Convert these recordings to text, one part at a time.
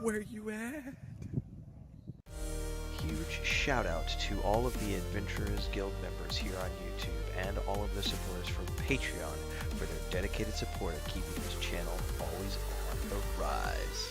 Where you at? Huge shout out to all of the Adventurers Guild members here on YouTube and all of the supporters from Patreon for their dedicated support of keeping this channel always on the rise.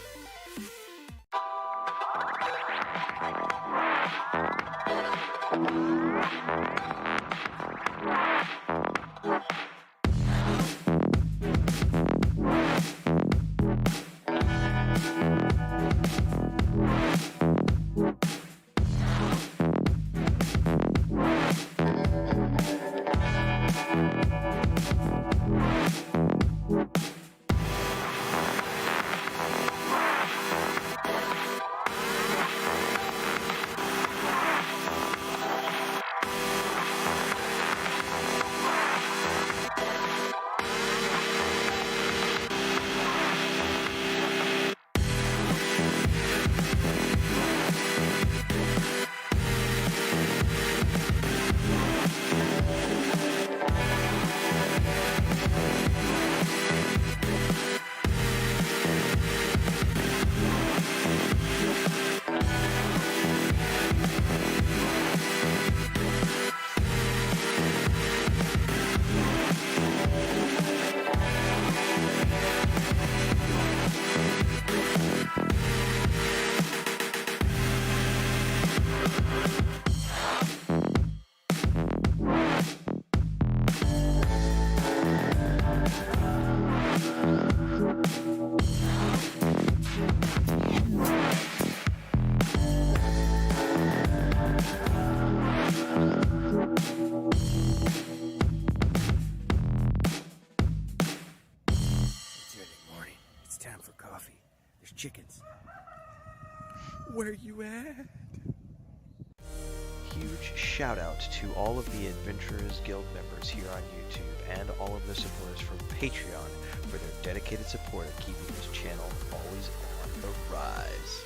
Chickens. Where you at? Huge shout out to all of the Adventurers Guild members here on YouTube and all of the supporters from Patreon for their dedicated support of keeping this channel always on the rise.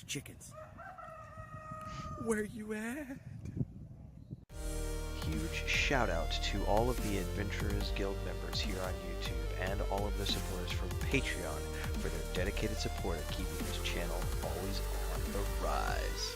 Chickens. Where you at? Huge shout out to all of the Adventurers Guild members here on YouTube and all of the supporters from Patreon for their dedicated support of keeping this channel always on the rise.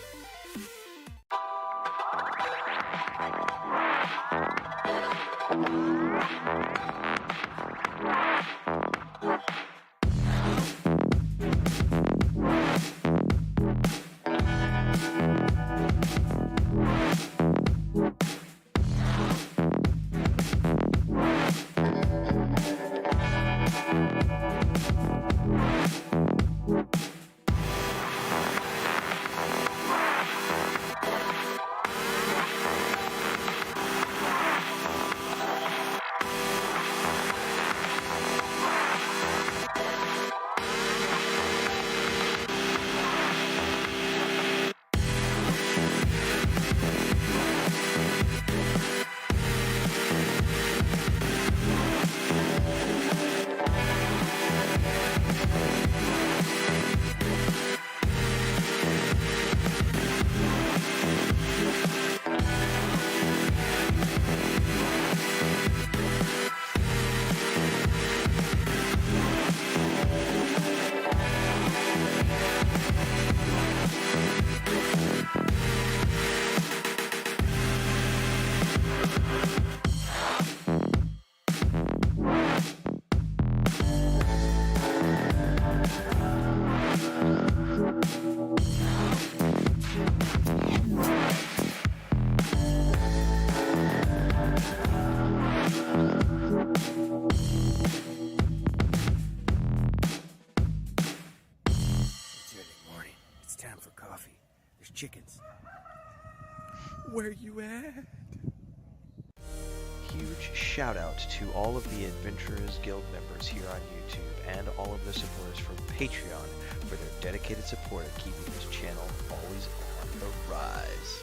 Where you at? Huge shout out to all of the Adventurers Guild members here on YouTube and all of the supporters from Patreon for their dedicated support of keeping this channel always on the rise.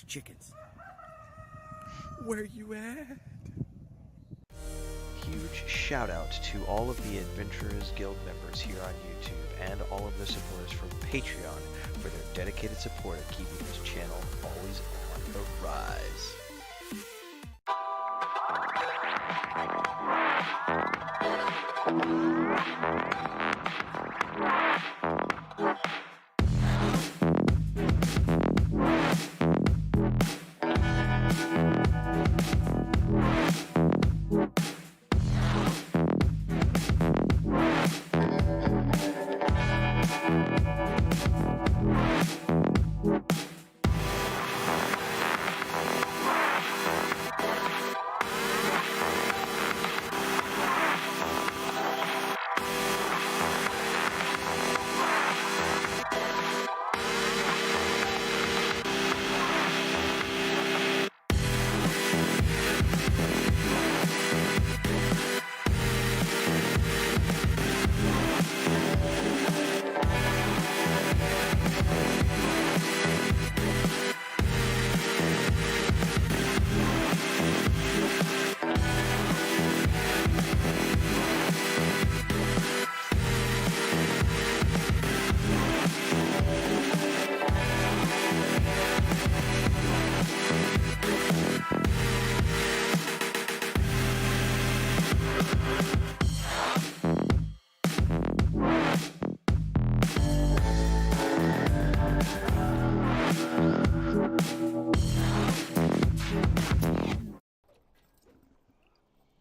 Chickens. Where you at? Huge shout out to all of the Adventurers Guild members here on YouTube and all of the supporters from Patreon for their dedicated support of keeping this channel always on the rise.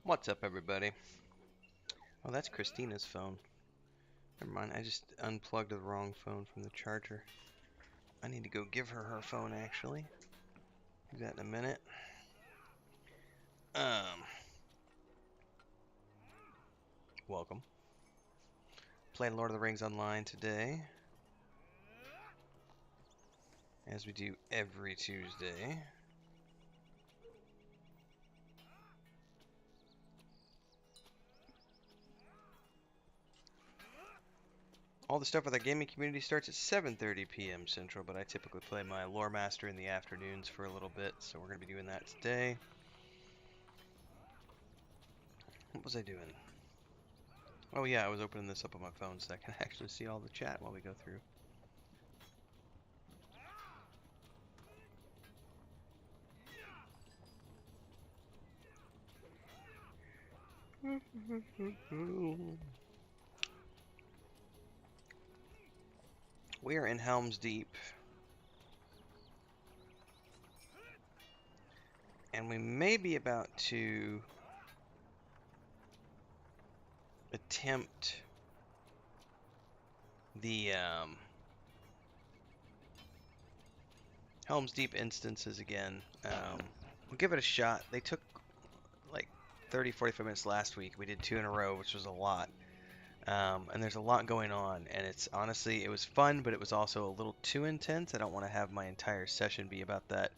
What's up, everybody? Oh, that's Christina's phone. Never mind, I just unplugged the wrong phone from the charger. I need to go give her her phone, actually. Do that in a minute. Welcome. Playing Lord of the Rings Online today, as we do every Tuesday. All the stuff with our gaming community starts at 7:30 p.m. Central, but I typically play my Lore Master in the afternoons for a little bit, so we're going to be doing that today. What was I doing? Oh yeah, I was opening this up on my phone so I can actually see all the chat while we go through. We are in Helm's Deep. And we may be about to attempt the Helm's Deep instances again. We'll give it a shot. They took like 30-45 minutes last week. We did 2 in a row, which was a lot. And there's a lot going on, and it's honestly, it was fun, but it was also a little too intense. I don't want to have my entire session be about that.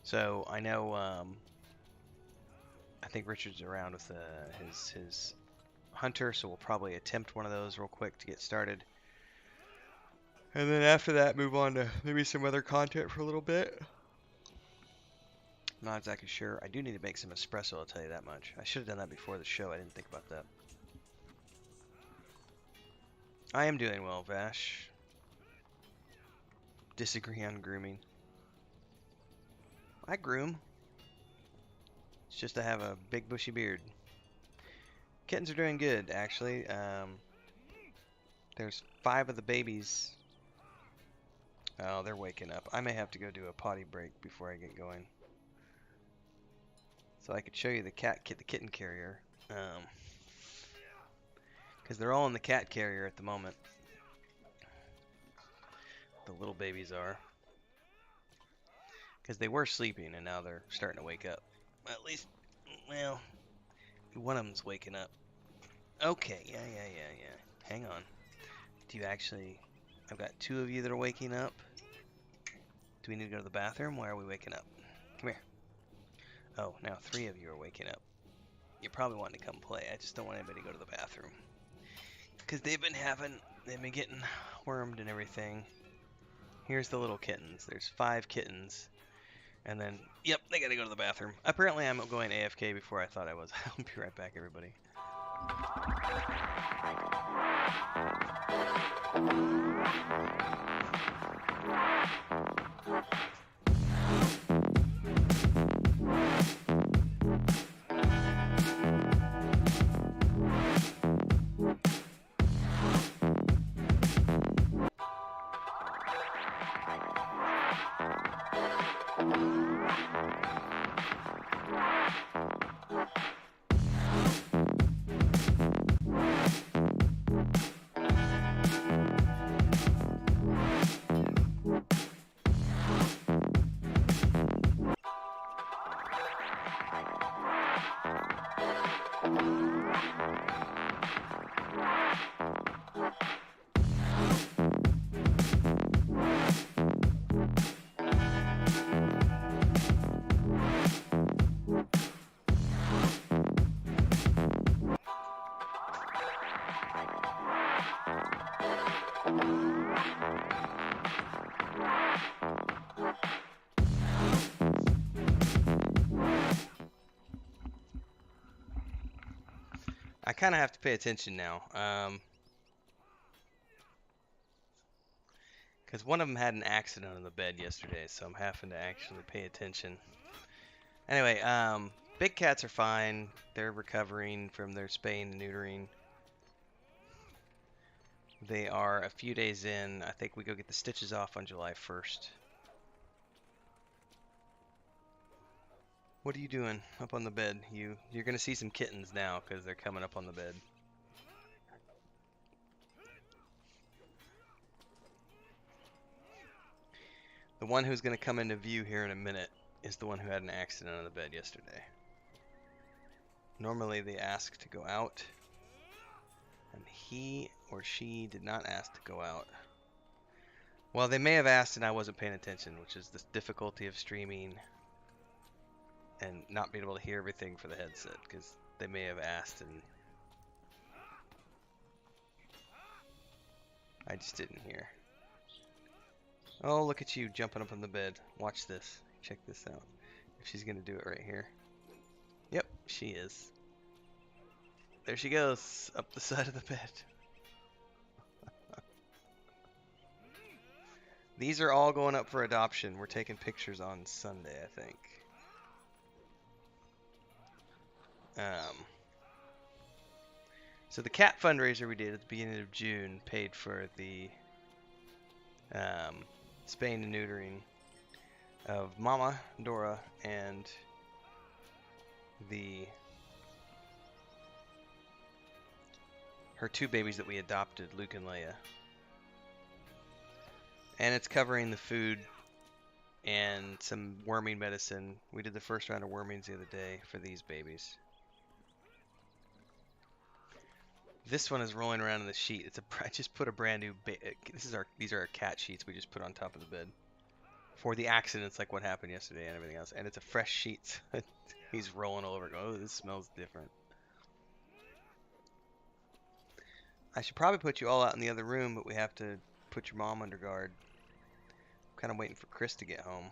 So I know, I think Richard's around with his hunter, so we'll probably attempt one of those real quick to get started. And then after that, move on to maybe some other content for a little bit. I'm not exactly sure. I do need to make some espresso, I'll tell you that much. I should have done that before the show. I didn't think about that. I am doing well, Vash. Disagree on grooming. I groom. It's just I have a big bushy beard. Kittens are doing good, actually. There's 5 of the babies. Oh, they're waking up. I may have to go do a potty break before I get going. So I could show you the kitten carrier. Because they're all in the cat carrier at the moment. The little babies are. Because they were sleeping and now they're starting to wake up. At least, well, one of them's waking up. Okay, yeah. Hang on. Do you actually... I've got 2 of you that are waking up. Do we need to go to the bathroom? Why are we waking up? Come here. Oh, now 3 of you are waking up. You're probably wanting to come play. I just don't want anybody to go to the bathroom. Because they've been getting wormed and everything. Here's the little kittens. There's 5 kittens. And then, yep, they gotta go to the bathroom. Apparently I'm going AFK before I thought I was. I'll be right back, everybody. I kind of have to pay attention now, because one of them had an accident on the bed yesterday, so I'm having to actually pay attention. Anyway, big cats are fine. They're recovering from their spay and neutering. They are a few days in. I think we go get the stitches off on July 1st. What are you doing up on the bed? You're gonna see some kittens now because they're coming up on the bed. The one who's gonna come into view here in a minute is the one who had an accident on the bed yesterday. Normally they ask to go out, and he or she did not ask to go out. Well, they may have asked and I wasn't paying attention, which is the difficulty of streaming and not being able to hear everything for the headset, because they may have asked and I just didn't hear. Oh, look at you jumping up on the bed. Watch this. Check this out. If she's gonna do it right here. Yep, she is. There she goes, up the side of the bed. These are all going up for adoption. We're taking pictures on Sunday, I think. So the cat fundraiser we did at the beginning of June paid for the spaying and neutering of Mama, Dora, and her 2 babies that we adopted, Luke and Leia. And it's covering the food and some worming medicine. We did the first round of wormings the other day for these babies. This one is rolling around in the sheet. I just put a brand new. These are our cat sheets we just put on top of the bed for the accidents like what happened yesterday and everything else. And it's a fresh sheet. He's rolling all over, going, "Oh, this smells different." I should probably put you all out in the other room, but we have to put your mom under guard. I'm kind of waiting for Chris to get home.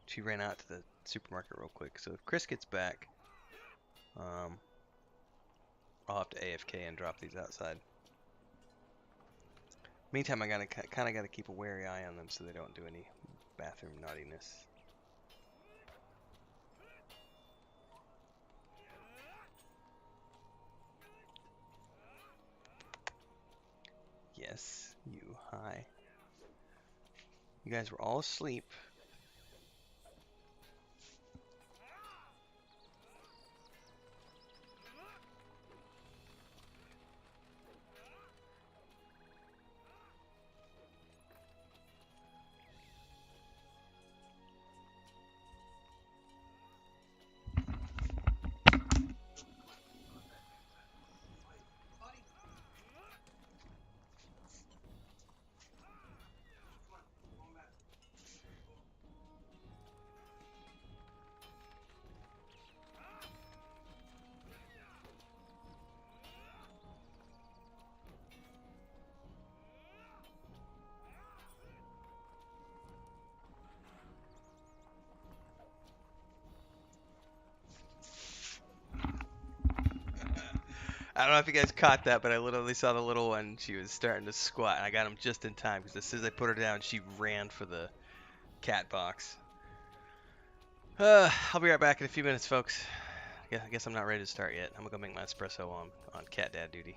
She ran out to the supermarket real quick. So if Chris gets back, I'll have to AFK and drop these outside. Meantime, I kind of gotta keep a wary eye on them so they don't do any bathroom naughtiness. Yes, you. Hi. You guys were all asleep. I don't know if you guys caught that, but I literally saw the little one. She was starting to squat, and I got him just in time because as soon as I put her down, she ran for the cat box. I'll be right back in a few minutes, folks. I guess I'm not ready to start yet. I'm gonna go make my espresso on cat dad duty.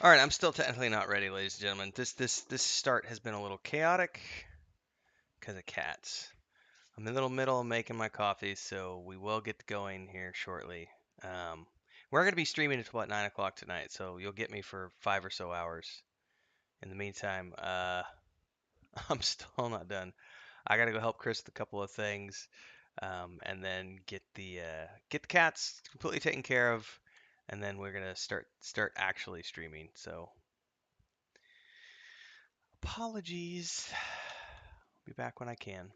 All right, I'm still technically not ready, ladies and gentlemen. This start has been a little chaotic because of cats. I'm in the middle of making my coffee, so we will get going here shortly. We're going to be streaming until about 9 o'clock tonight, so you'll get me for 5 or so hours. In the meantime, I'm still not done. I got to go help Chris with a couple of things, and then get the cats completely taken care of, and then we're gonna start actually streaming. So Apologies. I'll be back when I can.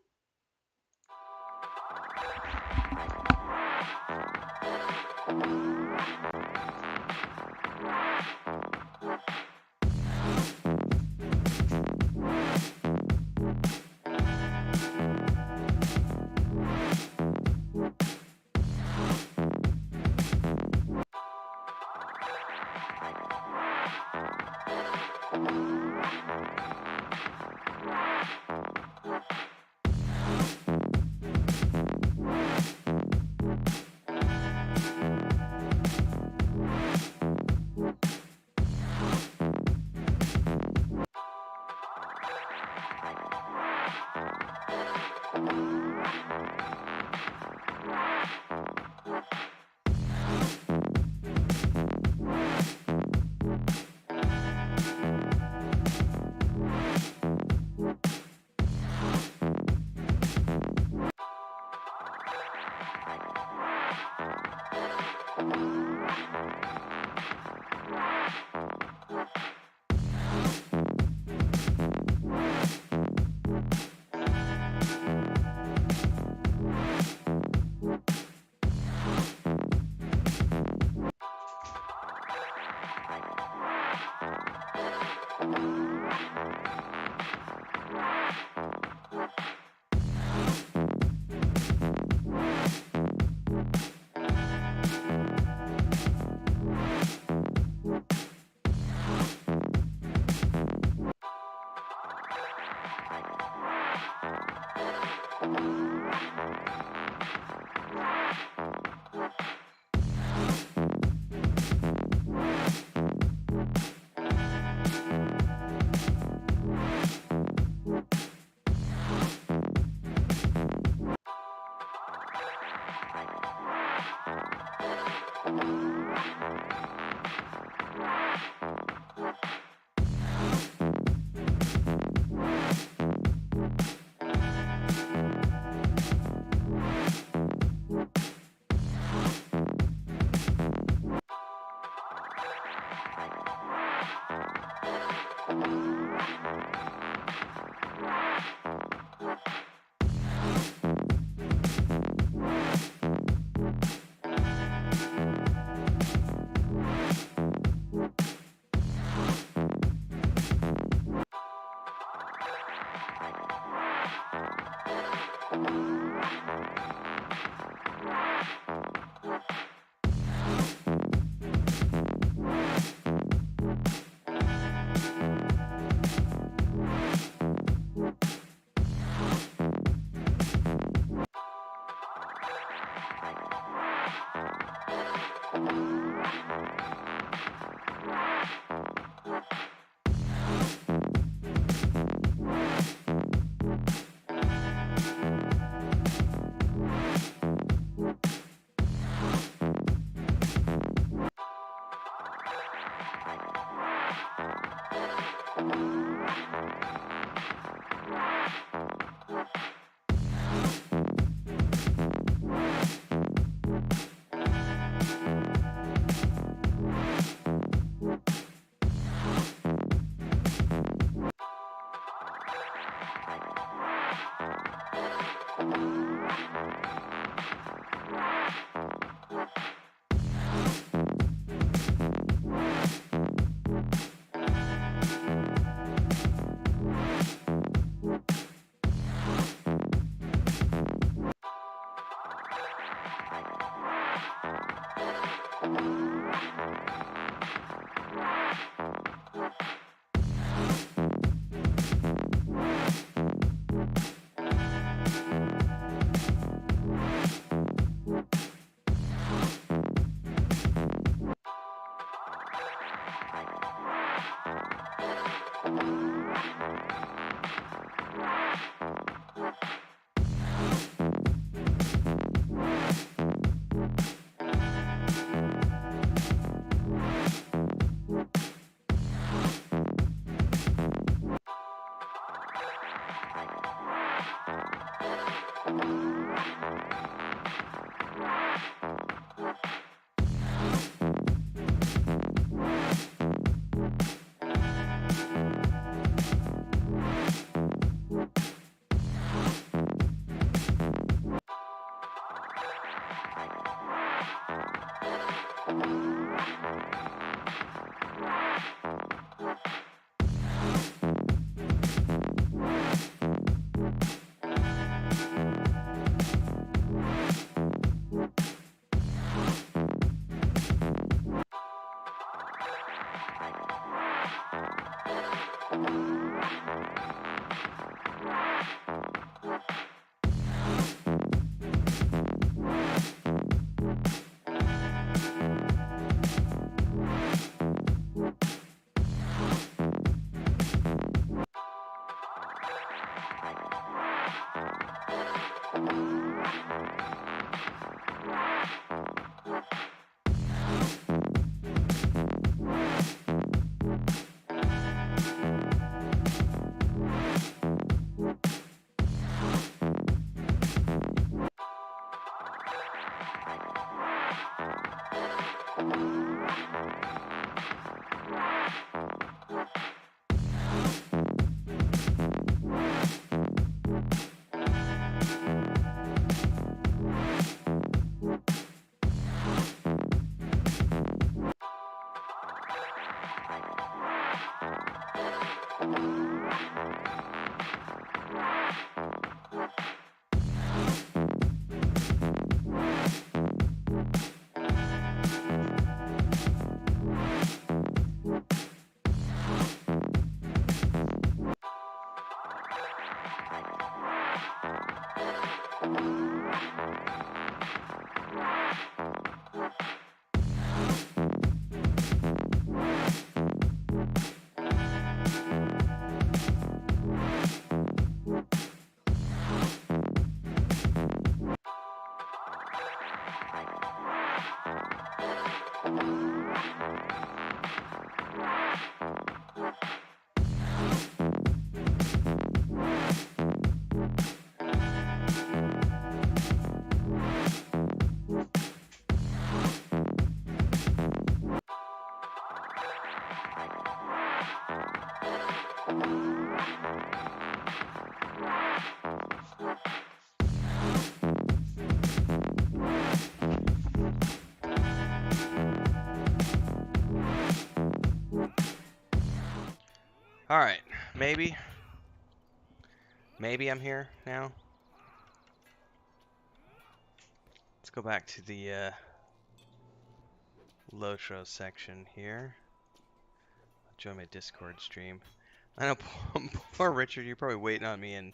Alright, maybe. Maybe I'm here now. Let's go back to the LOTRO section here. Join my Discord stream. I know, poor Richard, you're probably waiting on me and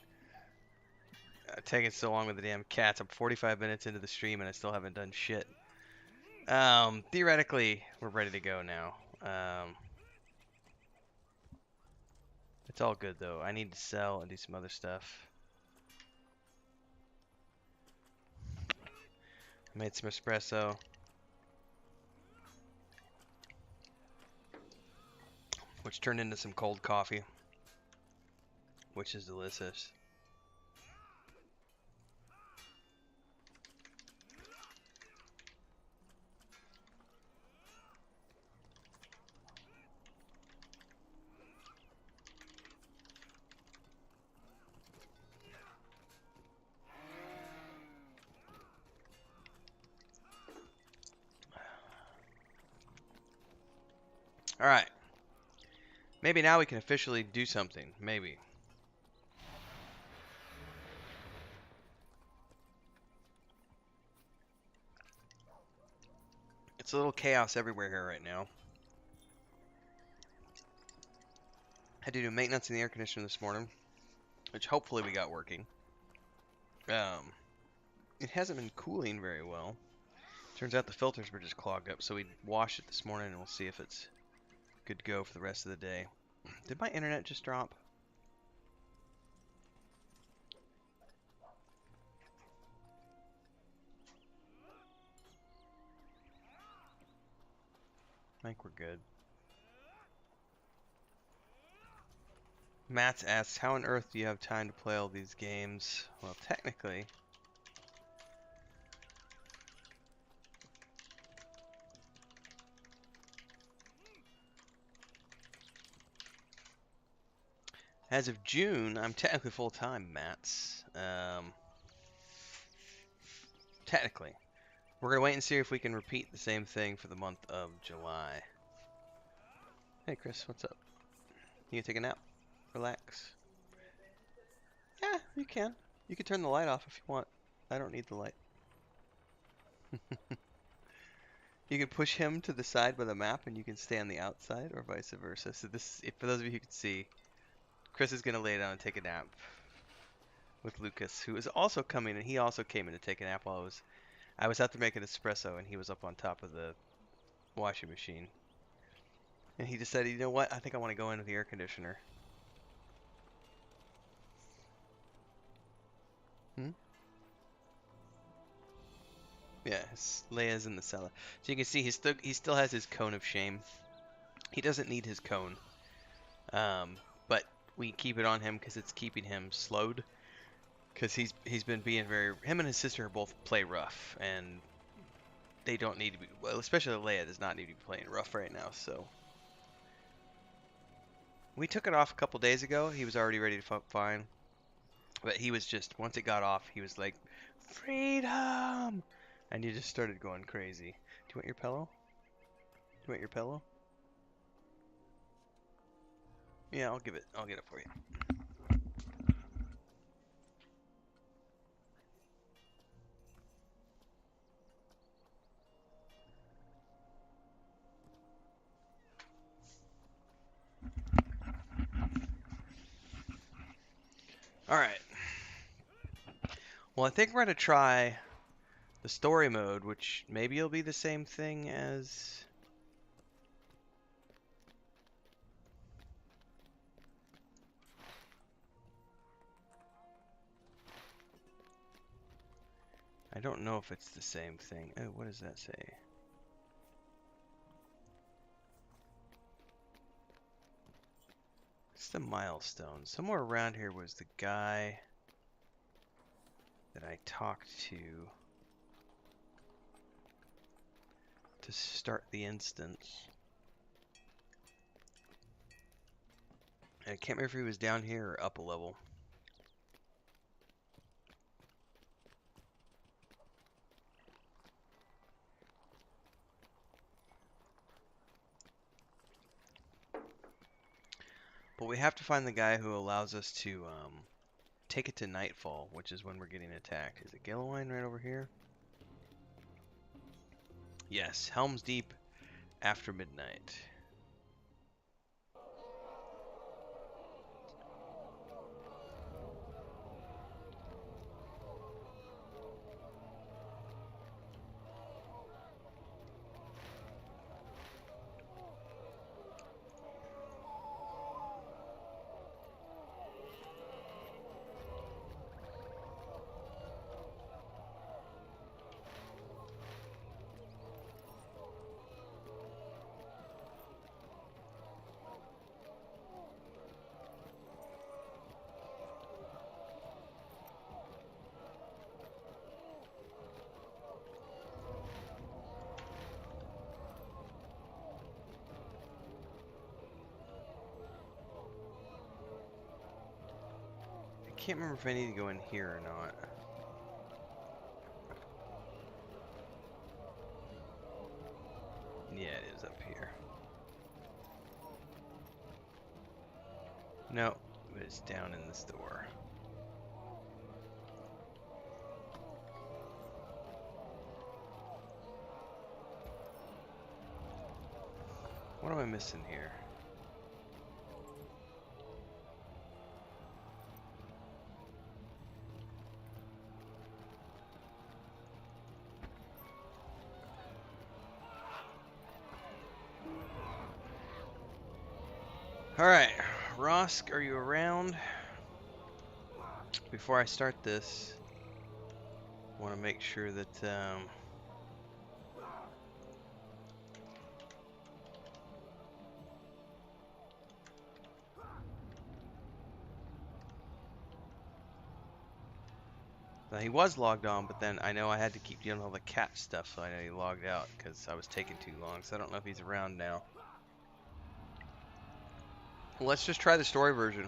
taking so long with the damn cats. I'm 45 minutes into the stream and I still haven't done shit. Theoretically, we're ready to go now. It's all good though. I need to sell and do some other stuff. I made some espresso. Which turned into some cold coffee. Which is delicious. Alright. Maybe now we can officially do something. Maybe. It's a little chaos everywhere here right now. Had to do maintenance in the air conditioner this morning, which hopefully we got working. It hasn't been cooling very well. Turns out the filters were just clogged up, so we washed it this morning and we'll see if it's good to go for the rest of the day. Did my internet just drop? I think we're good. Matt asks, how on earth do you have time to play all these games? Well, technically, as of June, I'm technically full-time, Matt's. Technically. We're going to wait and see if we can repeat the same thing for the month of July. Hey, Chris, what's up? You gonna take a nap? Relax. Yeah, you can. You can turn the light off if you want. I don't need the light. You can push him to the side by the map and you can stay on the outside, or vice versa. So this, for those of you who can see, Chris is gonna lay down and take a nap with Lucas, who is also coming, and he also came in to take a nap while I was out there making espresso, and he was up on top of the washing machine. And he decided, you know what? I think I want to go in with the air conditioner. Yeah, Leia's in the cellar. So you can see he still has his cone of shame. He doesn't need his cone. But we keep it on him because it's keeping him slowed. Because he's been being him and his sister both play rough, and they don't need to be, well, especially Leia does not need to be playing rough right now, so. We took it off a couple days ago. He was already ready to fuck fine. But he was just, once it got off, he was like, freedom! And you just started going crazy. Do you want your pillow? Do you want your pillow? Yeah, I'll get it for you. Alright. Well, I think we're going to try the story mode, which maybe will be the same thing as... I don't know if it's the same thing. Oh, what does that say? It's the milestone. Somewhere around here was the guy that I talked to start the instance. And I can't remember if he was down here or up a level. But we have to find the guy who allows us to take it to nightfall, which is when we're getting attacked. Is it Gilliwine right over here? Yes, Helm's Deep after midnight. I can't remember if I need to go in here or not. Yeah, it is up here. No, it's down in this door. What am I missing here? Alright, Rosk, are you around? Before I start this, I want to make sure that now, he was logged on, but then I know I had to keep dealing with all the cat stuff, so I know he logged out because I was taking too long, so I don't know if he's around now. Well, let's just try the story version.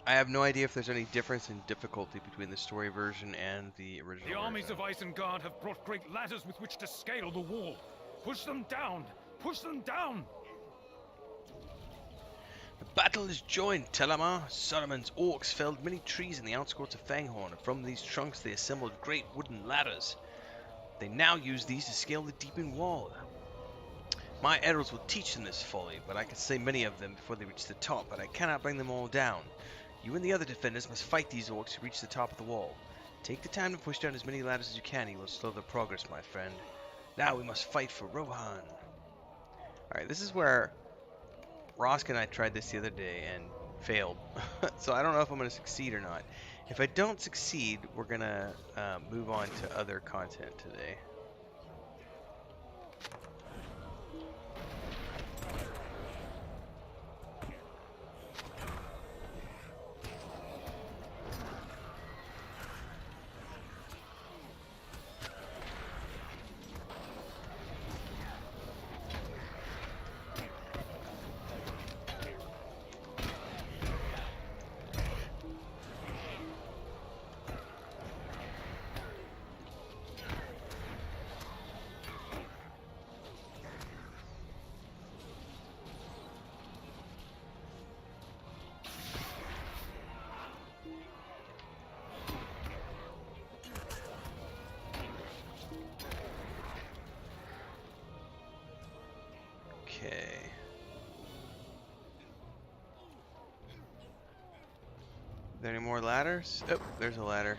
I have no idea if there's any difference in difficulty between the story version and the original The armies version. of Isengard have brought great ladders with which to scale the wall. Push them down! Push them down! The battle is joined, Telamar. Solomon's orcs felled many trees in the outskirts of Fanghorn, and from these trunks they assembled great wooden ladders. They now use these to scale the deepened wall. My arrows will teach them this folly, but I can slay many of them before they reach the top, but I cannot bring them all down. You and the other defenders must fight these orcs to reach the top of the wall. Take the time to push down as many ladders as you can. You will slow their progress, my friend. Now we must fight for Rohan. Alright, this is where Rosk and I tried this the other day and failed. So I don't know if I'm going to succeed or not. If I don't succeed, we're going to move on to other content today. Okay. There any more ladders? Oh, there's a ladder.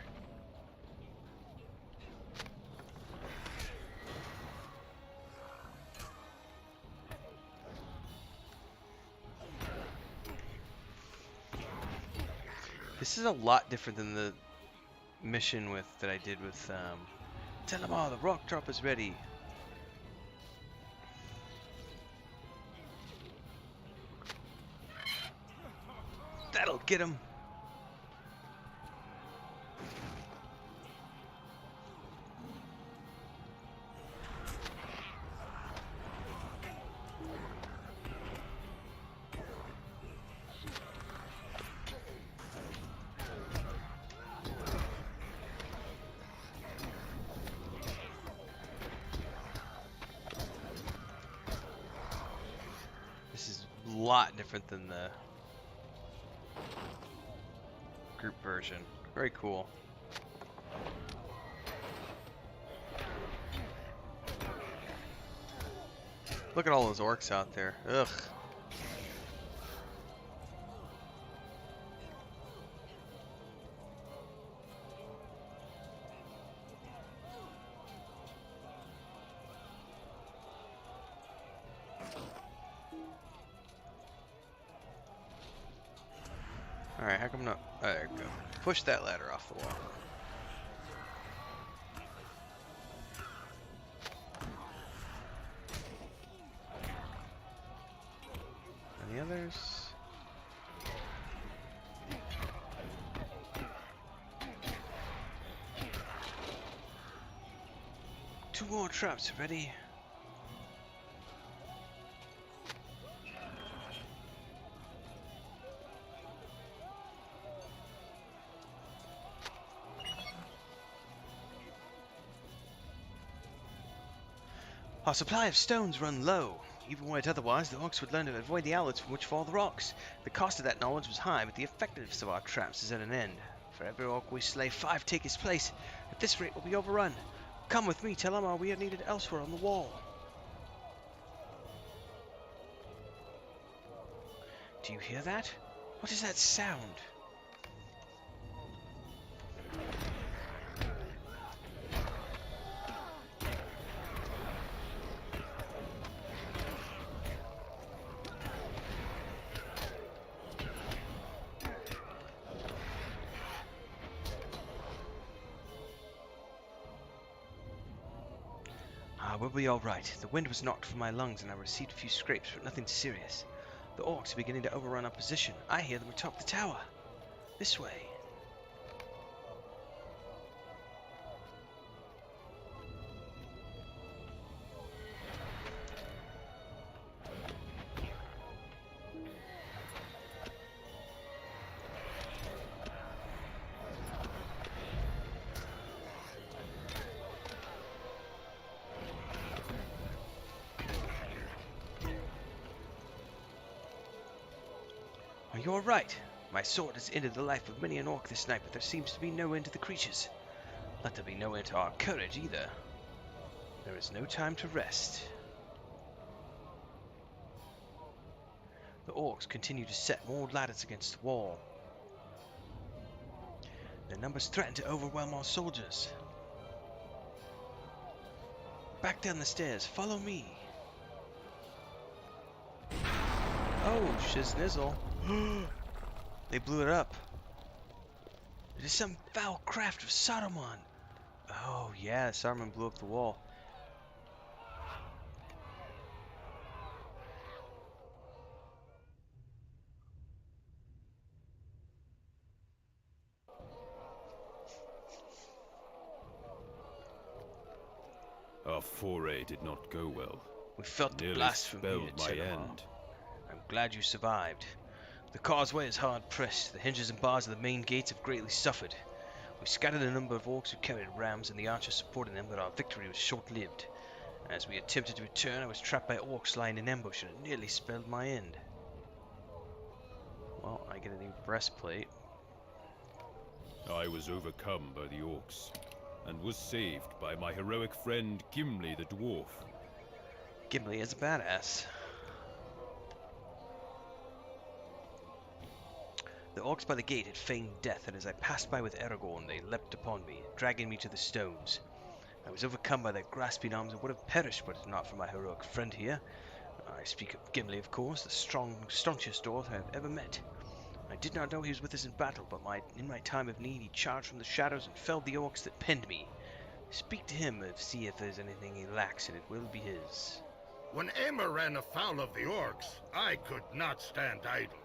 This is a lot different than the mission that I did with tell them all the rock drop is ready. That'll get him. lot different than the group version. Very cool. Look at all those orcs out there. Ugh. Alright, how come not? Oh, there we go. Push that ladder off the wall. Any others? Two more traps ready. Our supply of stones run low. Even were it otherwise, the orcs would learn to avoid the outlets from which fall the rocks. The cost of that knowledge was high, but the effectiveness of our traps is at an end. For every orc we slay, 5 take his place. At this rate, we'll be overrun. Come with me, tell Amar we are needed elsewhere on the wall. Do you hear that? What is that sound? We'll be alright. The wind was knocked from my lungs and I received a few scrapes, but nothing serious. The orcs are beginning to overrun our position. I hear them atop the tower. This way. You're right. My sword has ended the life of many an orc this night, but there seems to be no end to the creatures. Let there be no end to our courage either. There is no time to rest. The orcs continue to set more ladders against the wall. Their numbers threaten to overwhelm our soldiers. Back down the stairs. Follow me. Oh, shiznizzle. They blew it up. It is some foul craft of Saruman. Oh yeah, Saruman blew up the wall. Our foray did not go well. We felt the Nearly blast from here, spelled my end. I'm glad you survived. The causeway is hard pressed. The hinges and bars of the main gates have greatly suffered. We scattered a number of orcs who carried rams and the archers supporting them, but our victory was short-lived. As we attempted to return, I was trapped by orcs lying in ambush, and it nearly spelled my end. Well, I get a new breastplate. I was overcome by the orcs, and was saved by my heroic friend Gimli the dwarf. Gimli is a badass. The orcs by the gate had feigned death, and as I passed by with Aragorn, they leapt upon me, dragging me to the stones. I was overcome by their grasping arms and would have perished were it not for my heroic friend here. I speak of Gimli, of course, the staunchest dwarf I have ever met. I did not know he was with us in battle, but in my time of need he charged from the shadows and felled the orcs that pinned me. Speak to him and see if there's anything he lacks, and it will be his. When Aemir ran afoul of the orcs, I could not stand idle.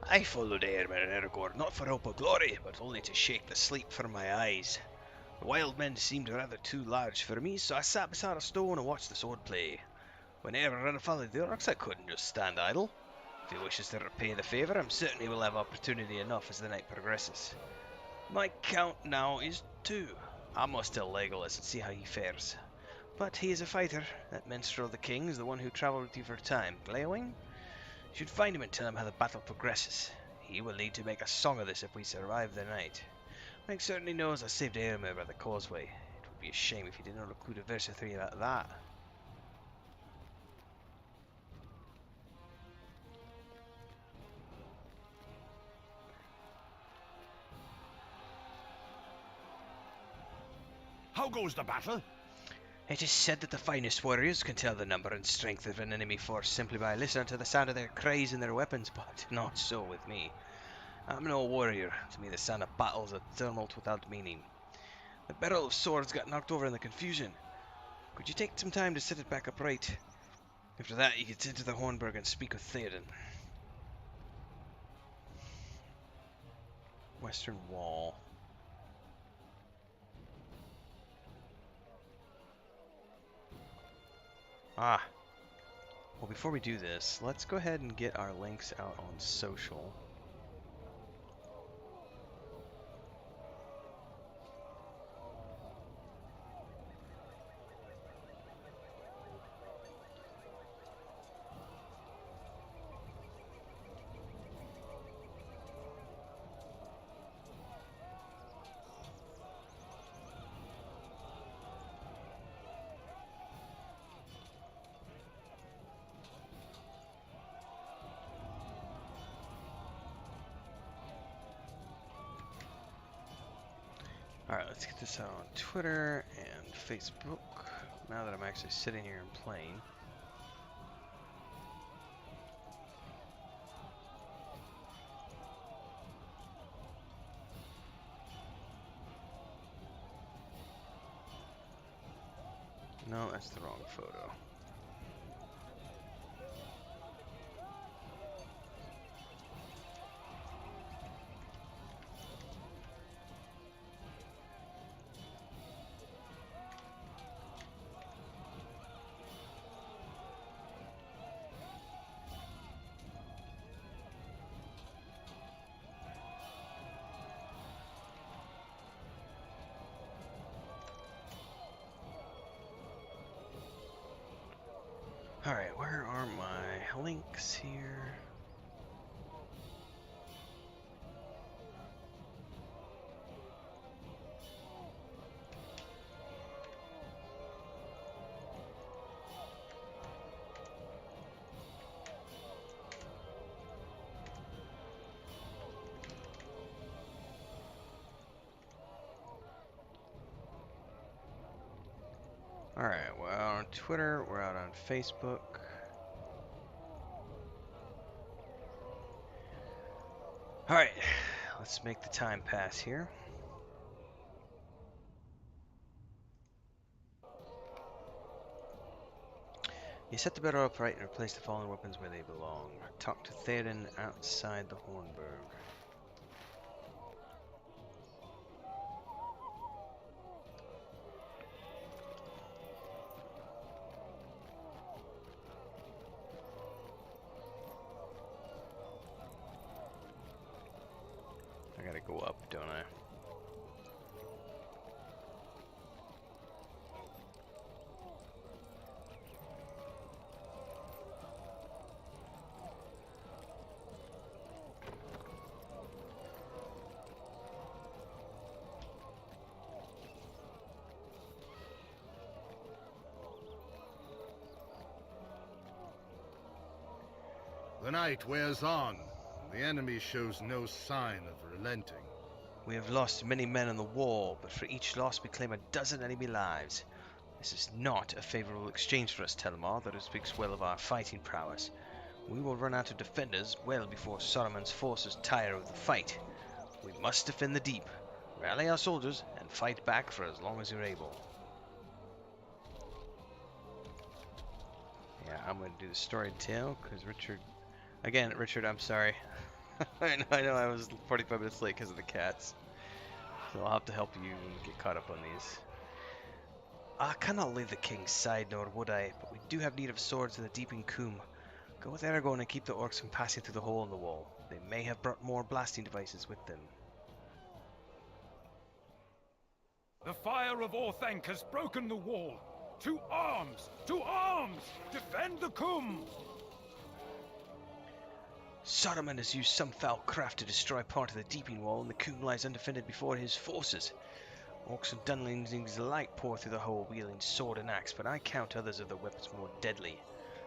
I followed Eärmer and Aragorn not for hope or glory, but only to shake the sleep from my eyes. The wild men seemed rather too large for me, so I sat beside a stone and watched the swordplay. When Eärmer ran afoul of the orcs, I couldn't just stand idle. If he wishes to repay the favour, I'm certain he will have opportunity enough as the night progresses. My count now is 2. I must tell Legolas and see how he fares. But he is a fighter. That minstrel of the king is the one who travelled with you for a time. Glaewing? You should find him and tell him how the battle progresses. He will need to make a song of this if we survive the night. Mike certainly knows I saved Helm over the causeway. It would be a shame if he did not include a verse or three about that. How goes the battle? It is said that the finest warriors can tell the number and strength of an enemy force simply by listening to the sound of their cries and their weapons, but not so with me. I'm no warrior. To me the sound of battle is a tumult without meaning. The barrel of swords got knocked over in the confusion. Could you take some time to set it back upright? After that you could enter the Hornburg and speak with Theoden. Western Wall. Ah. Well, before we do this, let's go ahead and get our links out on social. Alright, let's get this out on Twitter and Facebook, now that I'm actually sitting here and playing. No, that's the wrong photo. Alright, where are my links here? Alright, we're out on Twitter, we're out on Facebook. Alright, let's make the time pass here. You set the barrel upright and replace the fallen weapons where they belong. Talk to Theoden outside the Hornburg. I gotta go up, don't I? The night wears on. The enemy shows no sign of relenting. We have lost many men on the wall, but for each loss we claim a dozen enemy lives. This is not a favorable exchange for us, Telmar, though it speaks well of our fighting prowess. We will run out of defenders well before Saruman's forces tire of the fight. We must defend the deep, rally our soldiers, and fight back for as long as you're able. Yeah, I'm going to do the story tale, because Richard... Again, Richard, I'm sorry. I know I was 45 minutes late because of the cats. So I'll have to help you get caught up on these. I cannot leave the king's side, nor would I, but we do have need of swords in the deeping coombe. Go with Aragorn and keep the orcs from passing through the hole in the wall. They may have brought more blasting devices with them. The fire of Orthanc has broken the wall. To arms! To arms! Defend the coombe! Saruman has used some foul craft to destroy part of the deeping wall, and the coombe lies undefended before his forces. Orcs and dunlings alike pour through the hole wielding sword and axe, but I count others of their weapons more deadly.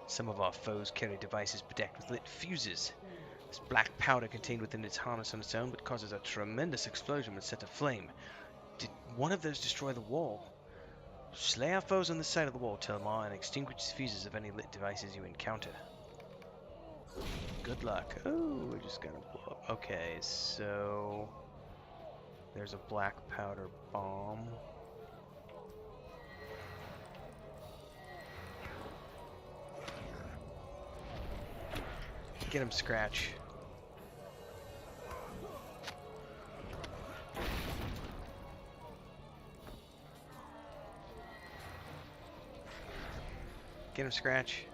Some of our foes carry devices bedecked with lit fuses. This black powder contained within its harness on its own, but causes a tremendous explosion when set aflame. Did one of those destroy the wall? Slay our foes on the side of the wall, Telmar, and extinguish the fuses of any lit devices you encounter. Good luck. Oh, we're just gonna blow up. Okay, so there's a black powder bomb. Get him, Scratch. Get him, Scratch.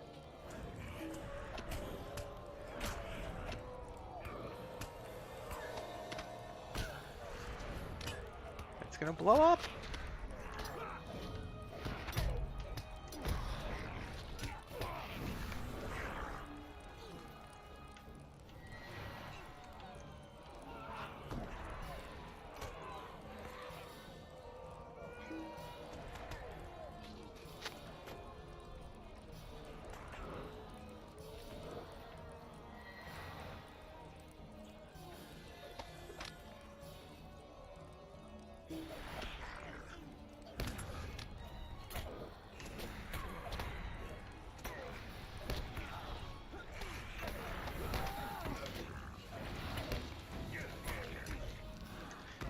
It's gonna blow up.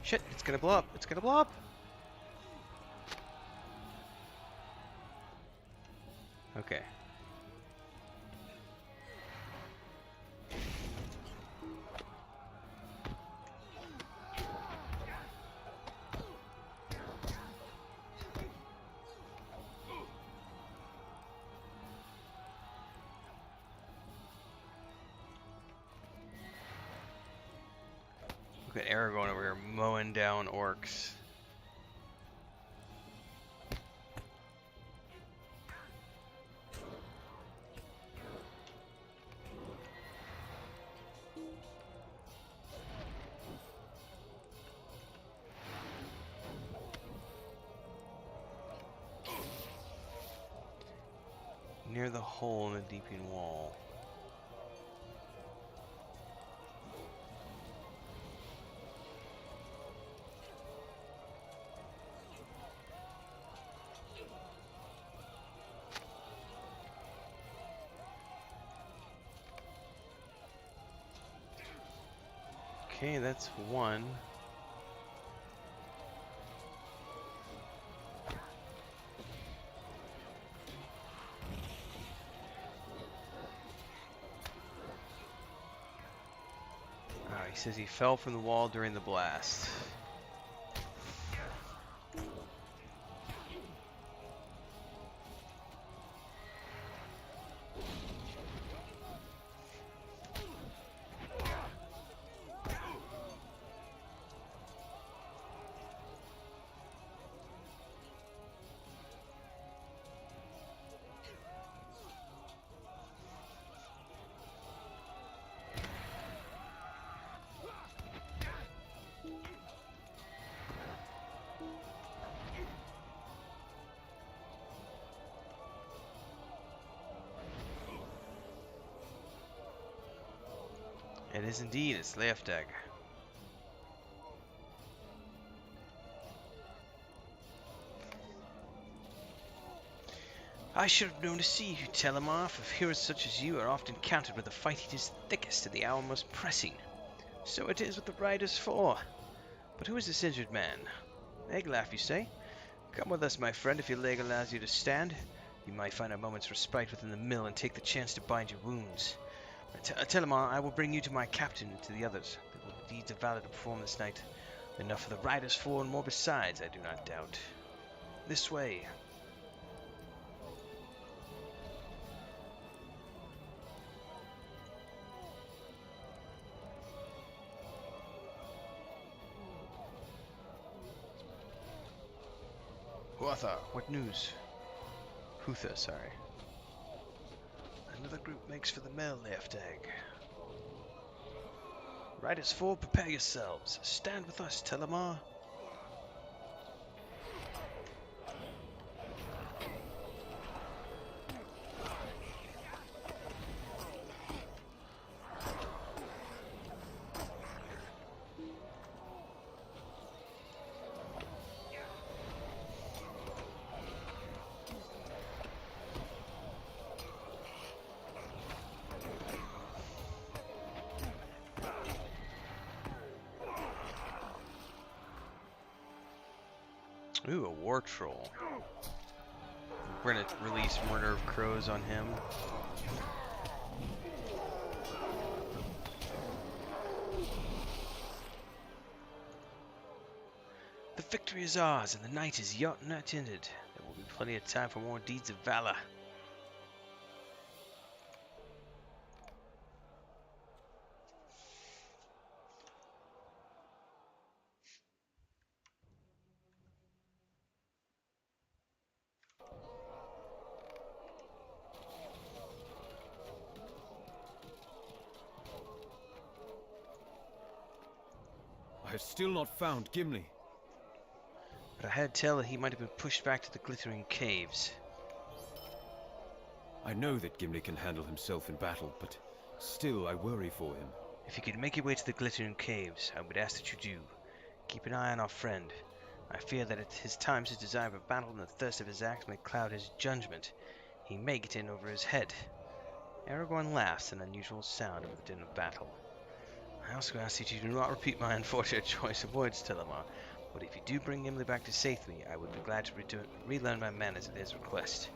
Shit, it's gonna blow up. It's gonna blow up. Okay. Look at Aragorn over here mowing down orcs. Near the hole in the deeping wall. Okay, that's one. He says he fell from the wall during the blast. It is indeed, it's Leoftag. I should have known to see you, Telmar, for heroes such as you are often countered with the fight it is thickest and the hour most pressing. So it is with the riders for. But who is this injured man? Eglaf, you say? Come with us, my friend, if your leg allows you to stand. You might find a moment's respite within the mill and take the chance to bind your wounds. Telmar, I will bring you to my captain and to the others. There will be deeds of valor to perform this night. Enough for the riders for and more besides, I do not doubt. This way. Huatha, what news? Hutha, sorry. Another group makes for the mill, Leoftag. Riders forward, prepare yourselves. Stand with us, Telemar. Ooh, a war troll. We're gonna release Murder of Crows on him. The victory is ours, and the night is yet not ended. There will be plenty of time for more deeds of valor. I have still not found Gimli. But I had tell that he might have been pushed back to the glittering caves. I know that Gimli can handle himself in battle, but still I worry for him. If you could make your way to the glittering caves, I would ask that you do. Keep an eye on our friend. I fear that at his times his desire for battle and the thirst of his axe may cloud his judgment. He may get in over his head. Aragorn laughs, an unusual sound over the din of battle. I also ask that you do not repeat my unfortunate choice of words, Telemar, but if you do bring Gimli back to safety, I would be glad to relearn my manners at his request.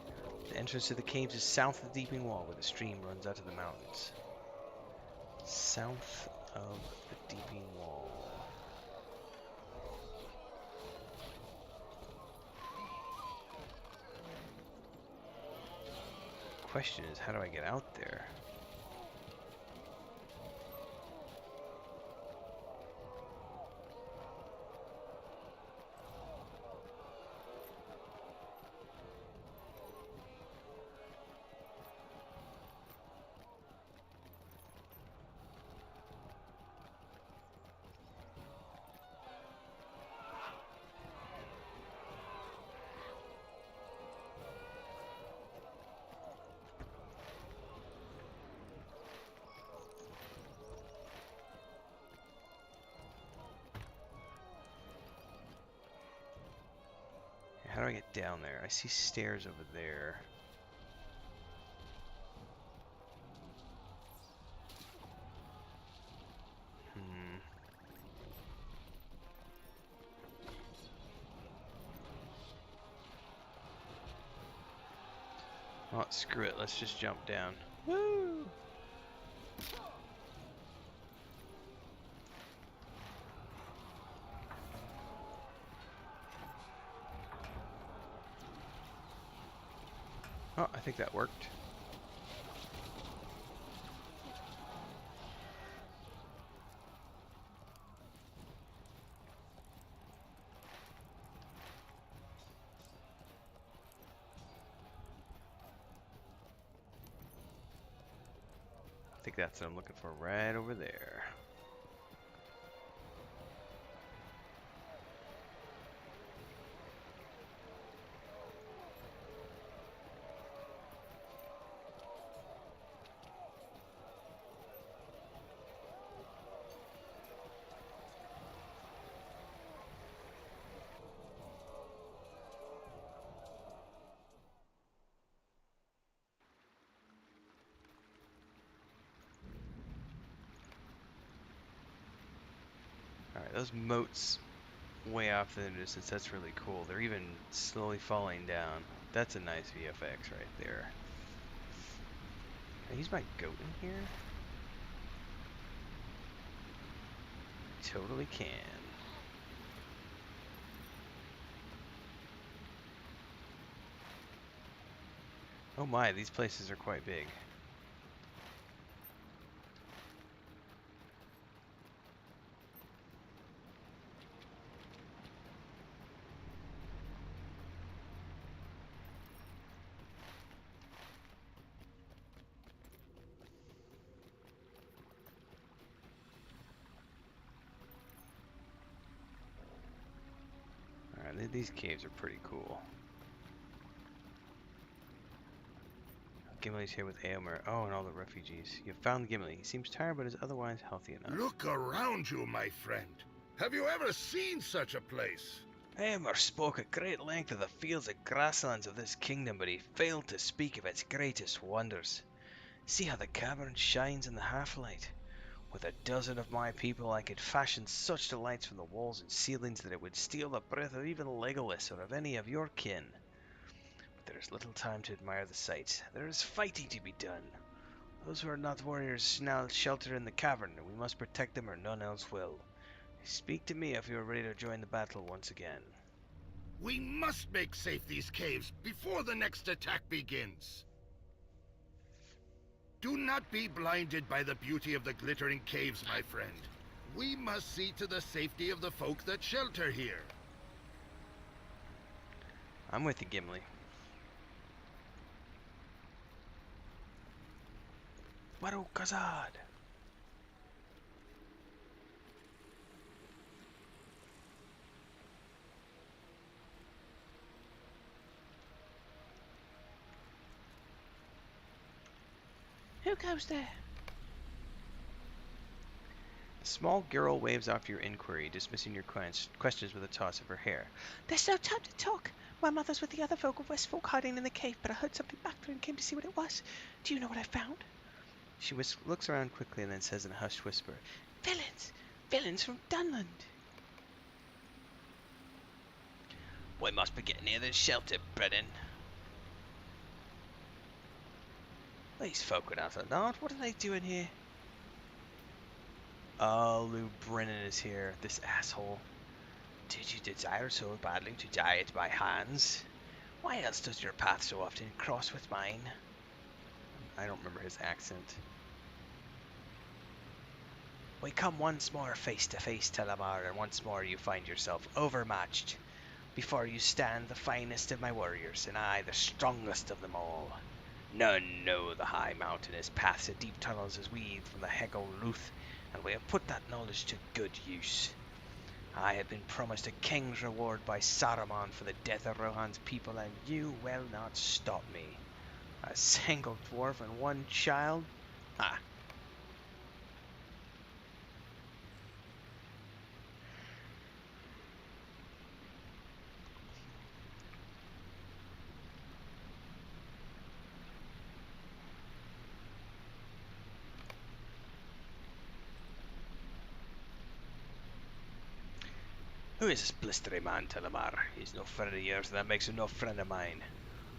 The entrance to the caves is south of the Deeping Wall, where the stream runs out of the mountains. South of the Deeping Wall. Question is, how do I get out there? How do I get down there? I see stairs over there. Oh, screw it. Let's just jump down. Woo! Oh, I think that worked. I think that's what I'm looking for right over there. Alright, those moats way off in the distance, that's really cool. They're even slowly falling down. That's a nice VFX right there. Can I use my goat in here? Totally can. Oh my, these places are quite big. These caves are pretty cool. Gimli's here with Aomer. Oh, and all the refugees. You've found Gimli. He seems tired, but is otherwise healthy enough. Look around you, my friend. Have you ever seen such a place? Aomer spoke at great length of the fields and grasslands of this kingdom, but he failed to speak of its greatest wonders. See how the cavern shines in the half-light. With a dozen of my people, I could fashion such delights from the walls and ceilings that it would steal the breath of even Legolas or of any of your kin. But there is little time to admire the sights. There is fighting to be done. Those who are not warriors now shelter in the cavern, and we must protect them or none else will. Speak to me if you are ready to join the battle once again. We must make safe these caves before the next attack begins. Do not be blinded by the beauty of the glittering caves, my friend. We must see to the safety of the folk that shelter here. I'm with you, Gimli. Baru Khazad! Who goes there? A small girl waves off your inquiry, dismissing your questions with a toss of her hair. There's no time to talk. My mother's with the other folk of Westfolk hiding in the cave, but I heard something back there and came to see what it was. Do you know what I found? She looks around quickly and then says in a hushed whisper, Villains! Villains from Dunland! We must be getting near the shelter, Brennan. These folk are not. What are they doing here? Oh, Lou Brennan is here. This asshole. Did you desire so badly to die at my hands? Why else does your path so often cross with mine? I don't remember his accent. We come once more face to face, Telemar, and once more you find yourself overmatched. Before you stand the finest of my warriors, and I the strongest of them all. None know the high mountainous paths and deep tunnels as we from the Hegel Luth, and we have put that knowledge to good use. I had been promised a king's reward by Saruman for the death of Rohan's people, and you will not stop me. A single dwarf and one child? Ah. Who is this blistery man, Telemar? He's no friend of yours, and that makes him no friend of mine.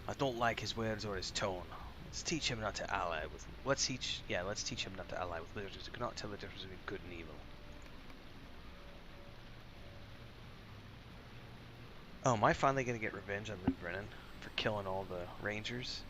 I don't like his words or his tone. Let's teach him not to ally with. Let's teach him not to ally with wizards who cannot tell the difference between good and evil. Oh, am I finally gonna get revenge on Lou Brennan for killing all the rangers?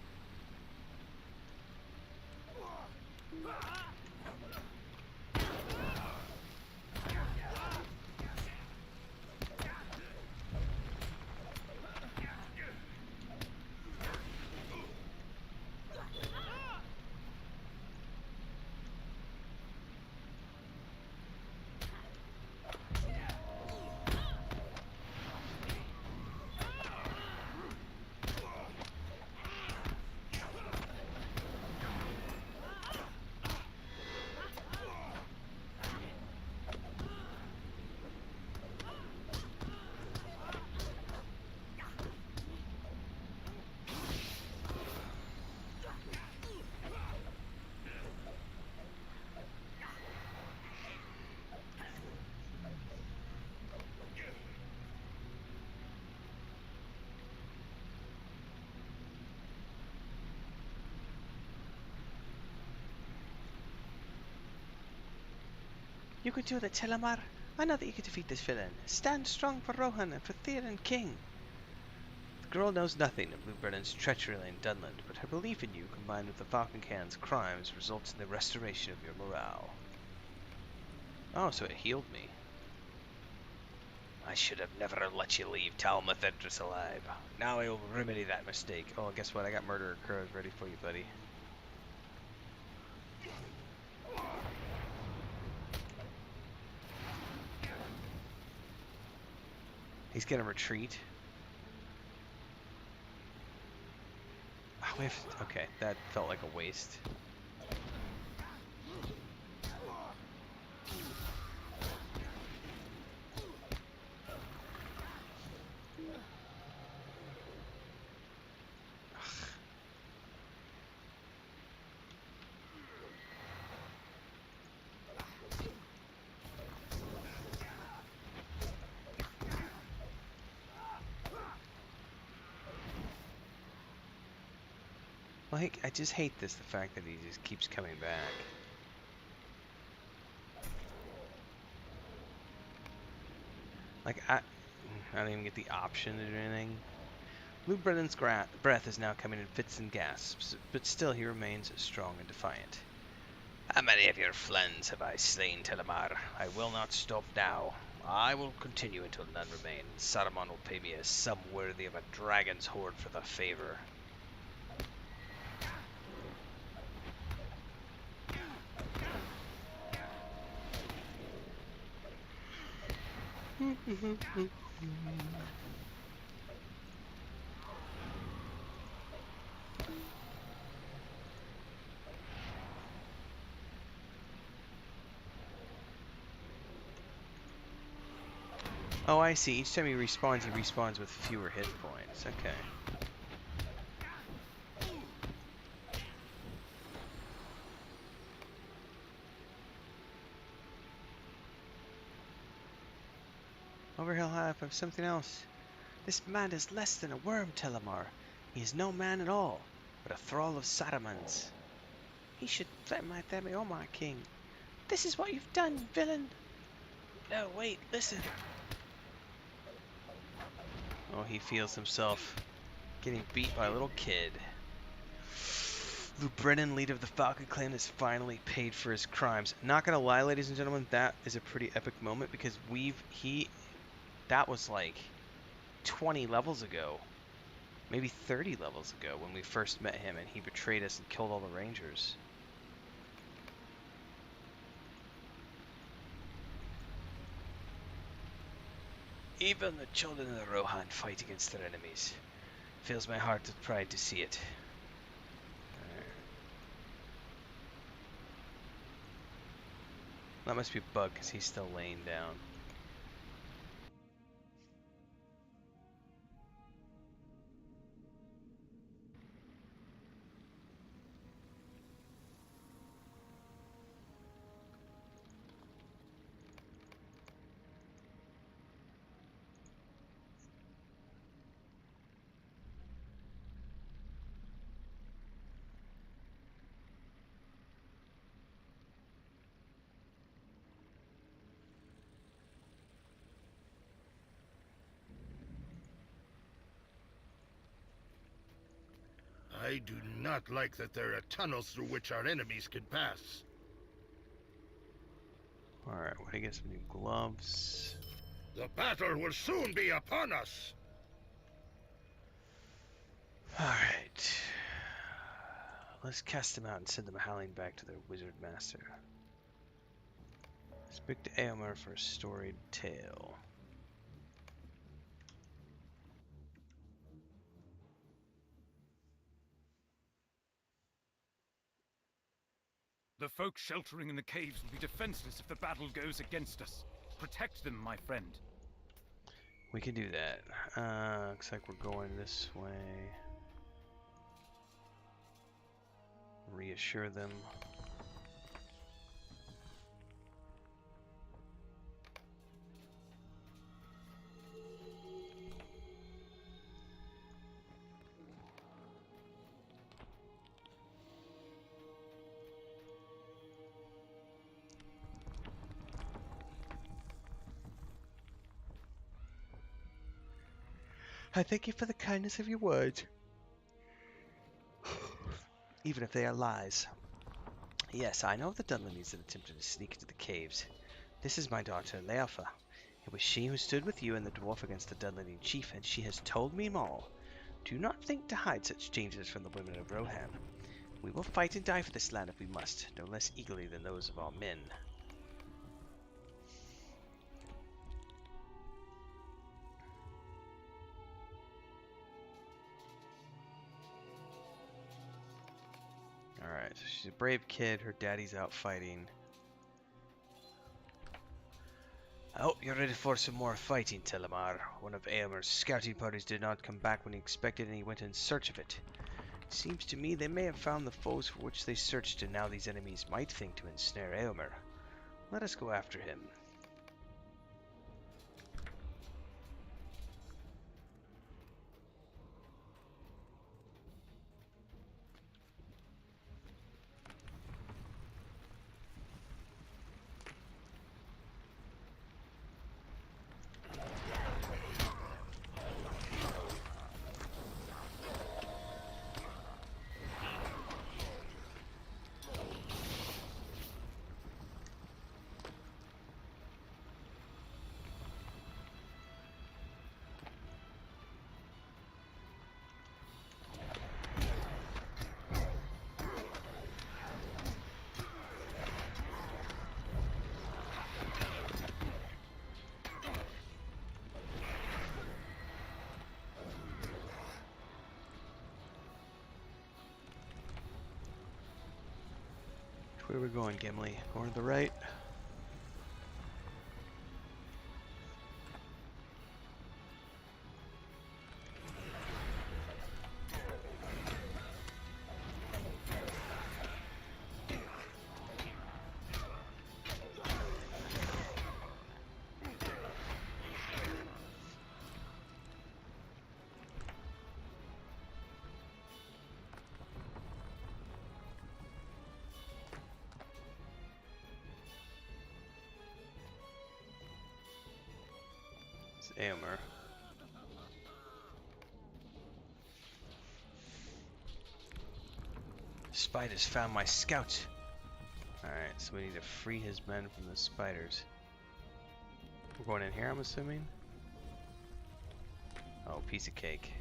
You could do that, Telemar. I know that you could defeat this villain. Stand strong for Rohan and for Theoden King. The girl knows nothing of Lou Brennan's treachery in Dunland, but her belief in you, combined with the Falcon Can's crimes, results in the restoration of your morale. Oh, so it healed me. I should have never let you leave Talmuth Idris alive. Now I will remedy that mistake. Oh, guess what? I got Murderer Crows ready for you, buddy. He's gonna retreat. Oh, okay, that felt like a waste. Like, I just hate this, the fact that he just keeps coming back. Like, I don't even get the option to do anything. Lou Brennan's breath is now coming in fits and gasps, but still he remains strong and defiant. How many of your friends have I slain, Telemar? I will not stop now. I will continue until none remain. Saruman will pay me a sum worthy of a dragon's hoard for the favor. Oh, I see. Each time he respawns with fewer hit points. Okay. Overhill High of something else. This man is less than a worm, Telemar. He is no man at all, but a thrall of Saruman's. He should threaten my Themi, my king. This is what you've done, villain. No, wait, listen. Oh, he feels himself getting beat by a little kid. Lou Brennan, leader of the Falcon Clan, has finally paid for his crimes. Not gonna lie, ladies and gentlemen, that is a pretty epic moment because that was like 20 levels ago, maybe 30 levels ago when we first met him and he betrayed us and killed all the rangers. Even the children of the Rohan fight against their enemies. Fills my heart with pride to see it. That must be a bug because he's still laying down. I do not like that there are tunnels through which our enemies can pass. Alright, what do you get? Some new gloves. The battle will soon be upon us. Alright. Let's cast them out and send them howling back to their wizard master. Speak to Eomer for a storied tale. The folk sheltering in the caves will be defenseless if the battle goes against us. Protect them, my friend. We can do that. Looks like we're going this way. Reassure them. I thank you for the kindness of your words, even if they are lies. Yes, I know of the Dunlemies that attempted to sneak into the caves. This is my daughter, Leofa. It was she who stood with you and the dwarf against the Dunleading chief, and she has told me all. Do not think to hide such dangers from the women of Rohan. We will fight and die for this land if we must, no less eagerly than those of our men. Alright, so she's a brave kid. Her daddy's out fighting. I hope you're ready for some more fighting, Telemar. One of Aomer's scouting parties did not come back when he expected, and he went in search of it. Seems to me they may have found the foes for which they searched, and now these enemies might think to ensnare Aomer. Let us go after him. Where are we going, Gimli? Going to the right? It's Aomer. Spiders found my scout. Alright, so we need to free his men from the spiders. We're going in here, I'm assuming? Oh, piece of cake.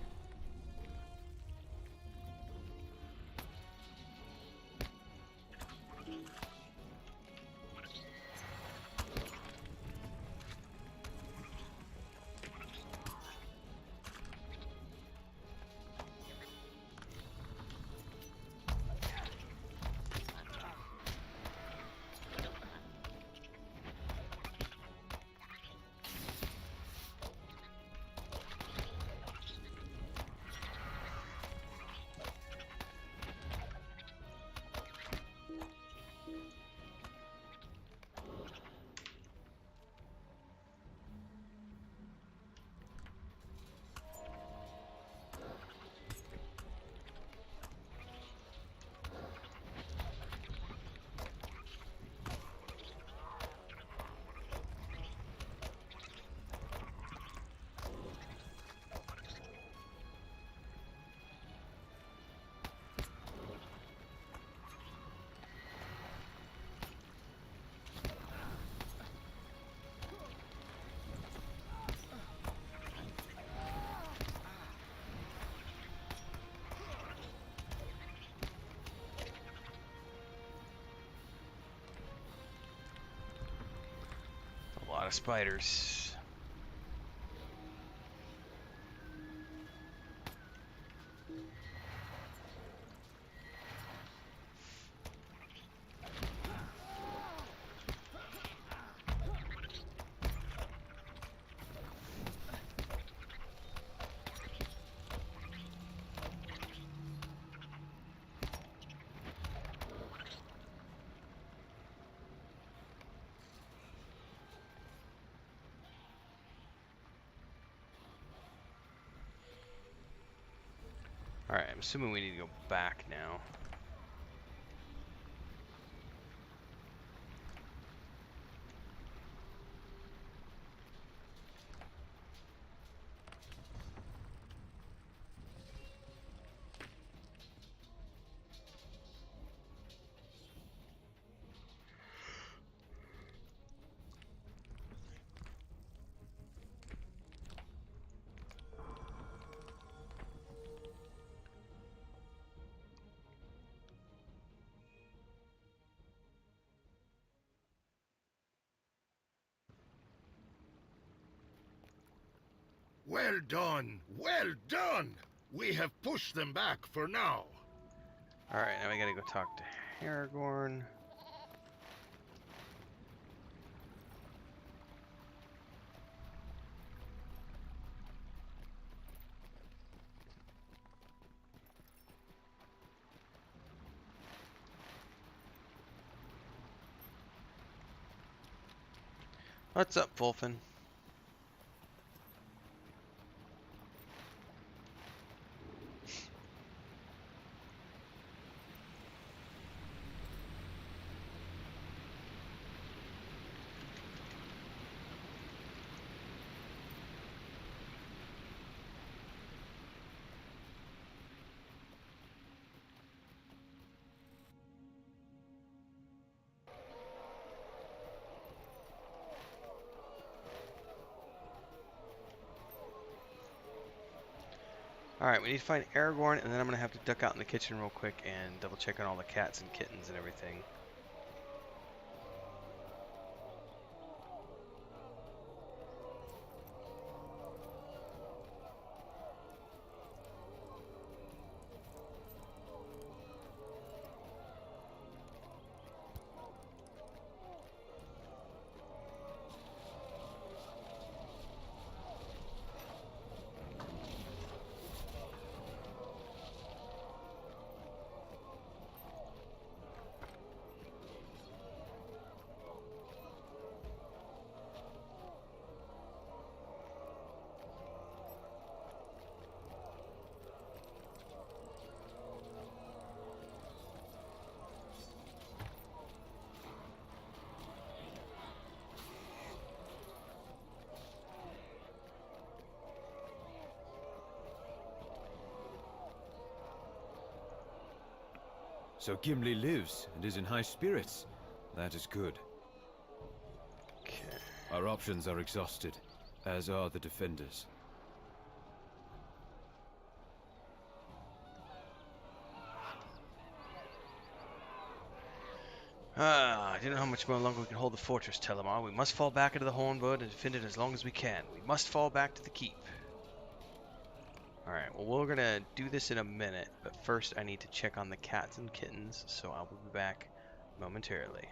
A lot of spiders. Alright, I'm assuming we need to go back now. Well done! Well done! We have pushed them back for now. Alright, now we gotta go talk to Aragorn. What's up, Wolfen? Alright, we need to find Aragorn, and then I'm going to have to duck out in the kitchen real quick and double check on all the cats and kittens and everything. So Gimli lives and is in high spirits. That is good. Okay. Our options are exhausted, as are the defenders. I don't know how much more longer we can hold the fortress, Telemar. We must fall back into the Hornwood and defend it as long as we can. We must fall back to the keep. Alright, well, we're gonna do this in a minute, but first I need to check on the cats and kittens, so I will be back momentarily.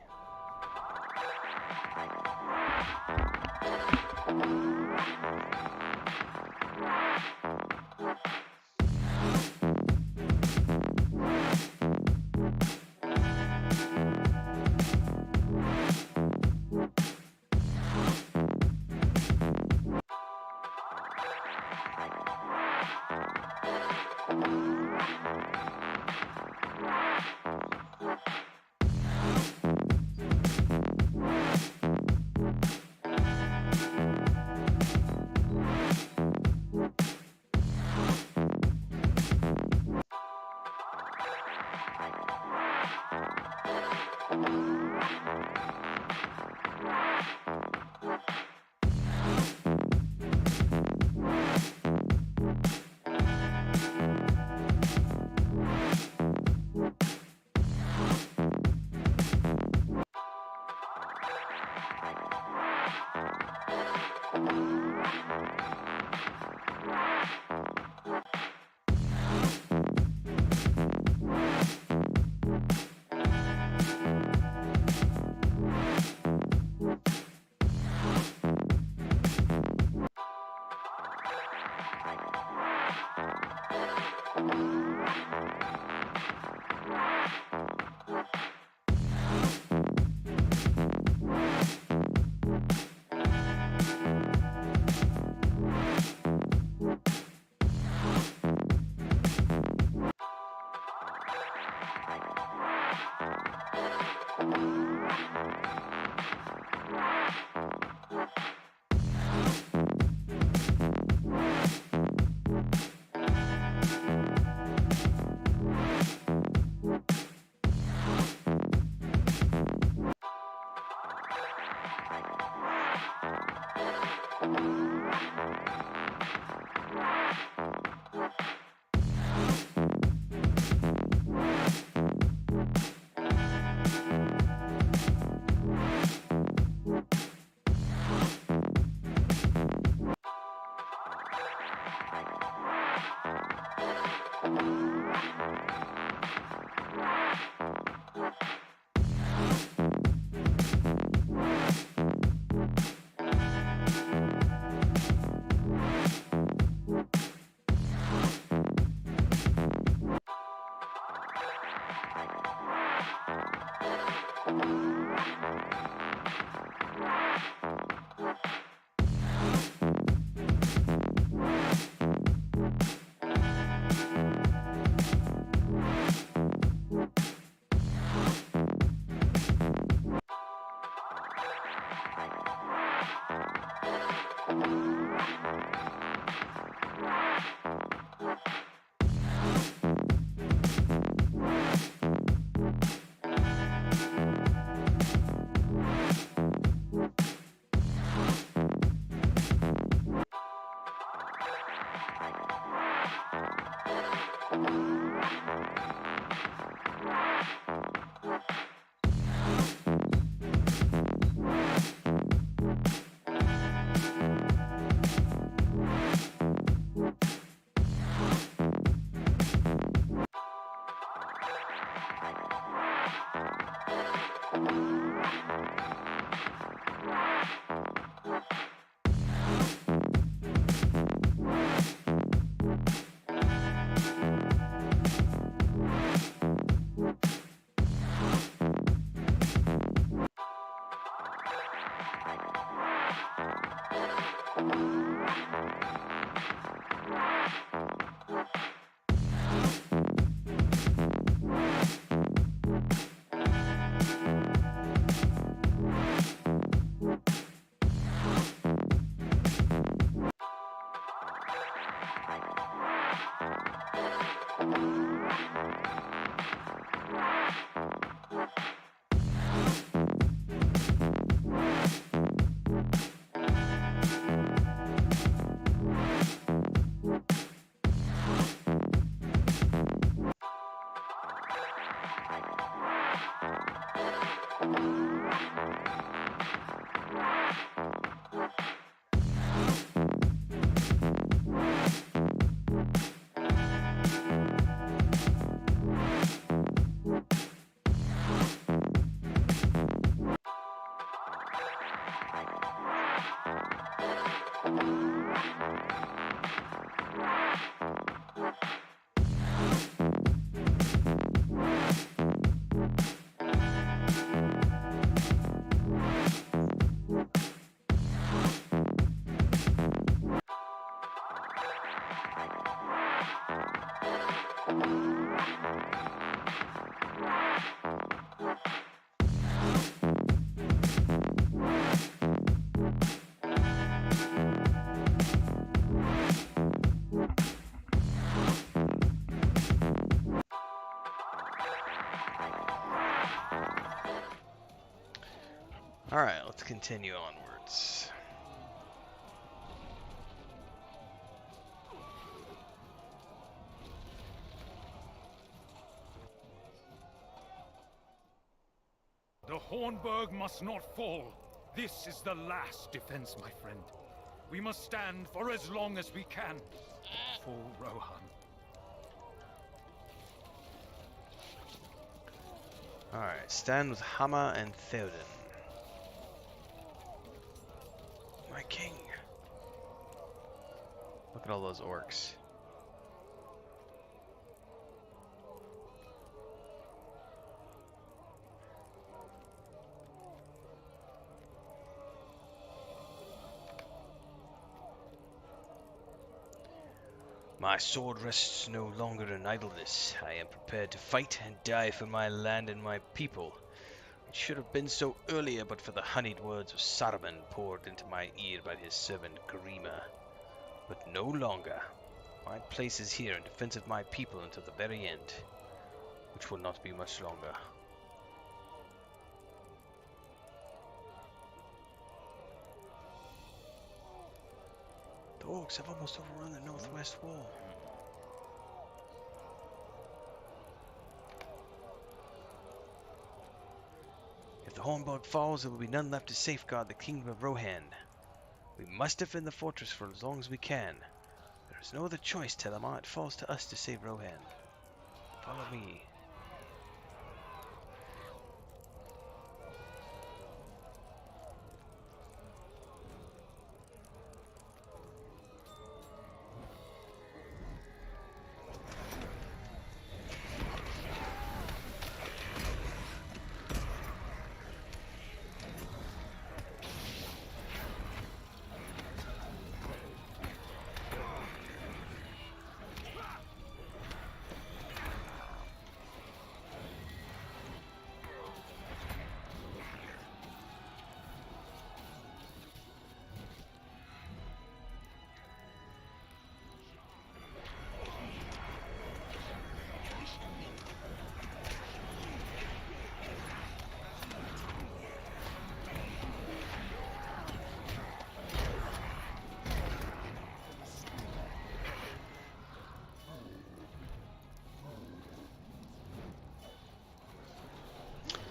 let's continue onwards. The Hornburg must not fall. This is the last defense, my friend. We must stand for as long as we can. For Rohan. Alright, stand with Hammer and Theoden. My king. Look at all those orcs. My sword rests no longer in idleness. I am prepared to fight and die for my land and my people. It should have been so earlier but for the honeyed words of Saruman poured into my ear by his servant Grima. But no longer. My place is here in defense of my people until the very end, which will not be much longer. The orcs have almost overrun the northwest wall. If the Hornburg falls, there will be none left to safeguard the kingdom of Rohan. We must defend the fortress for as long as we can. There is no other choice, Telemar. It falls to us to save Rohan. Follow me.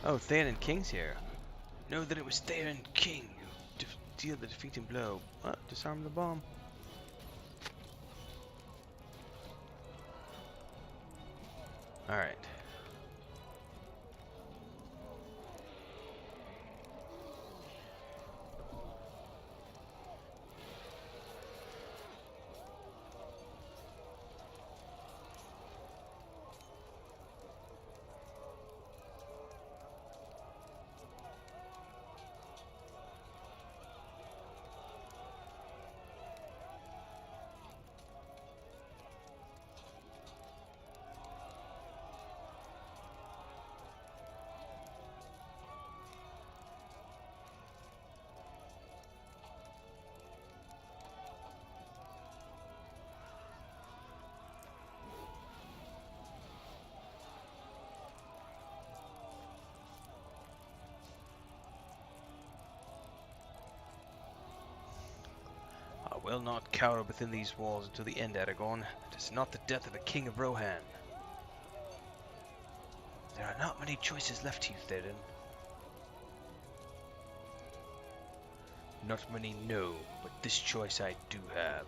Oh, Theoden King's here. Know that it was Theoden King who deal the defeating blow. Disarm the bomb. Alright. I will not cower within these walls until the end, Aragorn. It is not the death of a king of Rohan. There are not many choices left to you, Theoden. Not many know, but this choice I do have.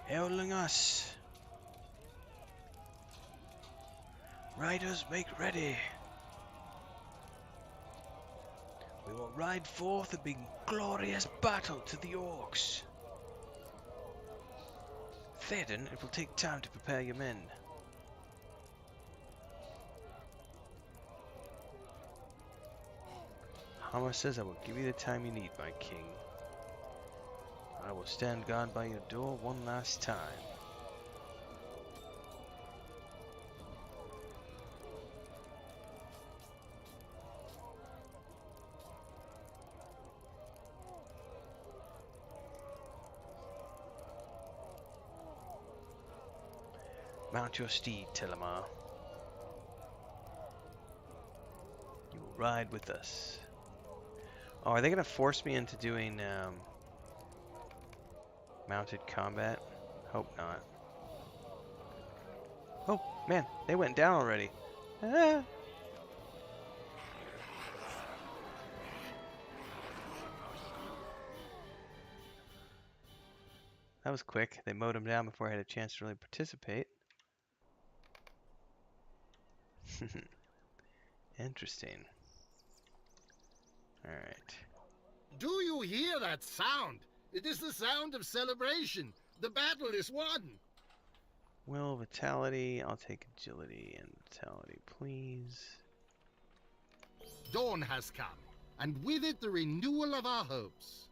Hailing us! Riders, make ready! We will ride forth and bring glorious battle to the orcs. Theoden, it will take time to prepare your men. Hammer says I will give you the time you need, my king. I will stand guard by your door one last time. Mount your steed, Telemar. You will Ride with us. Oh, are they gonna force me into doing mounted combat? Hope not. Oh man, they went down already. Ah. That was quick. They mowed him down before I had a chance to really participate. Interesting. Alright. Do you hear that sound? It is the sound of celebration. The battle is won. Will, vitality. I'll take agility and vitality, please. Dawn has come, and with it the renewal of our hopes.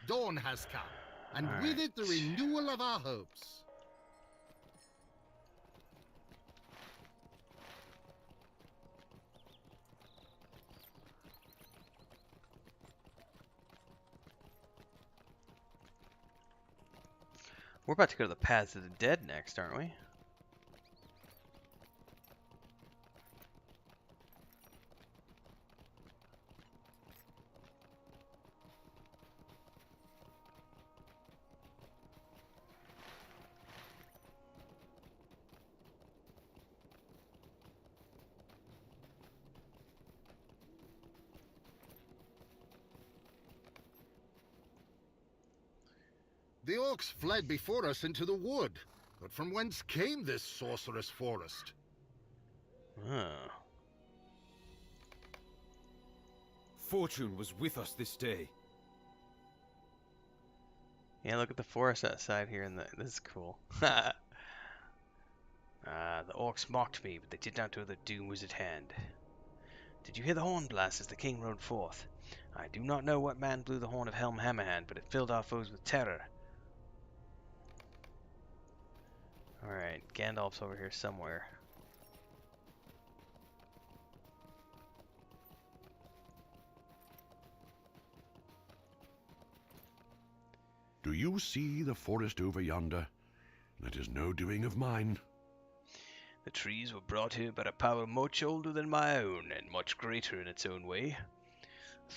Dawn has come, and with it the renewal of our hopes. We're about to go to the Paths of the Dead next, aren't we? The orcs fled before us into the wood, but from whence came this sorcerous forest? Oh. Fortune was with us this day. Yeah, look at the forest outside here, and this is cool. The orcs mocked me, but they did not know that doom was at hand. Did you hear the horn blast as the king rode forth? I do not know what man blew the horn of Helm Hammerhand, but it filled our foes with terror. Alright, Gandalf's over here somewhere. Do you see the forest over yonder? That is no doing of mine. The trees were brought here by a power much older than my own, and much greater in its own way.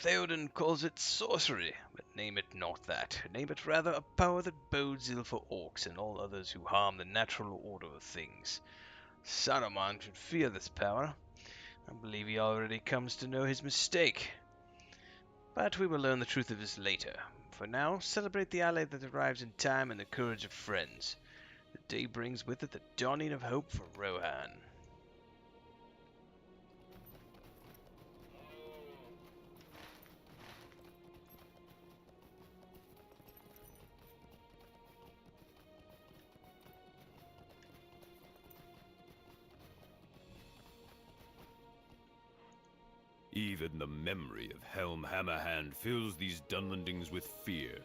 Theoden calls it sorcery, but name it not that. Name it rather a power that bodes ill for orcs and all others who harm the natural order of things. Saruman should fear this power. I believe he already comes to know his mistake. But we will learn the truth of this later. For now, celebrate the ally that arrives in time and the courage of friends. The day brings with it the dawning of hope for Rohan. Even the memory of Helm Hammerhand fills these Dunlandings with fear.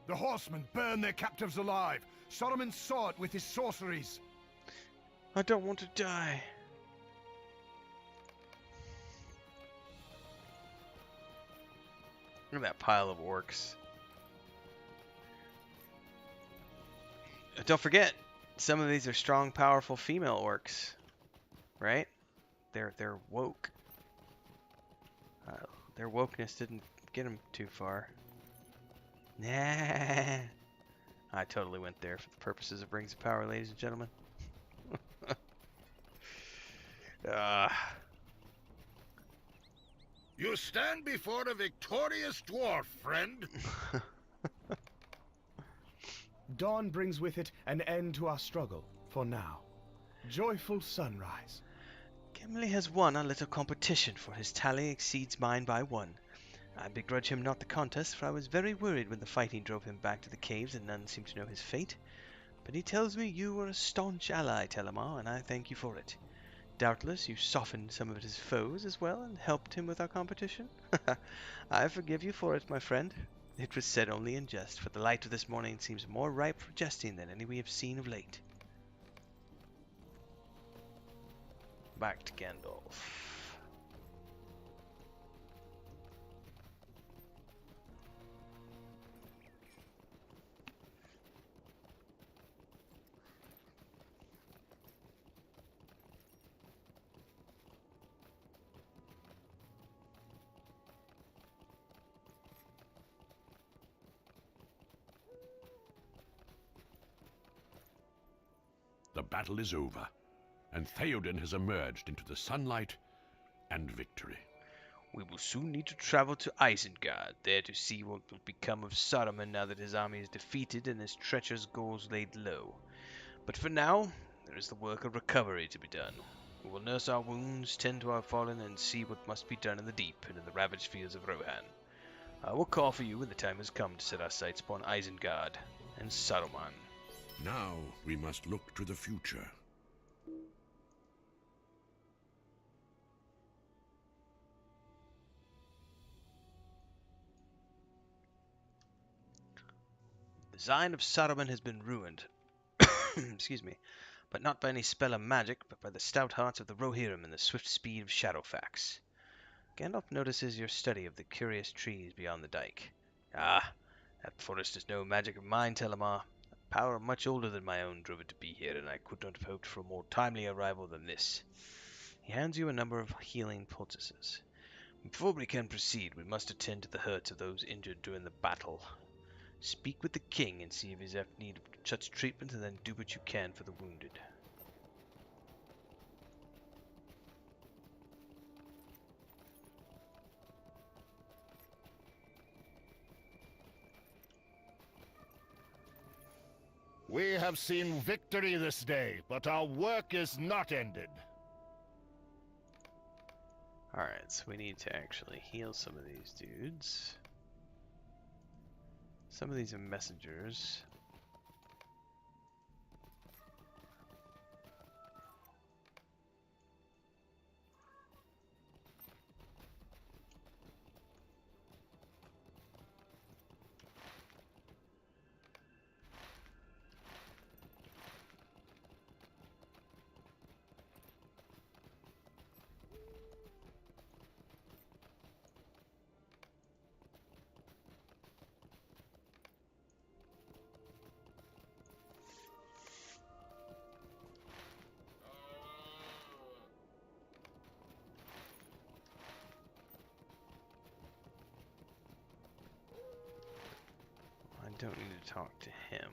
The horsemen burn their captives alive. Saruman saw it with his sorceries. I don't want to die. Look at that pile of orcs. Don't forget, some of these are strong, powerful female orcs, right? They're woke. Their wokeness didn't get them too far. Nah. I totally went there for the purposes of Rings of Power, ladies and gentlemen. You stand before a victorious dwarf, friend. Dawn brings with it an end to our struggle, for now. Joyful sunrise. Gimli has won a little competition, for his tally exceeds mine by 1. I begrudge him not the contest, for I was very worried when the fighting drove him back to the caves and none seemed to know his fate. But he tells me you were a staunch ally, Telemar, and I thank you for it. Doubtless you softened some of his foes as well and helped him with our competition. I forgive you for it, my friend. It was said only in jest, for the light of this morning seems more ripe for jesting than any we have seen of late. Back to Gandalf. battle is over, and Theoden has emerged into the sunlight and victory. We will soon need to travel to Isengard, there to see what will become of Saruman now that his army is defeated and his treacherous goals laid low. But for now, there is the work of recovery to be done. We will nurse our wounds, tend to our fallen, and see what must be done in the deep and in the ravaged fields of Rohan. I will call for you when the time has come to set our sights upon Isengard and Saruman. Now we must look to the future. The Zine of Saruman has been ruined. Excuse me. But not by any spell of magic, but by the stout hearts of the Rohirrim and the swift speed of Shadowfax. Gandalf notices your study of the curious trees beyond the dike. Ah, that forest is no magic of mine, Telemar. A power much older than my own drove it to be here, and I could not have hoped for a more timely arrival than this. He hands you a number of healing poultices. Before we can proceed, we must attend to the hurts of those injured during the battle. Speak with the king and see if he is in need of such treatment, and then do what you can for the wounded. We have seen victory this day, but our work is not ended. Alright, so we need to actually heal some of these dudes. Some of these are messengers. I don't need to talk to him.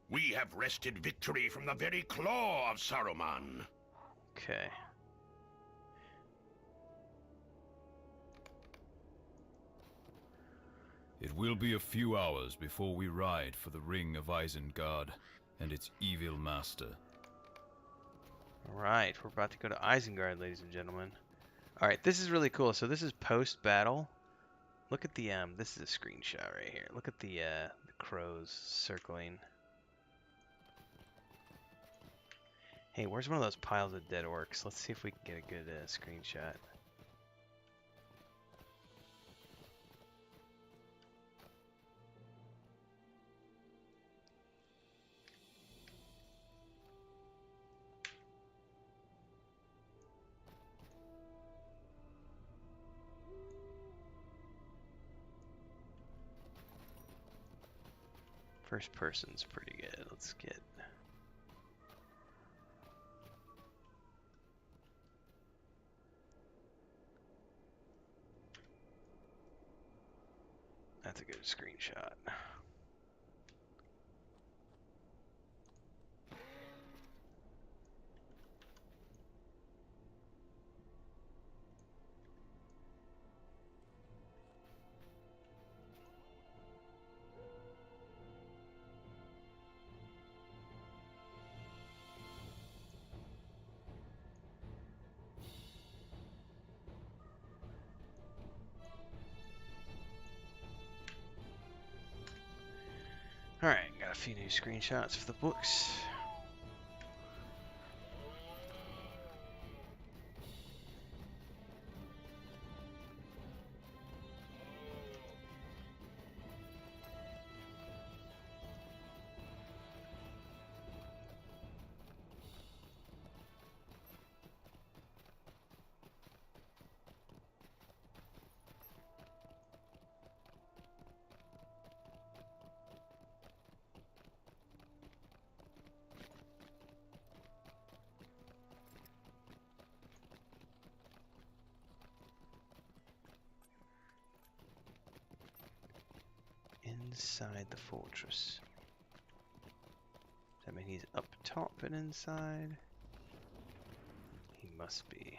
We have wrested victory from the very claw of Saruman. Okay. It will be a few hours before we ride for the ring of Isengard and its evil master. Alright, we're about to go to Isengard, ladies and gentlemen. Alright, this is really cool. So this is post-battle. Look at the, this is a screenshot right here. Look at the crows circling. Hey, where's one of those piles of dead orcs? Let's see if we can get a good screenshot. First person's pretty good. Let's get... That's a good screenshot. Alright, got a few new screenshots for the books. inside the fortress. Does that mean he's up top and inside? He must be.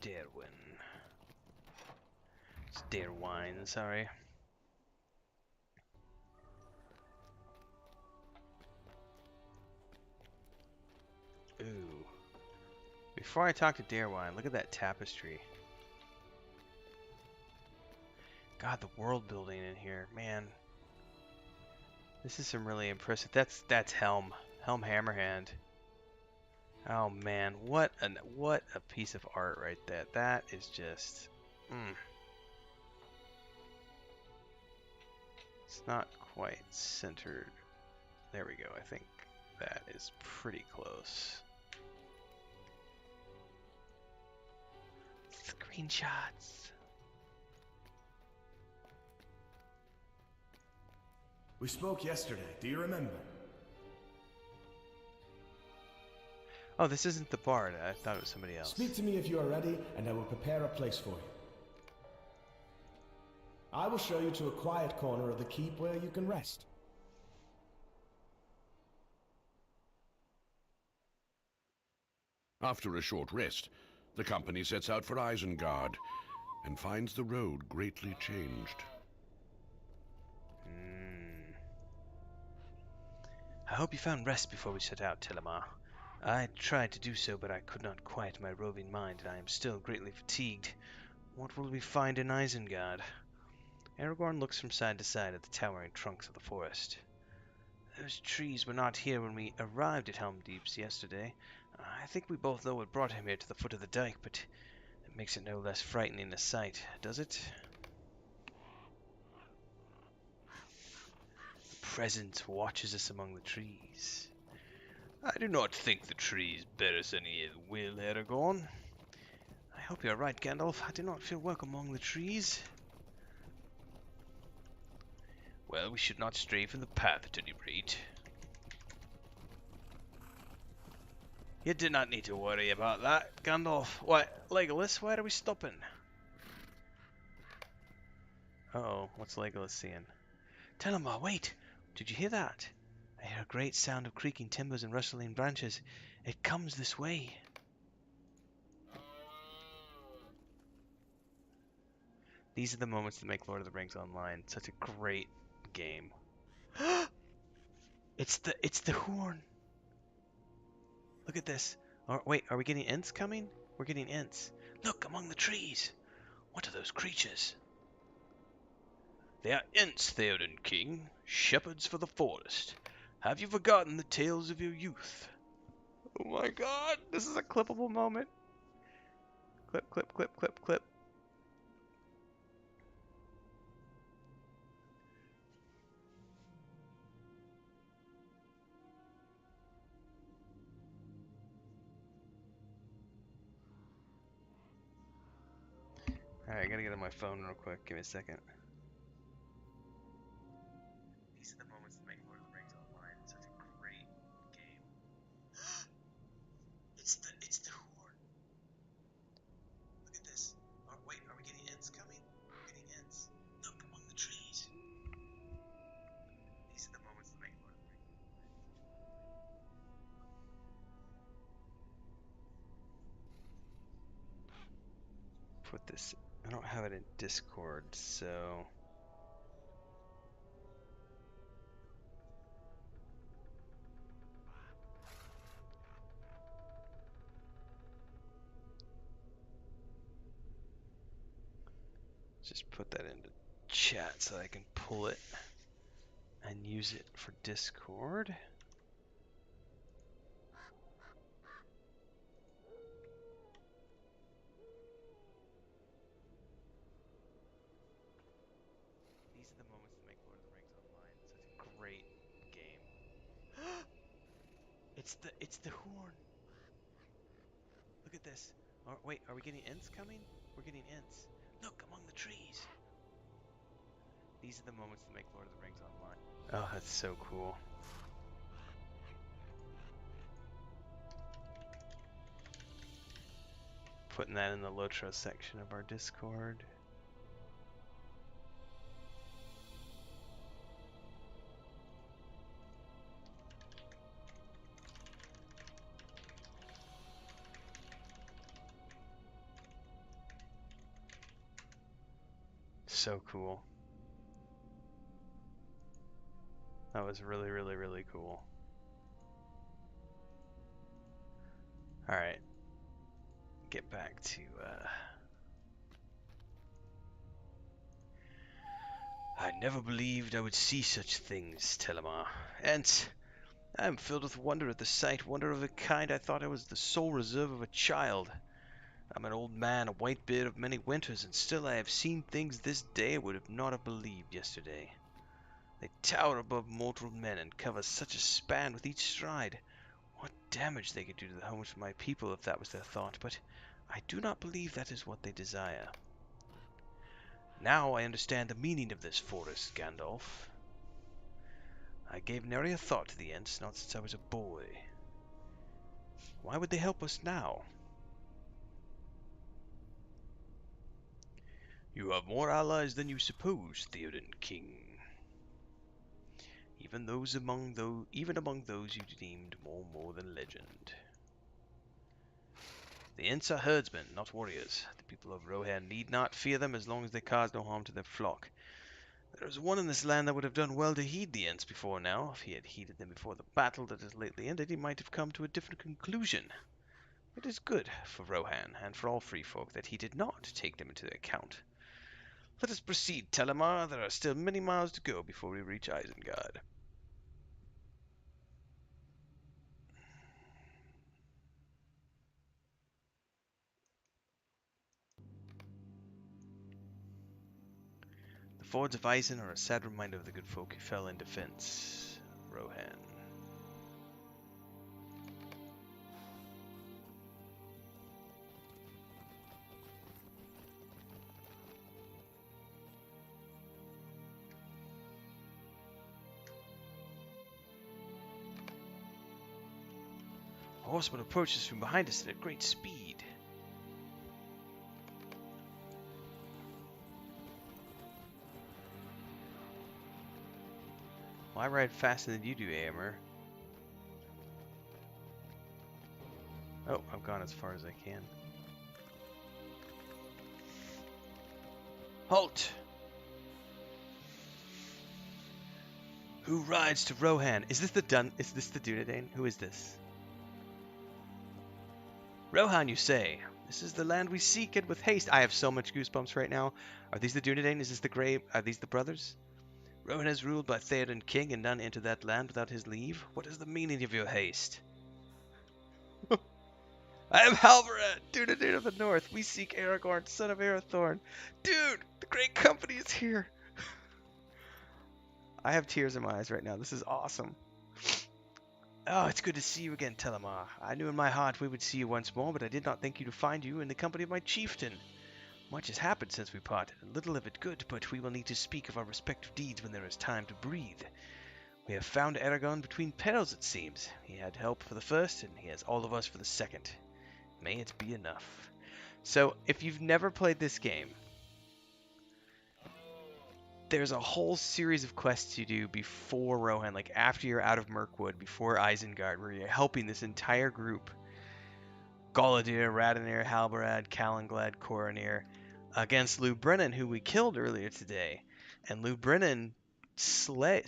Derwin. It's Derwine, sorry. Ooh. Before I talk to Derwine, look at that tapestry. God, the world building in here, man. This is some really impressive. That's Helm. Helm Hammerhand. Oh man, what a piece of art right there. That is just It's not quite centered. There we go. I think that is pretty close. Screenshots. We spoke yesterday, do you remember? Oh, this isn't the bard. I thought it was somebody else. Speak to me if you are ready, and I will prepare a place for you. I will show you to a quiet corner of the keep where you can rest. After a short rest, the company sets out for Isengard and finds the road greatly changed. I hope you found rest before we set out, Telemar. I tried to do so, but I could not quiet my roving mind, and I am still greatly fatigued. What will we find in Isengard? Aragorn looks from side to side at the towering trunks of the forest. Those trees were not here when we arrived at Helm Deeps yesterday. I think we both know what brought him here to the foot of the dike, but it makes it no less frightening a sight, does it? The presence watches us among the trees. I do not think the trees bear us any ill will, Aragorn. I hope you are right, Gandalf. I do not feel welcome among the trees. Well, we should not stray from the path at any rate. You did not need to worry about that, Gandalf. What, Legolas, why are we stopping? Uh-oh, what's Legolas seeing? Telemar, wait! Did you hear that? I hear a great sound of creaking timbers and rustling branches. It comes this way. These are the moments that make Lord of the Rings Online such a great game. It's the horn. Look at this. Oh, wait, are we getting Ents coming? We're getting Ents. Look, among the trees. What are those creatures? They are Ents, Theoden King, shepherds for the forest. Have you forgotten the tales of your youth? Oh my god, this is a clippable moment. Clip, clip, clip, clip, clip. Alright, I gotta get on my phone real quick. Give me a second. These are the moments that make Lord of the Rings Online such a great game. It's the horn. Look at this. Oh, wait, are we getting Ents coming? We're getting Ents. Look among the trees. These are the moments that make Lord of the Rings. Put this. I don't have it in Discord, so. Just put that into chat so I can pull it and use it for Discord. These are the moments that make Lord of the Rings Online such a great game. It's the horn. Look at this. Wait, are we getting Ents coming? We're getting Ents. Look among the trees. These are the moments that make Lord of the Rings online. Oh, that's so cool. Putting that in the LOTRO section of our Discord. So cool. That was really, really, really cool. Alright. Get back to, I never believed I would see such things, Telemar. Ents, I am filled with wonder at the sight, wonder of a kind I thought I was the sole reserve of a child. I'm an old man, a white beard of many winters, and still I have seen things this day I would have not have believed yesterday. They tower above mortal men and cover such a span with each stride. What damage they could do to the homes of my people if that was their thought, but I do not believe that is what they desire. Now I understand the meaning of this forest, Gandalf. I gave nary a thought to the Ents, not since I was a boy. Why would they help us now? You have more allies than you suppose, Theoden King. Even among those you deemed more than legend. The Ents are herdsmen, not warriors. The people of Rohan need not fear them as long as they cause no harm to their flock. There is one in this land that would have done well to heed the Ents before now. If he had heeded them before the battle that has lately ended, he might have come to a different conclusion. It is good for Rohan, and for all free folk, that he did not take them into account. Let us proceed, Telemar. There are still many miles to go before we reach Isengard. The fords of Isen are a sad reminder of the good folk who fell in defense. Rohan. A horseman approaches from behind us at a great speed. Well, I ride faster than you do, Aemir. Oh, I've gone as far as I can. Halt! Who rides to Rohan? Is this the Dunedain? Who is this? Rohan, you say? This is the land we seek, and with haste. I have so much goosebumps right now. Are these the Dunedain? Is this the Grey? Are these the brothers? Rohan is ruled by Theoden King, and none enter that land without his leave. What is the meaning of your haste? I am Halvarad, Dunedain of the North. We seek Aragorn, son of Arathorn. Dude, the Great Company is here. I have tears in my eyes right now. This is awesome. Oh, it's good to see you again, Telemar. I knew in my heart we would see you once more, but I did not think you to find you in the company of my chieftain. Much has happened since we parted, little of it good, but we will need to speak of our respective deeds when there is time to breathe. We have found Aragorn between perils, it seems. He had help for the first, and he has all of us for the second. May it be enough. So, if you've never played this game, there's a whole series of quests you do before Rohan, like after you're out of Mirkwood, before Isengard, where you're helping this entire group. Galadir, Radonir, Halbarad, Callanglad, Coronir, against Lou Brennan, who we killed earlier today. And Lou Brennan slew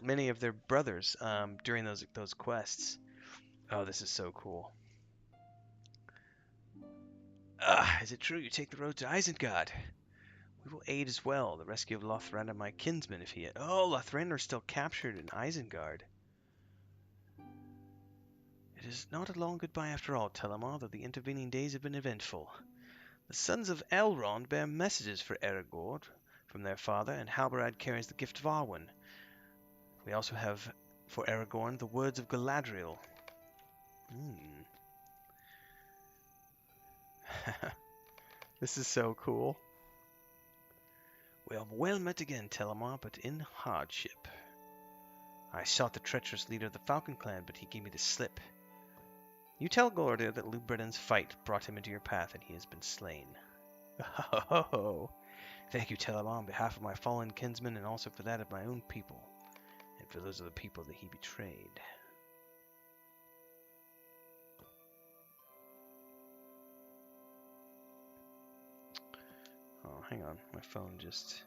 many of their brothers during those quests. Oh, this is so cool. Is it true you take the road to Isengard? We will aid as well, the rescue of Lothrandir, my kinsman, if he had... Oh, Lothrandir is still captured in Isengard. It is not a long goodbye after all, Telemar, though the intervening days have been eventful. The sons of Elrond bear messages for Aragorn from their father, and Halbarad carries the gift of Arwen. We also have For Aragorn, the words of Galadriel. This is so cool. We are well met again, Telemar, but in hardship. I sought the treacherous leader of the Falcon clan, but he gave me the slip. You tell Gordir that Lubredin's fight brought him into your path, and he has been slain. Oh, thank you, Telemar, on behalf of my fallen kinsmen, and also for that of my own people, and for those of the people that he betrayed. Oh, hang on, my phone just...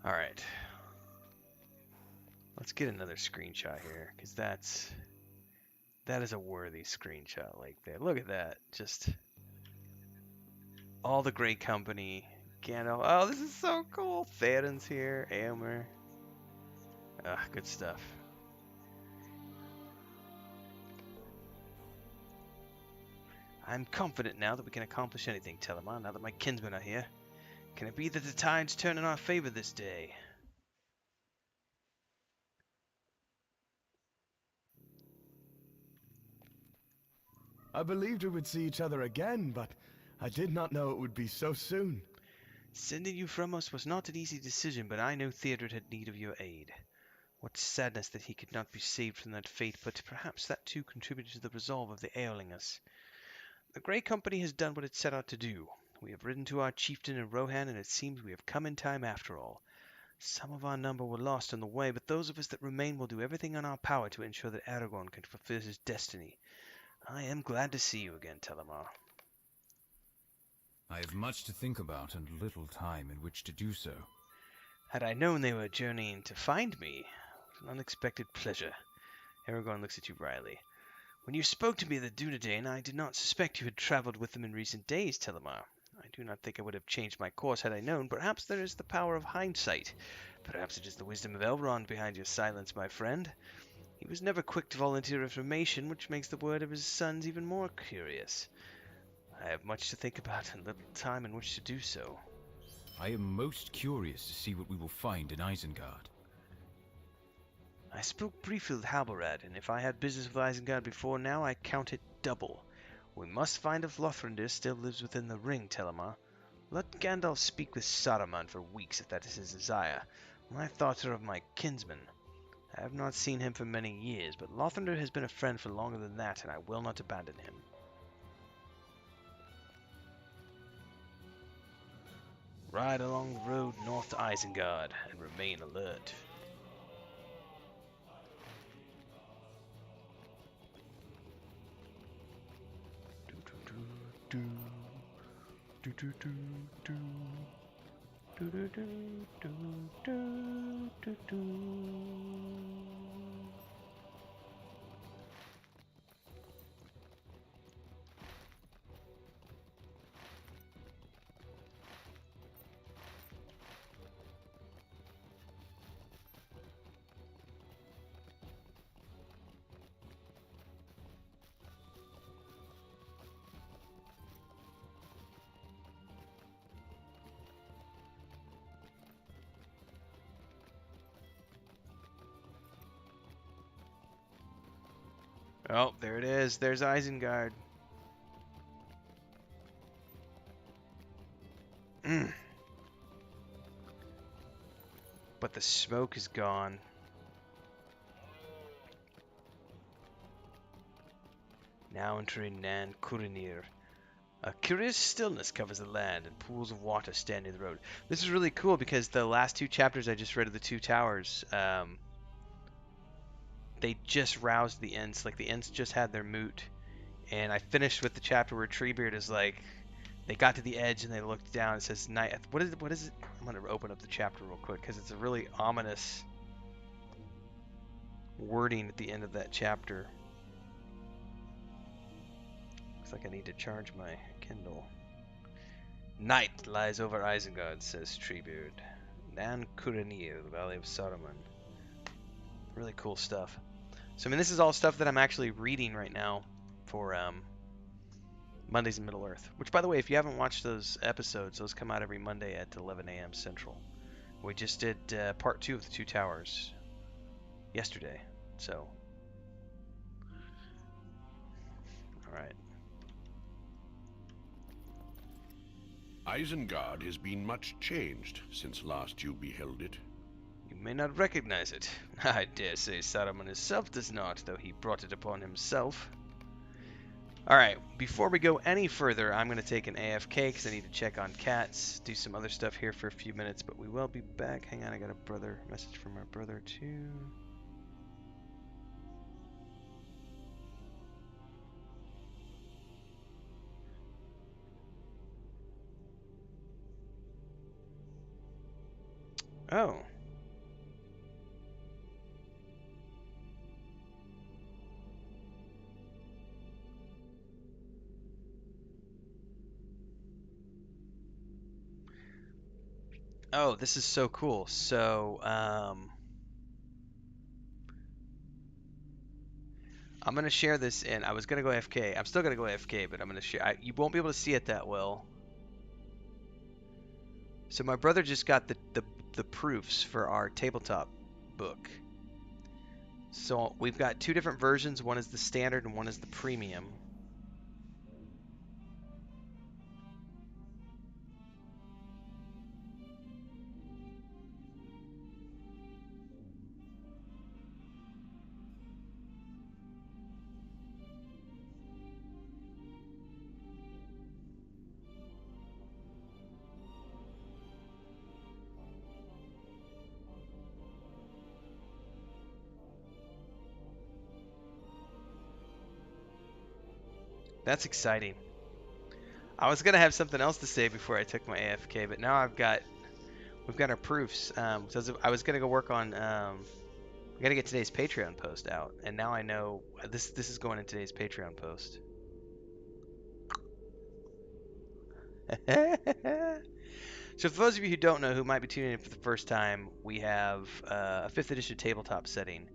Alright. Let's get another screenshot here, because that is a worthy screenshot like that. Look at that. Just all the great company. Gandalf. Oh, this is so cool. Theoden's here. Éomer. Good stuff. I'm confident now that we can accomplish anything, Telemar, now that my kinsmen are here. Can it be that the tides turn in our favor this day? I believed we would see each other again, but I did not know it would be so soon. Sending you from us was not an easy decision, but I know Theodred had need of your aid. What sadness that he could not be saved from that fate, but perhaps that too contributed to the resolve of the Aerlingus. The Grey Company has done what it set out to do. We have ridden to our chieftain in Rohan, and it seems we have come in time after all. Some of our number were lost on the way, but those of us that remain will do everything in our power to ensure that Aragorn can fulfill his destiny. I am glad to see you again, Telemar. I have much to think about and little time in which to do so. Had I known they were journeying to find me, it was an unexpected pleasure. Aragorn looks at you wryly. When you spoke to me of the Dunedain, I did not suspect you had traveled with them in recent days, Telemar. I do not think I would have changed my course had I known. Perhaps there is the power of hindsight. Perhaps it is the wisdom of Elrond behind your silence, my friend. He was never quick to volunteer information, which makes the word of his sons even more curious. I have much to think about and little time in which to do so. I am most curious to see what we will find in Isengard. I spoke briefly with Halbarad, and if I had business with Isengard before now, I count it double. We must find if Lothrandir still lives within the ring, Telemar. Let Gandalf speak with Saruman for weeks if that is his desire. My thoughts are of my kinsman. I have not seen him for many years, but Lothrandir has been a friend for longer than that, and I will not abandon him. Ride along the road north to Isengard, and remain alert. Oh, there it is. There's Isengard. But the smoke is gone. Now entering Nan Kurinir. A curious stillness covers the land, and pools of water stand near the road. This is really cool because the last two chapters I just read of the Two Towers, they just roused the Ents. Like, the Ents just had their moot. And I finished with the chapter where Treebeard is like, they got to the edge and they looked down. It says night. What is it? I'm going to open up the chapter real quick because it's a really ominous wording at the end of that chapter. Looks like I need to charge my Kindle. Night lies over Isengard, says Treebeard. Nan Kurinir, the Valley of Saruman. Really cool stuff. So I mean, this is all stuff that I'm actually reading right now for Mondays in Middle Earth. Which, by the way, if you haven't watched those episodes, those come out every Monday at 11 a.m. Central. We just did part 2 of the Two Towers yesterday. So, all right. Isengard has been much changed since last you beheld it. You may not recognize it. I dare say Saruman himself does not, though he brought it upon himself. Alright, before we go any further, I'm going to take an AFK because I need to check on cats, do some other stuff here for a few minutes, but we will be back. Hang on, I got a message from my brother too. Oh. Oh, this is so cool. So, I'm going to share this in. I was going to go AFK. I'm still going to go AFK, but I'm going to share. You won't be able to see it that well. So my brother just got the proofs for our tabletop book. So we've got 2 different versions. One is the standard and one is the premium. That's exciting. I was gonna have something else to say before I took my AFK, but now we've got our proofs. So I was gonna go work on. We gotta get today's Patreon post out, and now I know this is going in today's Patreon post. So for those of you who don't know, who might be tuning in for the first time, we have a 5th edition tabletop setting.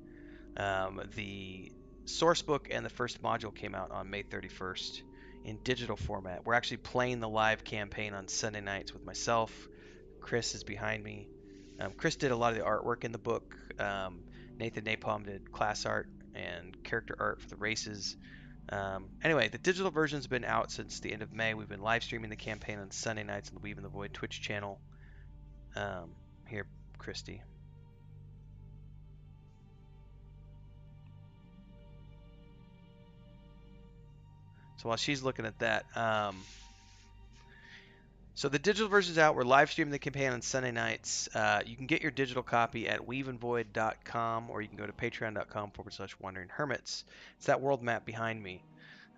The source book and the first module came out on May 31st in digital format. We're actually playing the live campaign on Sunday nights with myself. Chris is behind me. Chris did a lot of the artwork in the book. Nathan Napalm did class art and character art for the races. Anyway, the digital version's been out since the end of May. We've been live streaming the campaign on Sunday nights on the Weave in the Void Twitch channel. Here, Christy. So while she's looking at that, so the digital version's out. We're live streaming the campaign on Sunday nights. You can get your digital copy at weaveandvoid.com, or you can go to patreon.com/wandering hermits. It's that world map behind me.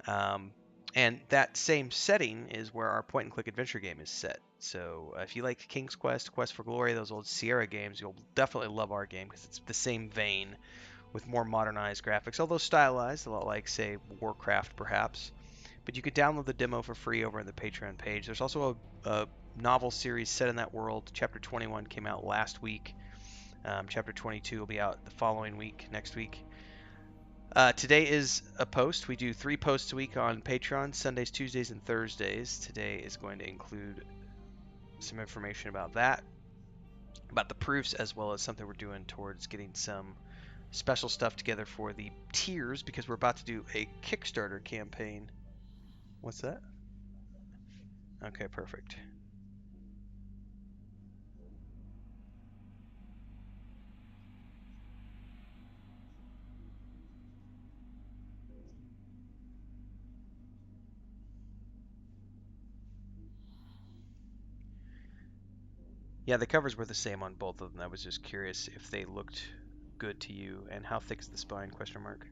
And that same setting is where our point-and-click adventure game is set. So if you like King's Quest, Quest for Glory, those old Sierra games, you'll definitely love our game because it's the same vein with more modernized graphics, although stylized, a lot like, say, Warcraft perhaps. But you could download the demo for free over on the Patreon page. There's also a novel series set in that world. Chapter 21 came out last week. Chapter 22 will be out the following week, next week. Today is a post. We do 3 posts a week on Patreon, Sundays, Tuesdays, and Thursdays. Today is going to include some information about that, about the proofs, as well as something we're doing towards getting some special stuff together for the tiers, because we're about to do a Kickstarter campaign. What's that? Okay, perfect. Yeah, the covers were the same on both of them. I was just curious if they looked good to you. And how thick is the spine? Question mark.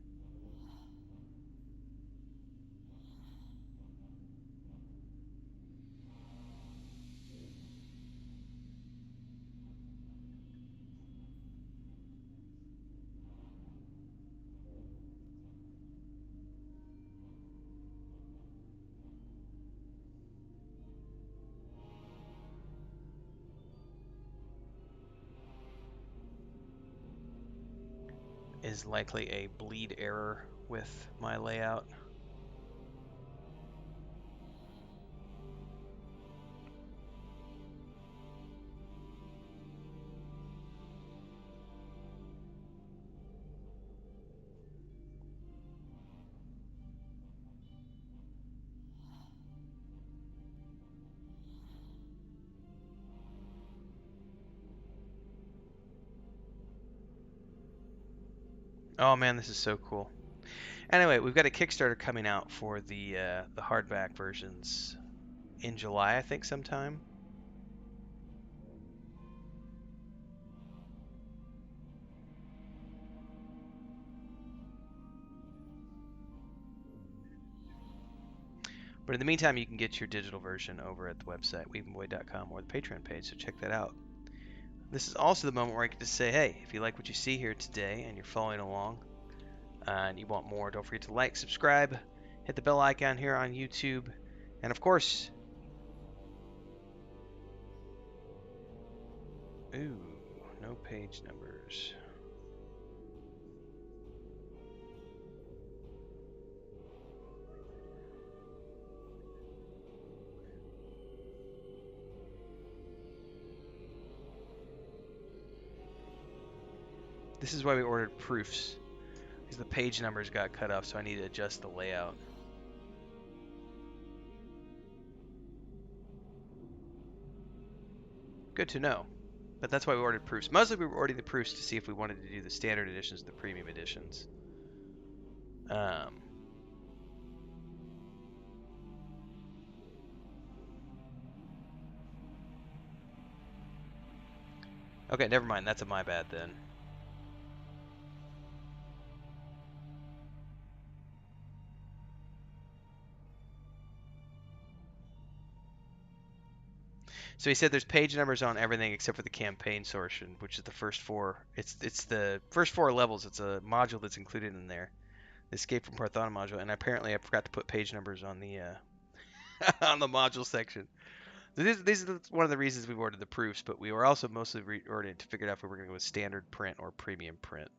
is likely a bleed error with my layout. Oh man, this is so cool. Anyway, we've got a Kickstarter coming out for the hardback versions in July, I think, sometime. But in the meantime, you can get your digital version over at the website, weavenboy.com, or the Patreon page, so check that out. This is also the moment where I get to say, hey, if you like what you see here today and you're following along and you want more, don't forget to like, subscribe, hit the bell icon here on YouTube, and of course, ooh, no page numbers. This is why we ordered proofs, because the page numbers got cut off, so I need to adjust the layout. Good to know. But that's why we ordered proofs. Mostly we were ordering the proofs to see if we wanted to do the standard editions, the premium editions. Okay, never mind. That's my bad then. So he said there's page numbers on everything except for the campaign portion, which is the first four. It's the first 4 levels. It's a module that's included in there, the Escape from Parthana module, and apparently I forgot to put page numbers on the on the module section. So this is one of the reasons we ordered the proofs, but we were also mostly ordering to figure out if we were going to go with standard print or premium print.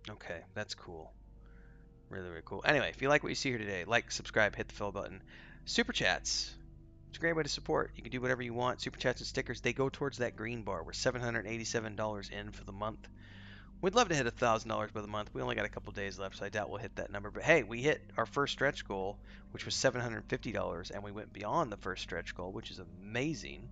Okay, that's cool. Really, really cool. Anyway, if you like what you see here today, like, subscribe, hit the fill button. Super Chats. It's a great way to support. You can do whatever you want. Super Chats and stickers, they go towards that green bar. We're $787 in for the month. We'd love to hit $1,000 by the month. We only got a couple days left, so I doubt we'll hit that number. But hey, we hit our first stretch goal, which was $750, and we went beyond the first stretch goal, which is amazing.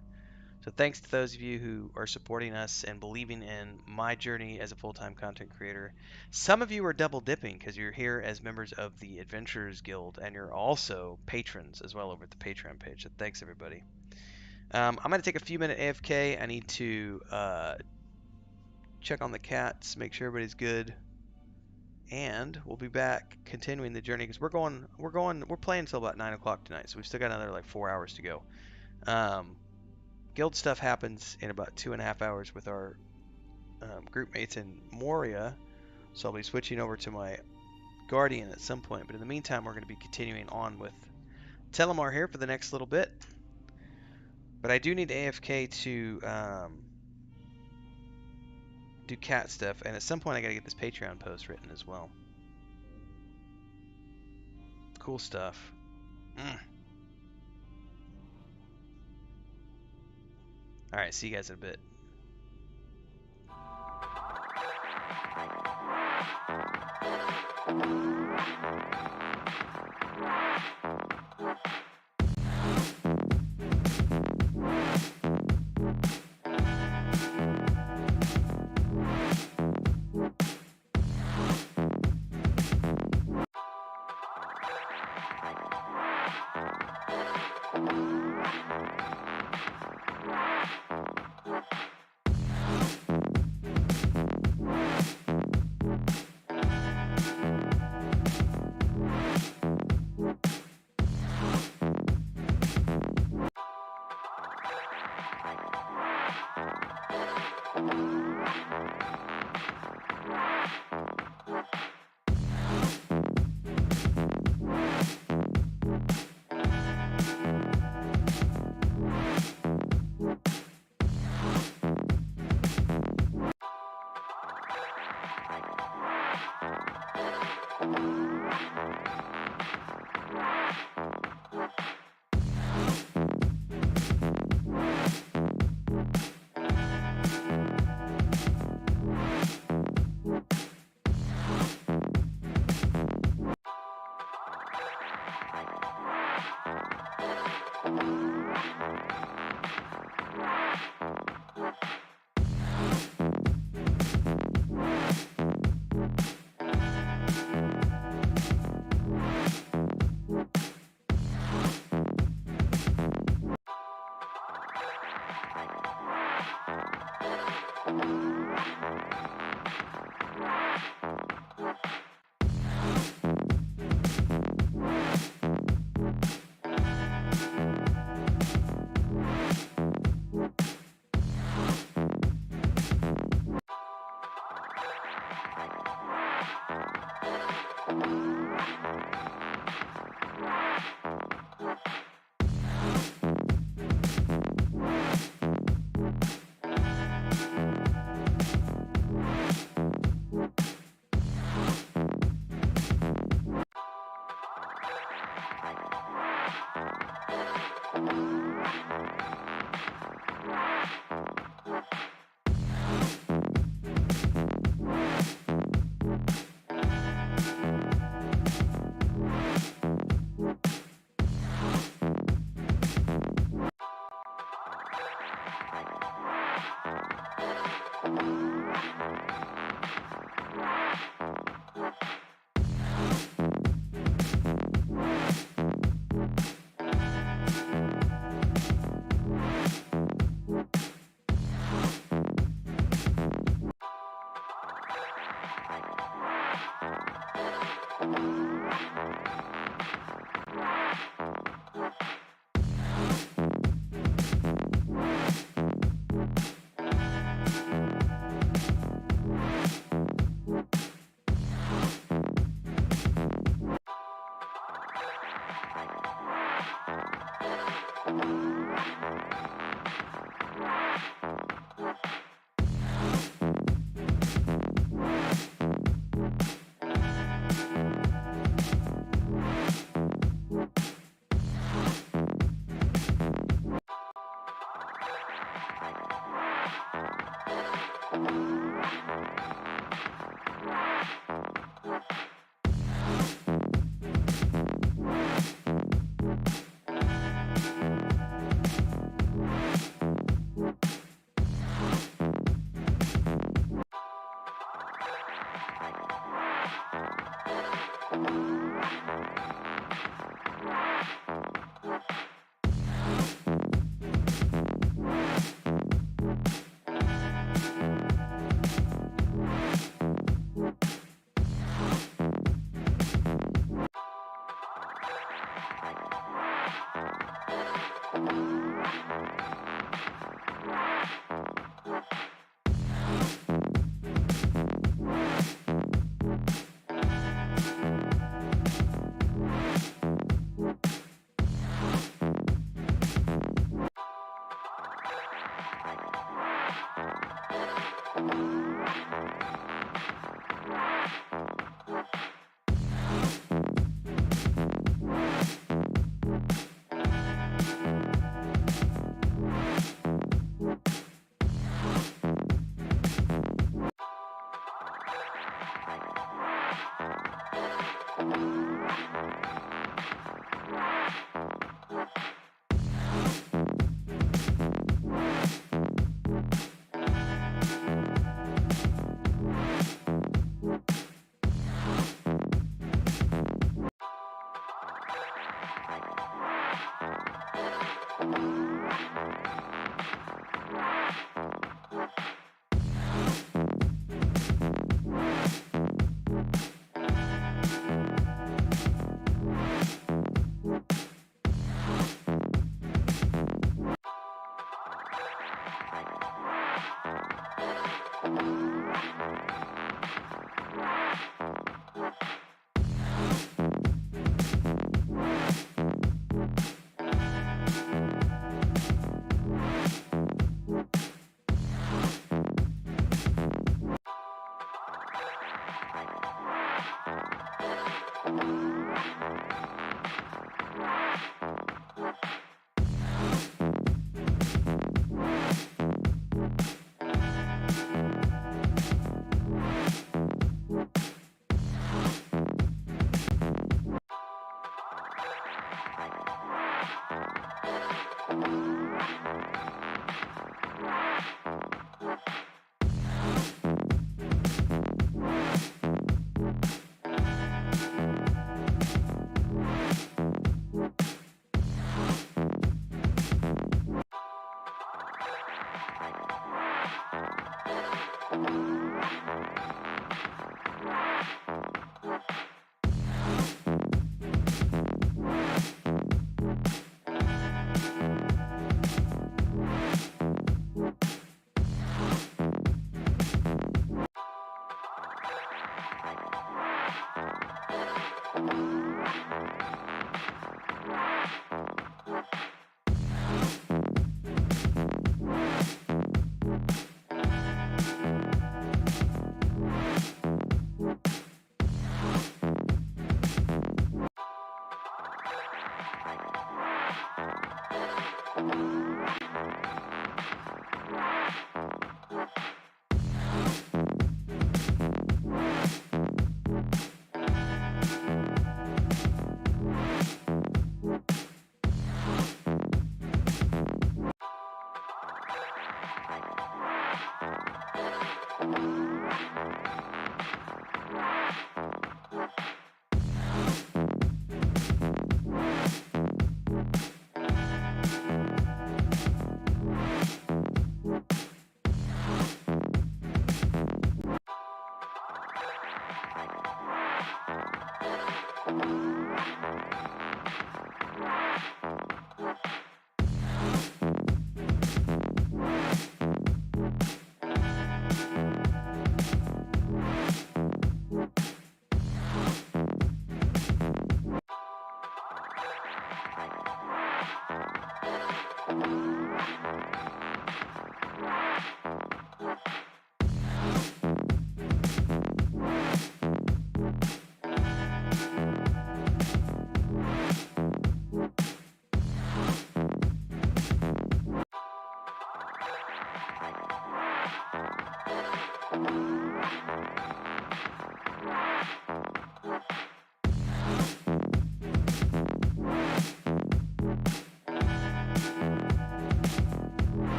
So thanks to those of you who are supporting us and believing in my journey as a full-time content creator. Some of you are double dipping because you're here as members of the Adventurers Guild, and you're also patrons as well over at the Patreon page. So thanks, everybody. I'm going to take a few minute AFK. I need to check on the cats, make sure everybody's good, and we'll be back continuing the journey because we're playing until about 9 o'clock tonight, so we've still got another like 4 hours to go. Guild stuff happens in about 2.5 hours with our group mates in Moria, so I'll be switching over to my Guardian at some point, but in the meantime we're going to be continuing on with Telemar here for the next little bit. But I do need AFK to do cat stuff, and at some point I gotta get this Patreon post written as well. Cool stuff. Alright, see you guys in a bit.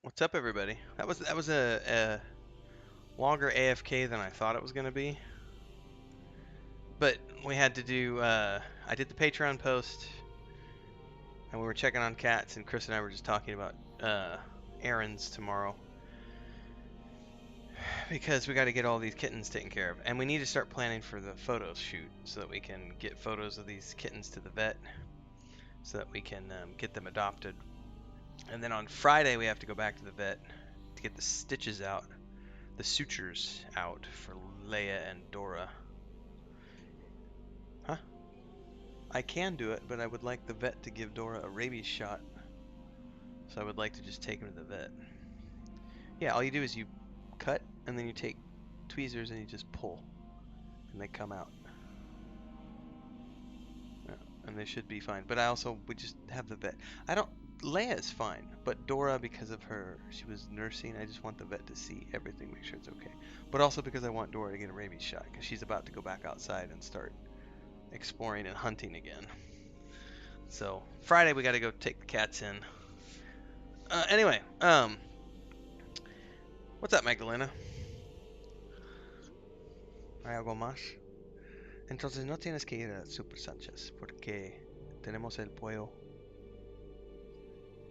What's up, everybody? That was a longer AFK than I thought it was gonna be. But we had to do. I did the Patreon post, and we were checking on cats, and Chris and I were just talking about errands tomorrow because we got to get all these kittens taken care of, and we need to start planning for the photo shoot so that we can get photos of these kittens to the vet, so that we can get them adopted. And then on Friday we have to go back to the vet to get the stitches out, the sutures out for Leia and Dora. Huh? I can do it, but I would like the vet to give Dora a rabies shot. So I would like to just take him to the vet. Yeah, all you do is you cut, and then you take tweezers and you just pull, and they come out. Yeah, and they should be fine. But we just have the vet. Leia's fine, but Dora, because of she was nursing, I just want the vet to see everything, make sure it's okay. But also because I want Dora to get a rabies shot, because she's about to go back outside and start exploring and hunting again. So Friday we got to go take the cats in. Anyway, what's up, Magdalena? ¿Hay algo más? Entonces no tienes que ir a Super Sánchez porque tenemos el pollo.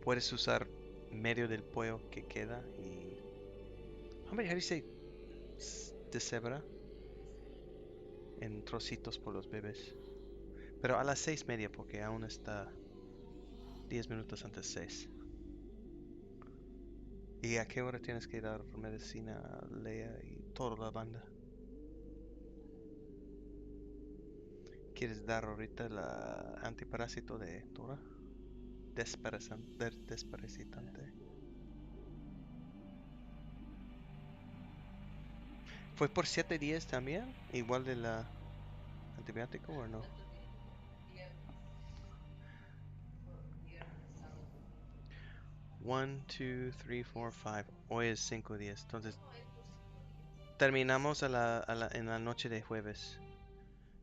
Puedes usar medio del pollo que queda y... How do you say deshebra? En trocitos por los bebés. Pero a las 6:30 porque aún está 10 minutos antes 6. ¿Y a qué hora tienes que dar medicina a Leia y toda la banda? ¿Quieres dar ahorita la antiparásito de Dora? Desparasitante. ¿Fue por 7 días también? ¿Igual de la antibiótico o no? One, 2, 3, 4, 5. Hoy es 5 días. Entonces terminamos en la noche de jueves.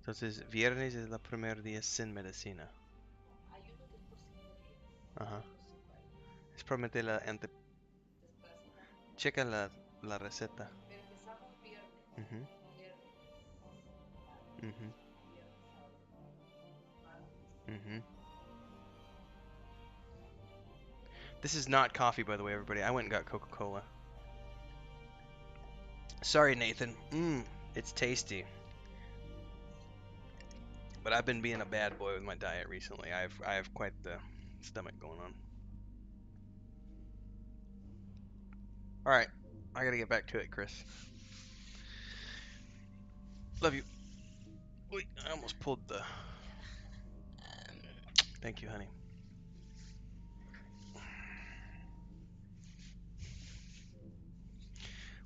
Entonces viernes es el primer día sin medicina. Ajá. Es prometer checa la receta. Mhm. Mhm. Mhm. This is not coffee, by the way, everybody. I went and got Coca-Cola. Sorry, Nathan. It's tasty. But I've been being a bad boy with my diet recently. I have quite the stomach going on. All right, I gotta get back to it, Chris. Love you. Wait, I almost pulled the... Thank you, honey.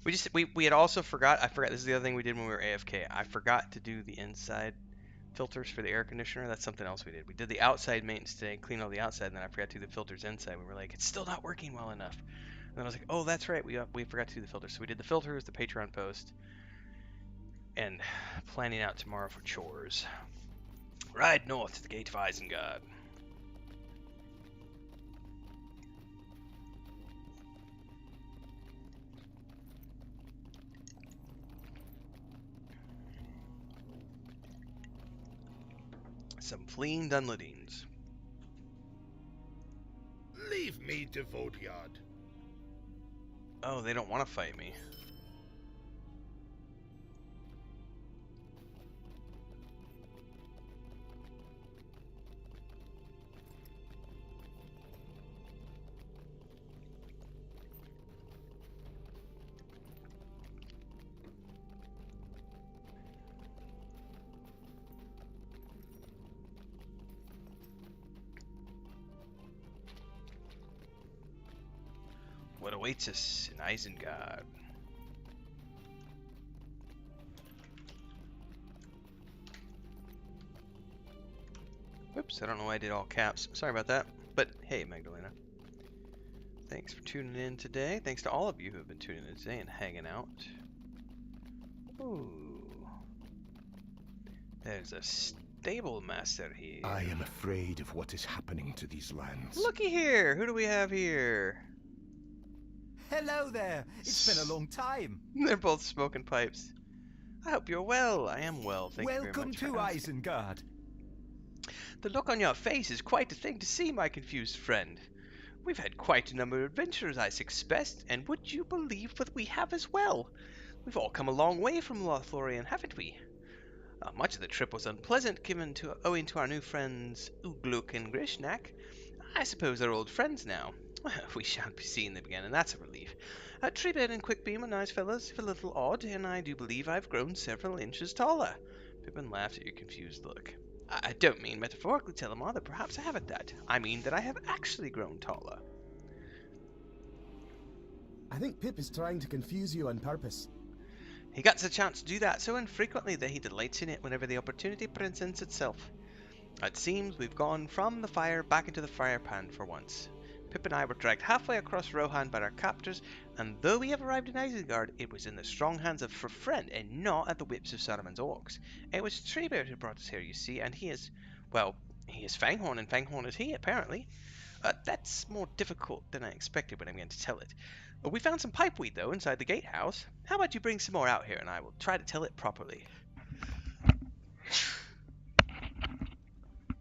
We had also forgot, this is the other thing we did when we were AFK. I forgot to do the inside filters for the air conditioner. That's something else we did. We did the outside maintenance today, clean all the outside, and then I forgot to do the filters inside. We were like, it's still not working well enough. And then I was like, oh, that's right, we forgot to do the filters. So we did the filters, the Patreon post, and planning out tomorrow for chores. Ride north to the gate of Isengard. Some fleeing Dunladines. Leave me to Vodyard. Oh, they don't want to fight me. What awaits us in Isengard? Oops, I don't know why I did all caps. Sorry about that. But hey, Magdalena. Thanks for tuning in today. Thanks to all of you who have been tuning in today and hanging out. Ooh. There's a stable master here. I am afraid of what is happening to these lands. Looky here. Who do we have here? Hello there. It's been a long time. They're both smoking pipes. I hope you're well. I am well, thank you very Welcome much to for asking. Isengard. The look on your face is quite a thing to see, my confused friend. We've had quite a number of adventures, I suspect, and would you believe what we have as well? We've all come a long way from Lothlorien, haven't we? Much of the trip was unpleasant, owing to our new friends Ugluk and Grishnak. I suppose they're old friends now. We shan't be seeing them again, and that's a relief. Treebed and Quickbeam are nice fellows, if a little odd, and I do believe I've grown several inches taller. Pippin laughed at your confused look. I don't mean metaphorically, Telemar, that perhaps I haven't that. I mean that I have actually grown taller. I think Pip is trying to confuse you on purpose. He gets a chance to do that so infrequently that he delights in it whenever the opportunity presents itself. It seems we've gone from the fire back into the fire pan for once. Pip and I were dragged halfway across Rohan by our captors, and though we have arrived in Isengard, it was in the strong hands of Friend and not at the whips of Saruman's orcs. It was Treebeard who brought us here, you see, and he is Fanghorn, and Fanghorn is he, apparently. That's more difficult than I expected when I'm going to tell it. We found some pipeweed, though, inside the gatehouse. How about you bring some more out here, and I will try to tell it properly.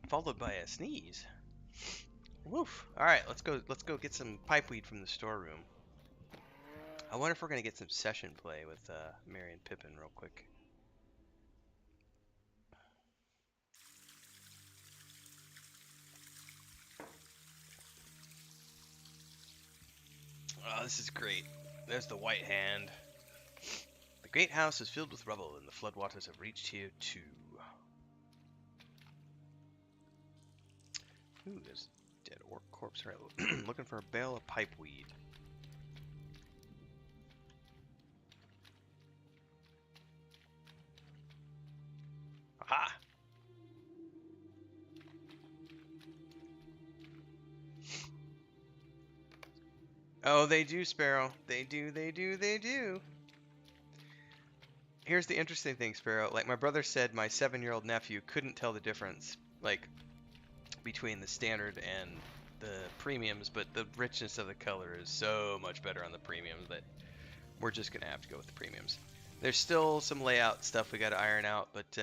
Followed by a sneeze. Woof. Alright, let's go get some pipeweed from the storeroom. I wonder if we're going to get some session play with Merry and Pippin real quick. Oh, this is great. There's the White Hand. The gatehouse is filled with rubble, and the floodwaters have reached here too. Ooh, there's a dead orc corpse. Right, looking for a bale of pipeweed. Aha! Oh, they do, Sparrow. They do. Here's the interesting thing, Sparrow. Like my brother said, my 7-year-old nephew couldn't tell the difference, like, between the standard and the premiums, but the richness of the color is so much better on the premiums that we're just gonna have to go with the premiums. There's still some layout stuff we gotta iron out, but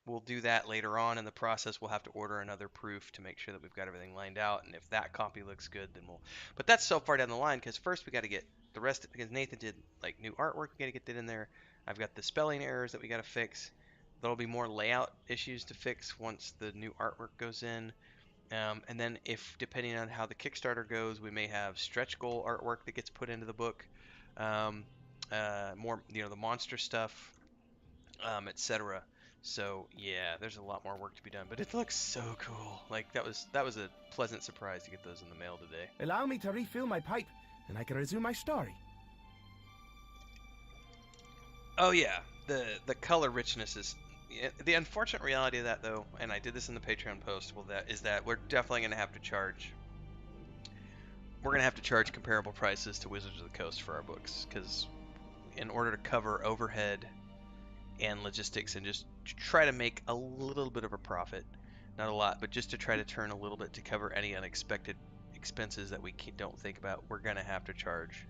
we'll do that later on in the process. We'll have to order another proof to make sure that we've got everything lined out, and if that copy looks good, then we'll... But that's so far down the line, because first we got to get the rest, because Nathan did, like, new artwork, we got to get that in there. I've got the spelling errors that we got to fix. There'll be more layout issues to fix once the new artwork goes in. And then if, depending on how the Kickstarter goes, we may have stretch goal artwork that gets put into the book. More, the monster stuff, etc. So yeah, there's a lot more work to be done, but it looks so cool. Like that was a pleasant surprise to get those in the mail today. Allow me to refill my pipe, and I can resume my story. Oh yeah, the color richness is the unfortunate reality of that, though, and I did this in the Patreon post. Well, is that we're definitely going to have to charge. We're going to have to charge comparable prices to Wizards of the Coast for our books, because in order to cover overhead and logistics and just try to make a little bit of a profit, not a lot, but just to try to turn a little bit to cover any unexpected expenses that we don't think about, we're going to have to charge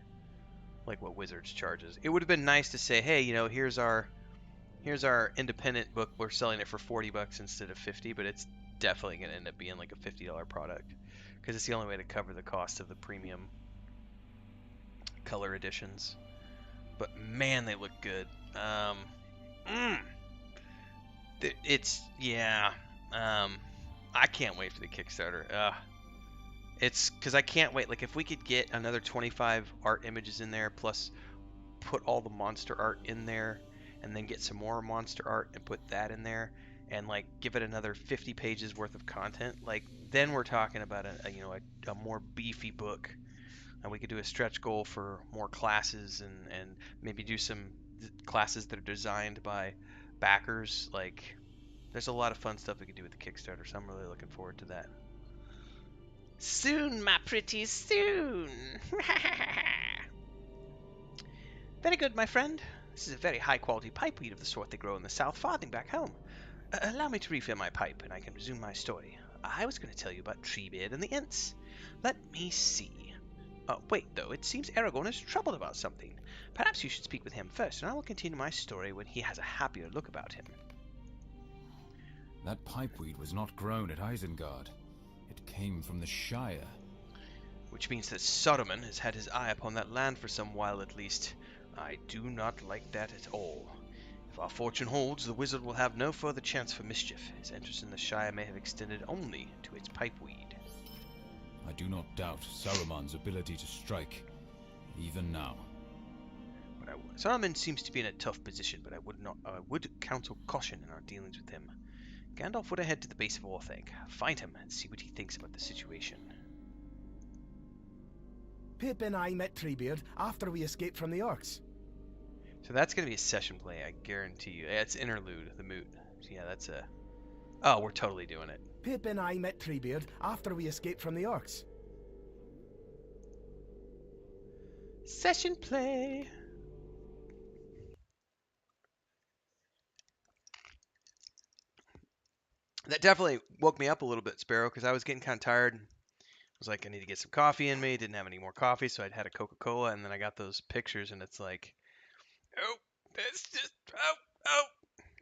like what Wizards charges. It would have been nice to say, hey, here's our independent book, we're selling it for $40 instead of $50, but it's definitely going to end up being like a $50 product, because it's the only way to cover the cost of the premium color editions. But man, they look good. I can't wait for the Kickstarter. It's because I can't wait. Like, if we could get another 25 art images in there, plus put all the monster art in there, and then get some more monster art and put that in there, and like give it another 50 pages worth of content, like then we're talking about a more beefy book, and we could do a stretch goal for more classes, and maybe do some classes that are designed by backers. Like, there's a lot of fun stuff we could do with the Kickstarter, so I'm really looking forward to that. Soon, my pretty, soon. Very good, my friend. This is a very high-quality pipeweed of the sort they grow in the South Farthing back home. Allow me to refill my pipe, and I can resume my story. I was going to tell you about Treebeard and the Ents. Let me see. Wait, though, it seems Aragorn is troubled about something. Perhaps you should speak with him first, and I will continue my story when he has a happier look about him. That pipeweed was not grown at Isengard. It came from the Shire. Which means that Saruman has had his eye upon that land for some while at least. I do not like that at all. If our fortune holds, the wizard will have no further chance for mischief. His interest in the Shire may have extended only to its pipeweed. I do not doubt Saruman's ability to strike, even now. Saruman seems to be in a tough position, but I would counsel caution in our dealings with him. Gandalf would head to the base of Orthanc, find him, and see what he thinks about the situation. Pip and I met Treebeard after we escaped from the orcs. So that's going to be a session play, I guarantee you. It's interlude, the moot. So yeah, that's a... Oh, we're totally doing it. Pip and I met Treebeard after we escaped from the orcs. Session play! That definitely woke me up a little bit, Sparrow, because I was getting kind of tired. I was like, I need to get some coffee in me. Didn't have any more coffee, so I'd had a Coca-Cola, and then I got those pictures, and it's like, oh, that's just, oh.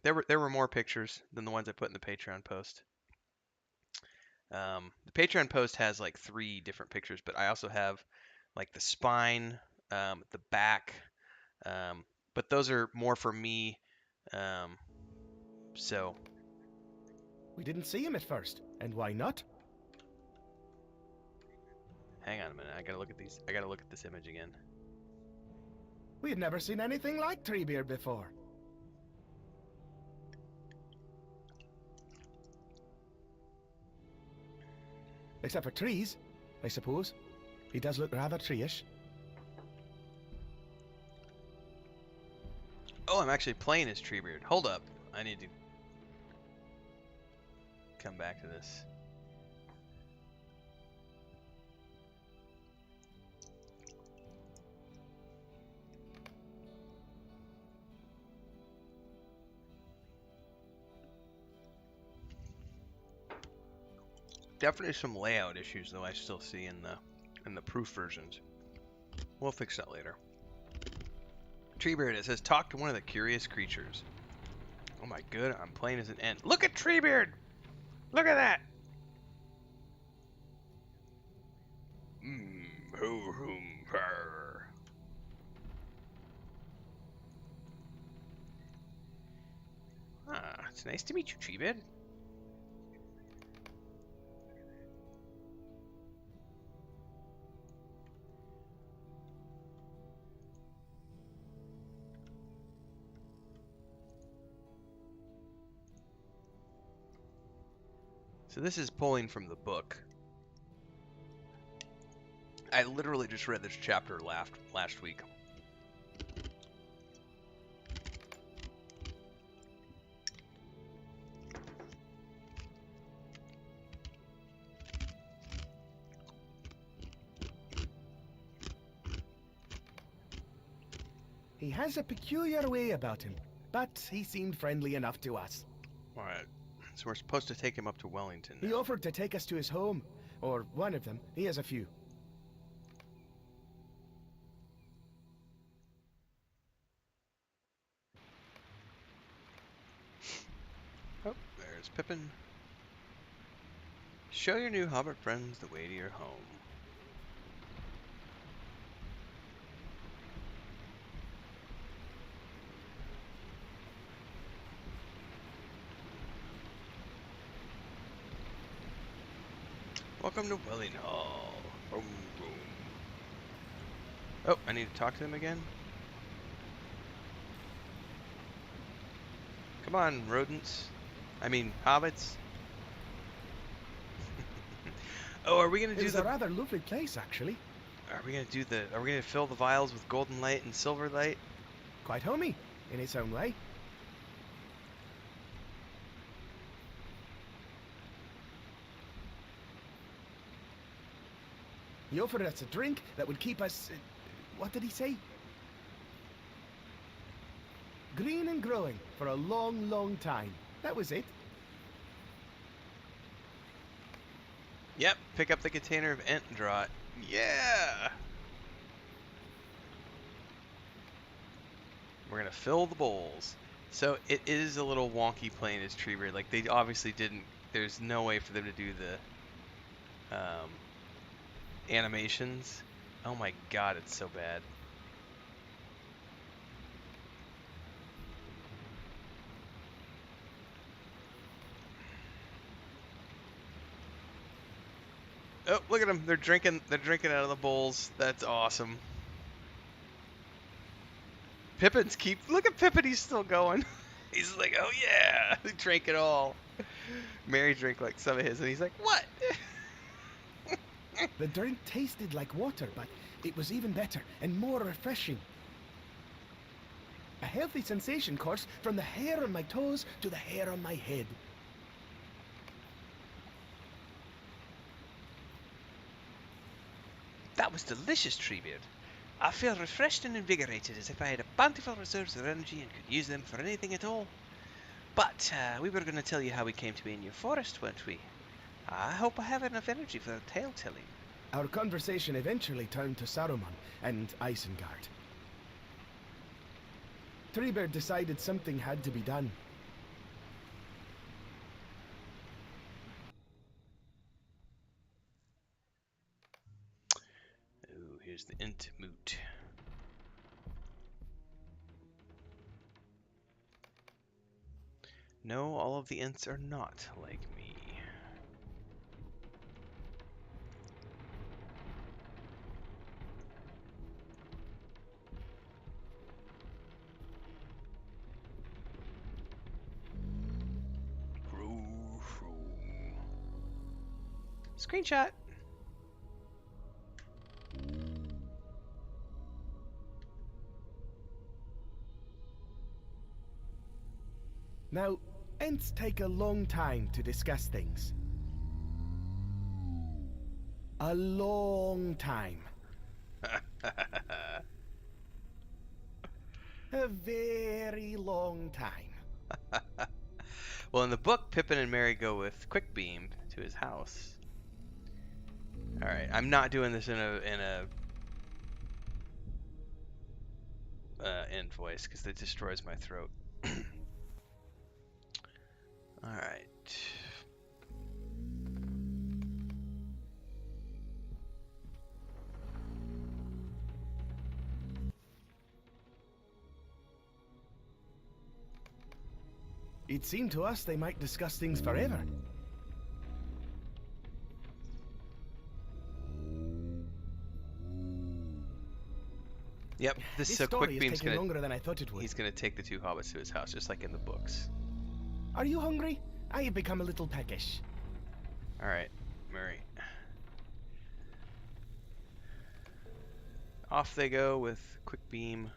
There were more pictures than the ones I put in the Patreon post. The Patreon post has like 3 different pictures, but I also have like the spine, the back, but those are more for me. So we didn't see him at first, and why not? Hang on a minute, I gotta look at these. I gotta look at this image again. We had never seen anything like Treebeard before. Except for trees, I suppose. He does look rather tree-ish. Oh, I'm actually playing as Treebeard. Hold up. I need to come back to this. Definitely some layout issues, though, I still see in the proof versions. We'll fix that later. Treebeard, it says, talk to one of the curious creatures. Oh my god, I'm playing as an Ent. Look at Treebeard! Look at that! Ah, it's nice to meet you, Treebeard. So this is pulling from the book. I literally just read this chapter last week. He has a peculiar way about him, but he seemed friendly enough to us. Alright, so we're supposed to take him up to Wellington now. He offered to take us to his home, or one of them. He has a few. Oh, there's Pippin. Show your new hobbit friends the way to your home. Welcome to Wellington Hall. Boom, boom. Oh, I need to talk to them again? Come on, rodents. I mean, hobbits. Oh, are we gonna do It's a rather lovely place, actually. Are we gonna fill the vials with golden light and silver light? Quite homey, in its own way. He offered us a drink that would keep us... what did he say? Green and growing for a long, long time. That was it. Yep, pick up the container of Ent and draw it. Yeah! We're gonna fill the bowls. So it is a little wonky playing as Treebeard. Like they obviously didn't. There's no way for them to do the animations. Oh my god, it's so bad. Oh, look at them! They're drinking. They're drinking out of the bowls. That's awesome. Pippin's look at Pippin. He's still going. He's like, oh yeah, they drank it all. Mary drank like some of his, and he's like, what? The drink tasted like water, but it was even better and more refreshing. A healthy sensation coursed from the hair on my toes to the hair on my head. That was delicious, Treebeard. I feel refreshed and invigorated, as if I had a bountiful reserves of energy and could use them for anything at all. But we were going to tell you how we came to be in your forest, weren't we? I hope I have enough energy for the tale telling. Our conversation eventually turned to Saruman and Isengard. Treebeard decided something had to be done. Ooh, here's the Ent moot. No, all of the Ents are not like me. Screenshot. Now, Ents take a long time to discuss things. A long time. A very long time. Well, in the book, Pippin and Merry go with Quick Beam to his house. All right, I'm not doing this in a Ent voice because it destroys my throat. All right. It seemed to us they might discuss things forever. Yep, this story Quick is Beam's taking gonna. longer than I thought it would. He's gonna take the two hobbits to his house, just like in the books. Are you hungry? I have become a little peckish. All right, Murray. Off they go with Quick Beam.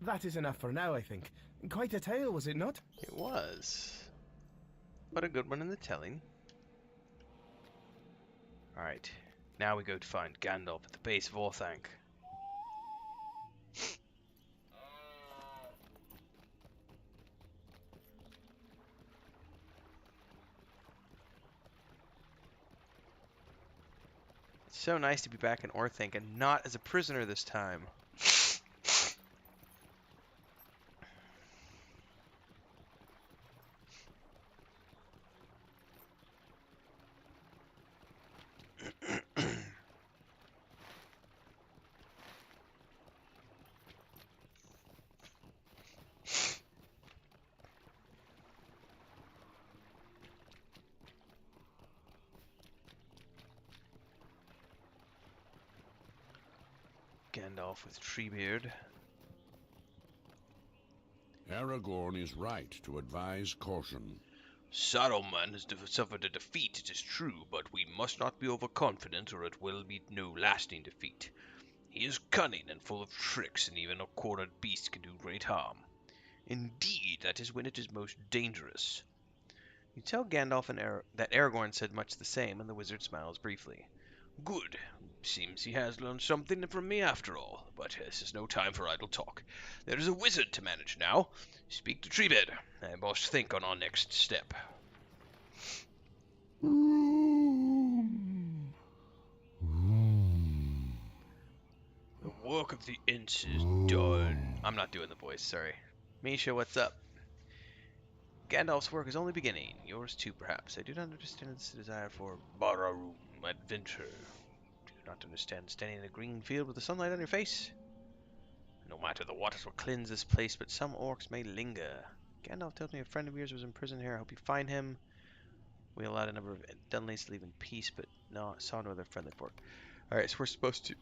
That is enough for now, I think. Quite a tale, was it not? It was. But a good one in the telling. Alright. Now we go to find Gandalf at the base of Orthanc. It's so nice to be back in Orthanc and not as a prisoner this time. Gandalf with Treebeard. Aragorn is right to advise caution. Saruman has suffered a defeat, it is true, but we must not be overconfident or it will be no lasting defeat. He is cunning and full of tricks, and even a cornered beast can do great harm. Indeed, that is when it is most dangerous. You tell Gandalf and that Aragorn said much the same, and the wizard smiles briefly. Good. Seems he has learned something from me after all, but this is no time for idle talk. There is a wizard to manage now. Speak to Treebed. I must think on our next step. The work of the Ents is done. I'm not doing the voice, sorry. Misha, what's up? Gandalf's work is only beginning. Yours too, perhaps. I do not understand this desire for Bararum adventure. Do you not understand standing in a green field with the sunlight on your face? No matter, the waters will cleanse this place, but some orcs may linger. Gandalf tells me a friend of yours was imprisoned here. I hope you find him. We allowed a number of Dunleys to leave in peace, but no, saw no other friendly folk. Alright, so we're supposed to...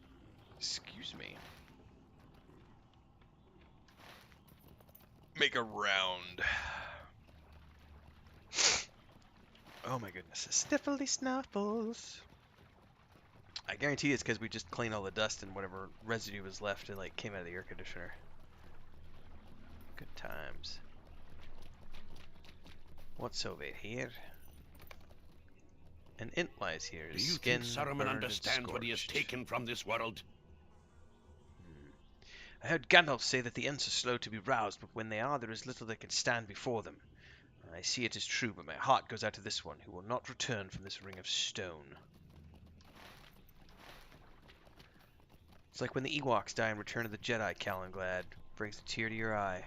Excuse me. Make a round. Oh my goodness. Sniffly snuffles. I guarantee it's because we just cleaned all the dust and whatever residue was left and like came out of the air conditioner. Good times. What's over here? An Ent lies here. Do you Skin think Saruman burned and understands what he has scorched. taken from this world? I heard Gandalf say that the Ents are slow to be roused, but when they are, there is little that can stand before them. I see it is true, but my heart goes out to this one, who will not return from this ring of stone. It's like when the Ewoks die in Return of the Jedi, Calanglad. Brings a tear to your eye.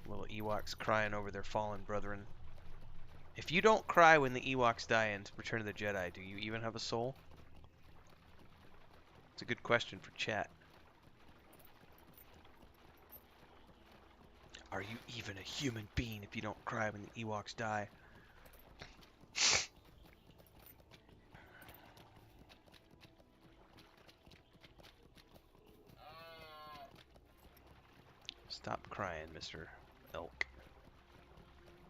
Little Ewoks crying over their fallen brethren. If you don't cry when the Ewoks die in Return of the Jedi, do you even have a soul? It's a good question for chat. Are you even a human being if you don't cry when the Ewoks die? Stop crying, Mr. Elk.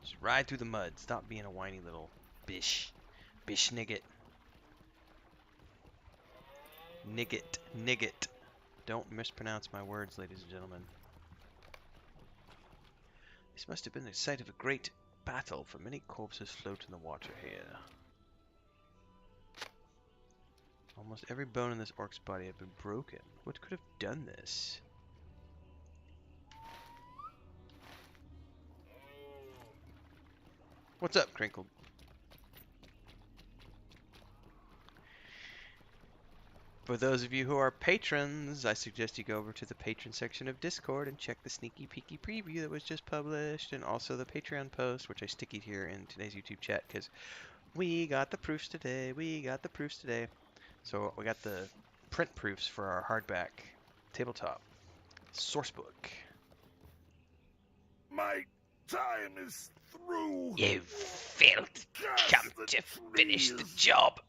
Just ride through the mud. Stop being a whiny little bish. Bish nigget. Nigget. Nigget. Don't mispronounce my words, ladies and gentlemen. This must have been the site of a great battle, for many corpses float in the water here. Almost every bone in this orc's body had been broken. What could have done this? What's up, Crinkle? For those of you who are patrons, I suggest you go over to the patron section of Discord and check the sneaky peeky preview that was just published, and also the Patreon post, which I stickied here in today's YouTube chat, because we got the proofs today. So we got the print proofs for our hardback tabletop sourcebook. My time is through. You filth! Come to finish the job!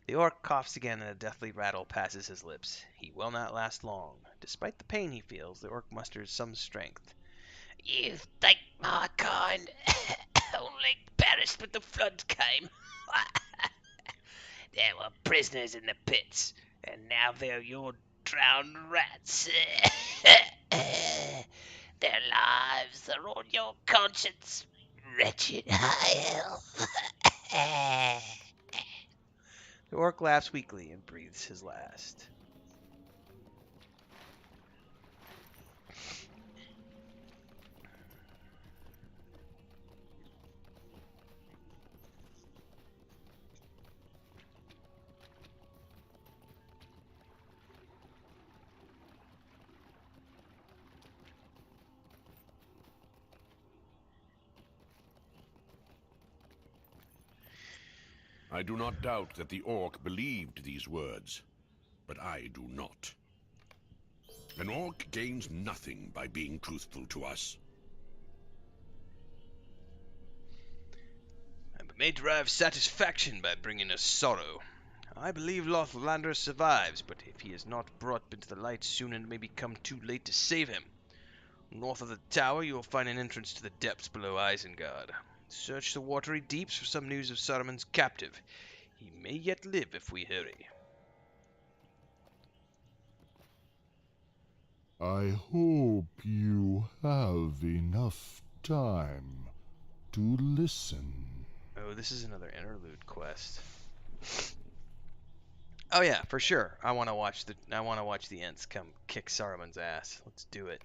The orc coughs again and a deathly rattle passes his lips. He will not last long. Despite the pain he feels, the orc musters some strength. You think my kind only perished when the flood came? There were prisoners in the pits, and now they're your drowned rats. Their lives are on your conscience, wretched high elf. The orc laughs weakly and breathes his last. I do not doubt that the orc believed these words, but I do not. An orc gains nothing by being truthful to us. I may derive satisfaction by bringing us sorrow. I believe Lothrandir survives, but if he is not brought into the light soon, it may become too late to save him. North of the tower, you will find an entrance to the depths below Isengard. Search the watery deeps for some news of Saruman's captive. He may yet live if we hurry. I hope you have enough time to listen. Oh, this is another interlude quest. Oh yeah, for sure. I want to watch the Ents come kick Saruman's ass. Let's do it.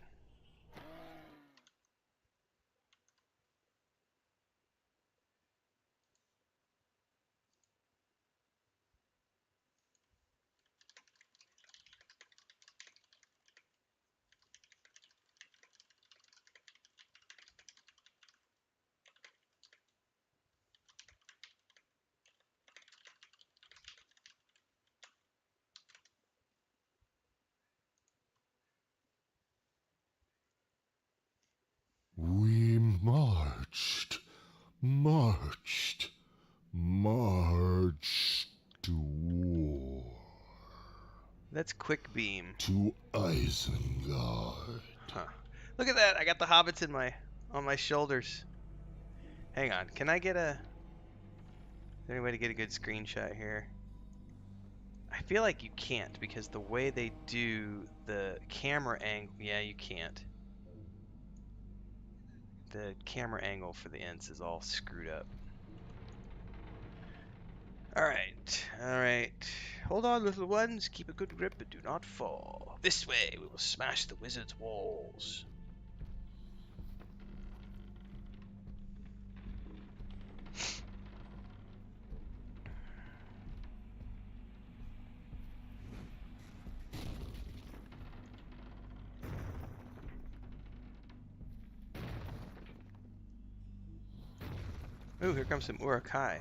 We marched to war. That's quick beam. To Isengard. Huh. Look at that! I got the hobbits on my shoulders. Hang on, can I get a... Is there any way to get a good screenshot here? I feel like you can't because the way they do the camera angle... Yeah, you can't. The camera angle for the Ents is all screwed up. Alright. Hold on, little ones. Keep a good grip and do not fall. This way, we will smash the wizard's walls. Ooh, here comes some Urukai.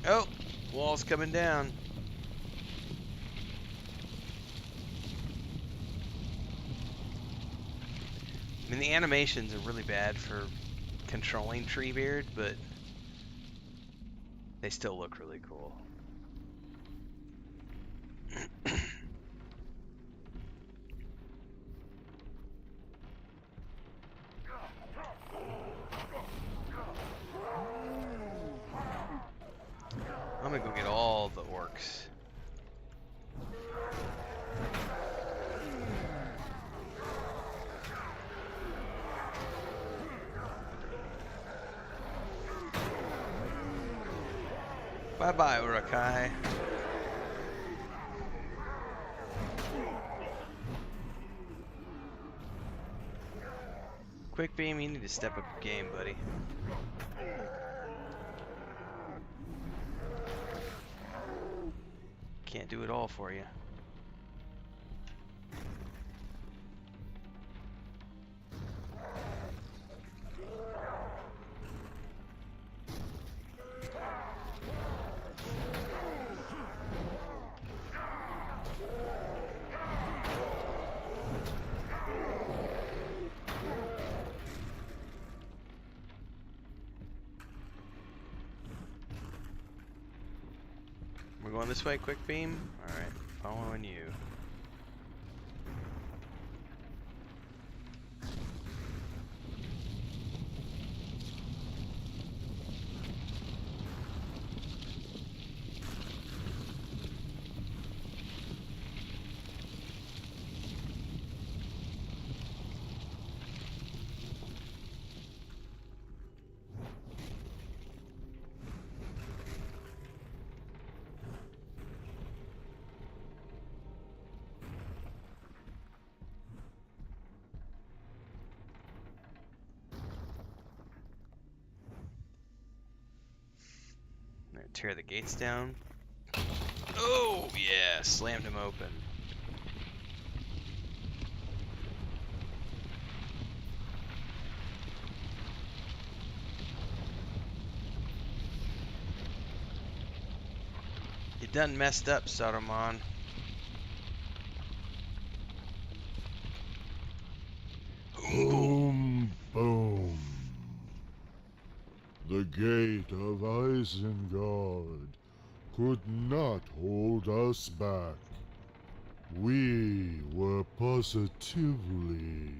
Oh, wall's coming down. I mean, the animations are really bad for controlling Treebeard, but they still look really cool. I'm gonna go get all the orcs. Bye-bye, Urukai. Quick beam, you need to step up your game, buddy. Can't do it all for you. We're going this way, quick beam? Alright, following you. tear the gates down. Oh, yeah, slammed him open. You done messed up, Saruman. Boom, boom. The gate of Isengard could not hold us back. We were positively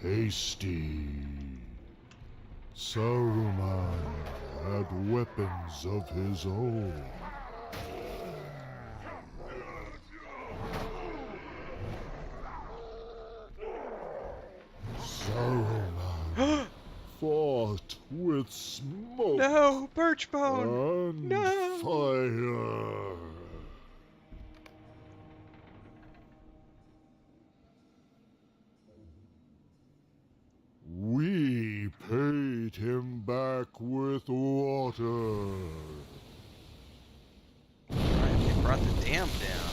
hasty. Saruman had weapons of his own. Saruman fought with smoke No, Birchbone! and No! fire. We paid him back with water. Alright, they brought the dam down.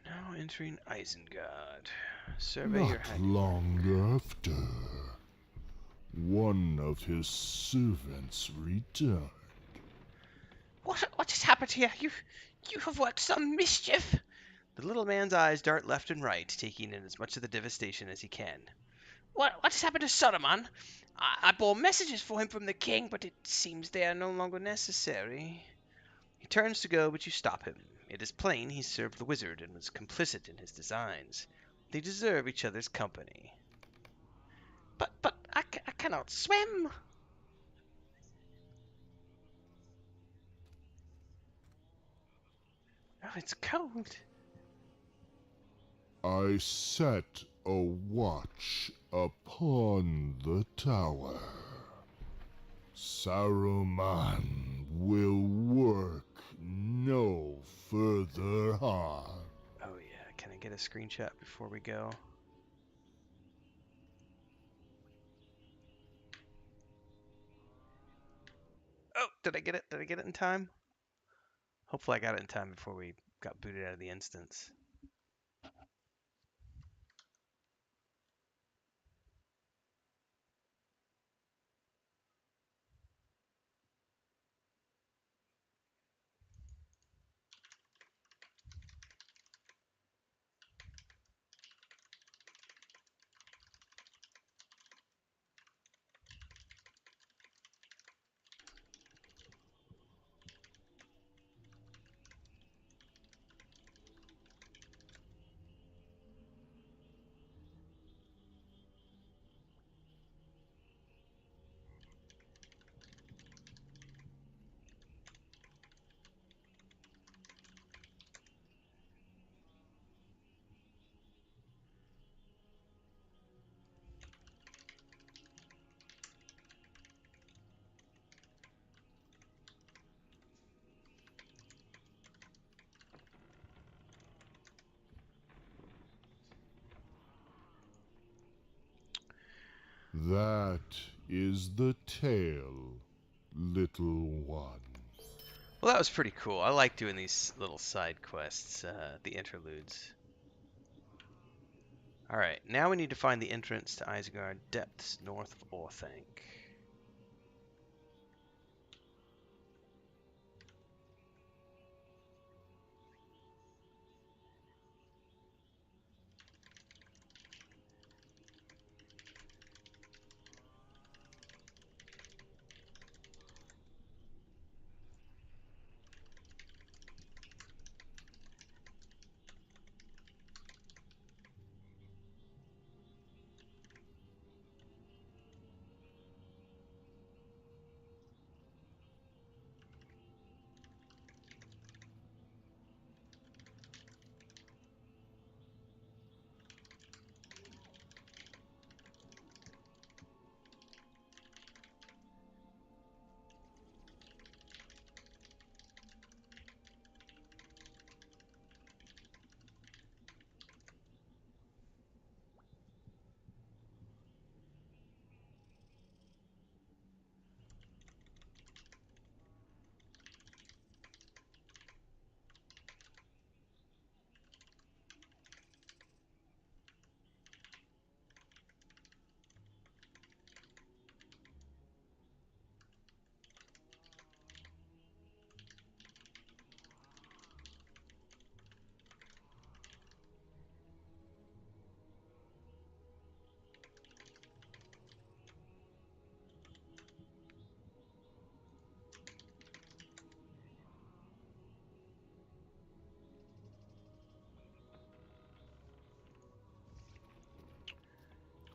Now entering Isengard. Survey your Not handiwork. long after, one of his servants returned. What has happened here? You have worked some mischief. The little man's eyes dart left and right, taking in as much of the devastation as he can. What has happened to Saruman? I bore messages for him from the king, but it seems they are no longer necessary. He turns to go, but you stop him. It is plain he served the wizard and was complicit in his designs. They deserve each other's company. But I cannot swim. Oh, it's cold. I set a watch upon the tower. Saruman will work no further harm. Oh yeah, can I get a screenshot before we go? Oh, did I get it? Did I get it in time? Hopefully I got it in time before we got booted out of the instance. That is the tale, little one. Well, that was pretty cool. I like doing these little side quests, the interludes. Alright, now we need to find the entrance to Isengard Depths north of Orthanc.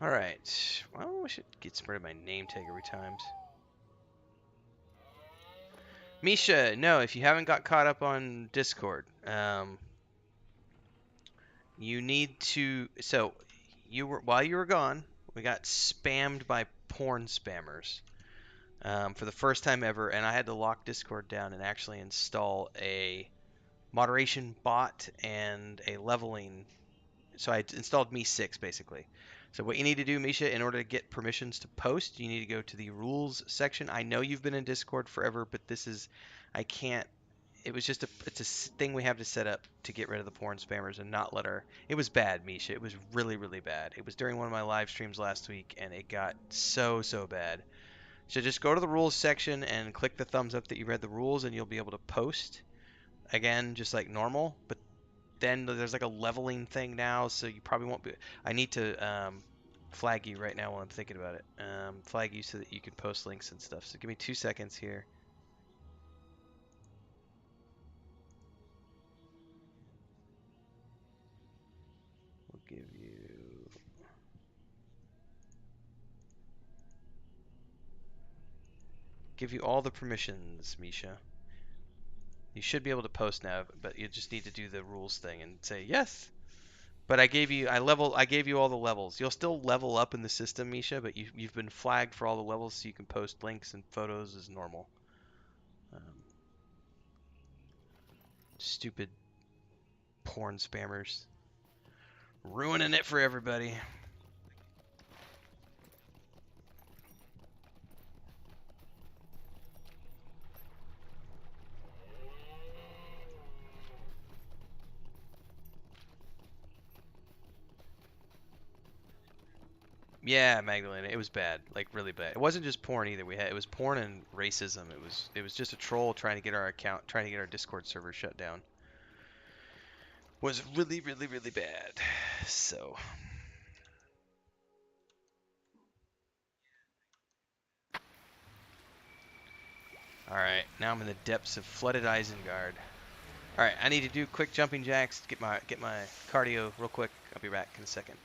Alright. Well, we should get rid of my name tag every time. Misha, no, if you haven't got caught up on Discord, you need to. So, while you were gone, we got spammed by porn spammers for the first time ever, and I had to lock Discord down and actually install a moderation bot and a leveling. So I installed Me6 basically. So what you need to do, Misha, in order to get permissions to post, you need to go to the rules section. I know you've been in Discord forever, but I can't. It was just it's a thing we have to set up to get rid of the porn spammers and not let our. It was bad, Misha. It was really, really bad. It was during one of my live streams last week, and it got so bad. So just go to the rules section and click the thumbs up that you read the rules, and you'll be able to post again, just like normal. But then there's like a leveling thing now, so you probably won't be. I need to flag you right now while I'm thinking about it. Flag you so that you can post links and stuff. So give me 2 seconds here. We'll give you all the permissions, Misha. You should be able to post now, but you just need to do the rules thing and say yes. But I gave you all the levels. You'll still level up in the system, Misha, but you've been flagged for all the levels, so you can post links and photos as normal. Stupid porn spammers. Ruining it for everybody. Yeah, Magdalena, it was bad, like really bad. It wasn't just porn either. It was porn and racism. It was just a troll trying to get our Discord server shut down. It was really bad. So. All right, now I'm in the depths of flooded Isengard. All right, I need to do quick jumping jacks. Get my cardio real quick. I'll be back in a second.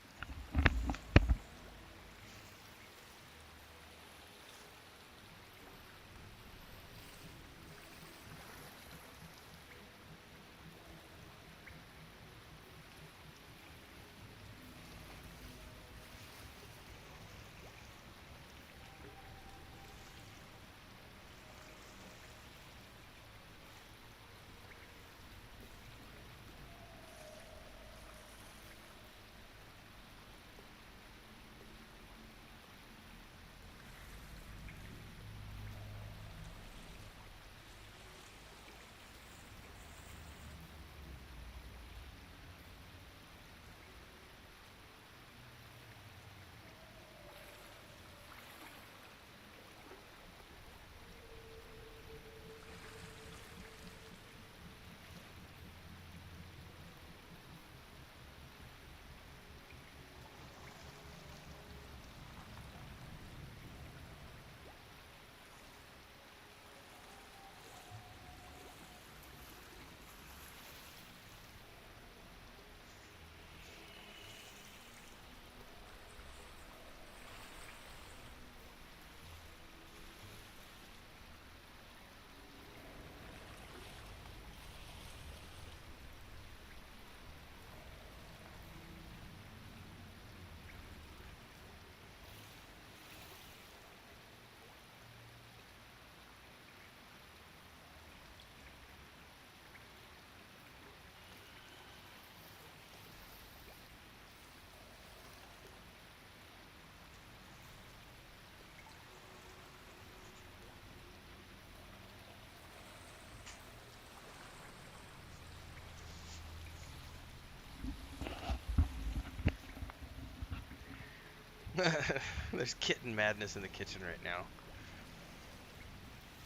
There's kitten madness in the kitchen right now.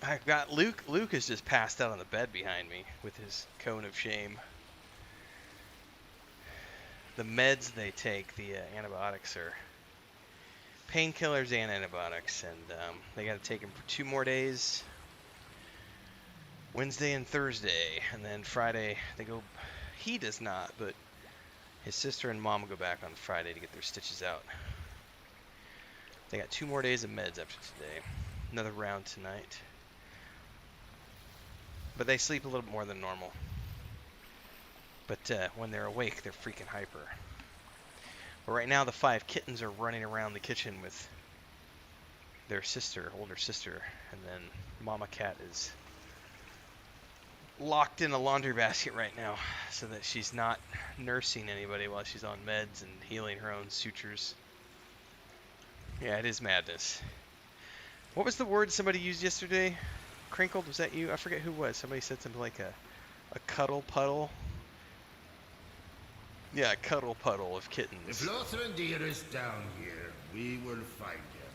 I've got Luke. Luke has just passed out on the bed behind me with his cone of shame. The meds they take, the antibiotics, are painkillers and antibiotics, and they got to take them for 2 more days. Wednesday and Thursday, and then Friday they go. He does not, but his sister and mom go back on Friday to get their stitches out. They got 2 more days of meds after today. Another round tonight. But they sleep a little bit more than normal. But when they're awake, they're freaking hyper. But right now, the 5 kittens are running around the kitchen with their sister, older sister, and then Mama Cat is locked in a laundry basket right now so that she's not nursing anybody while she's on meds and healing her own sutures. Yeah, it is madness. What was the word somebody used yesterday? Crinkled, was that you? I forget who it was. Somebody said something like a cuddle puddle. Yeah, a cuddle puddle of kittens. If Lothrandir is down here, we will find him.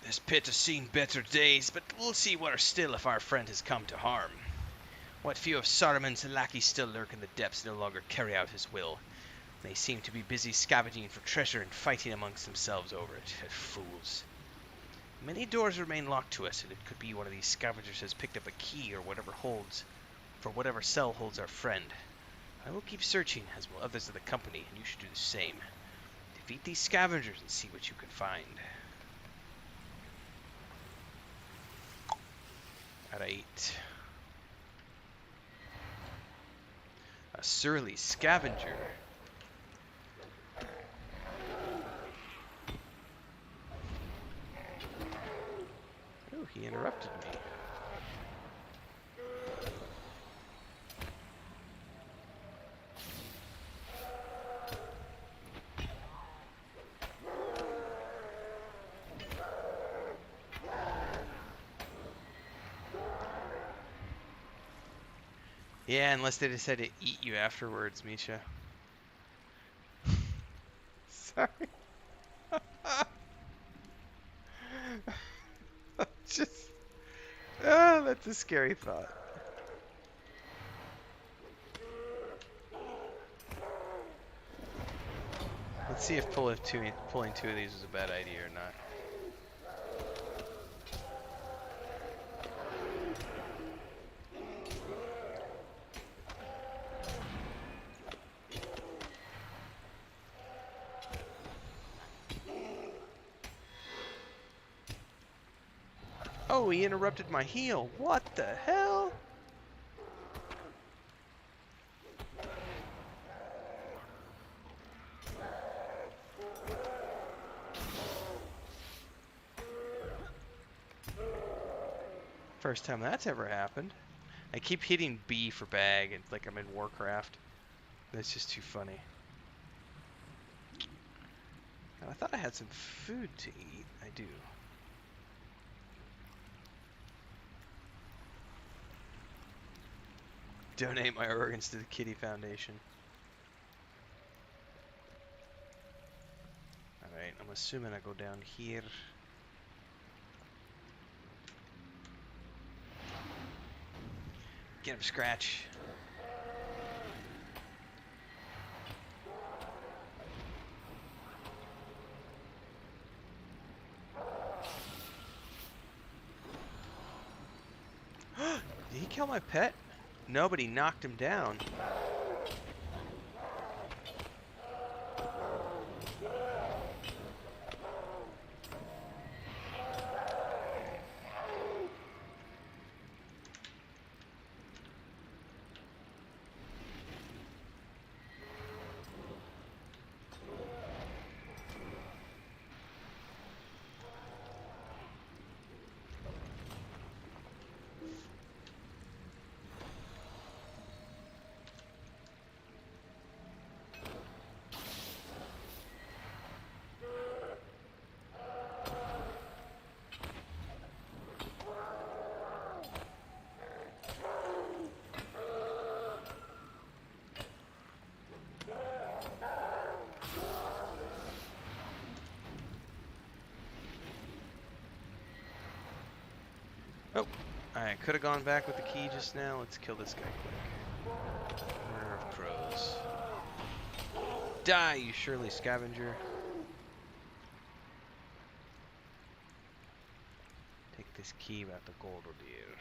This pit has seen better days, but we'll see worse still if our friend has come to harm. What few of Saruman's lackeys still lurk in the depths no longer carry out his will. They seem to be busy scavenging for treasure and fighting amongst themselves over it. Fools. Many doors remain locked to us, and it could be one of these scavengers has picked up a key or whatever holds, for whatever cell holds our friend. I will keep searching, as will others of the company, and you should do the same. Defeat these scavengers and see what you can find. Alright. A surly scavenger. Oh, he interrupted me. Yeah, unless they decide to eat you afterwards, Misha. Sorry. Just... that's a scary thought. Let's see if pulling 2 of these was a bad idea or not. Oh, he interrupted my heal. What the hell? First time that's ever happened. I keep hitting B for bag and like I'm in Warcraft. That's just too funny. I thought I had some food to eat. I do. Donate my organs to the Kitty Foundation. Alright, I'm assuming I go down here. Get him, Scratch. Did he kill my pet? Nobody knocked him down. Oh, I could have gone back with the key just now. Let's kill this guy quick. Murder of crows. Die, you surely scavenger. Take this key back to Goldodir.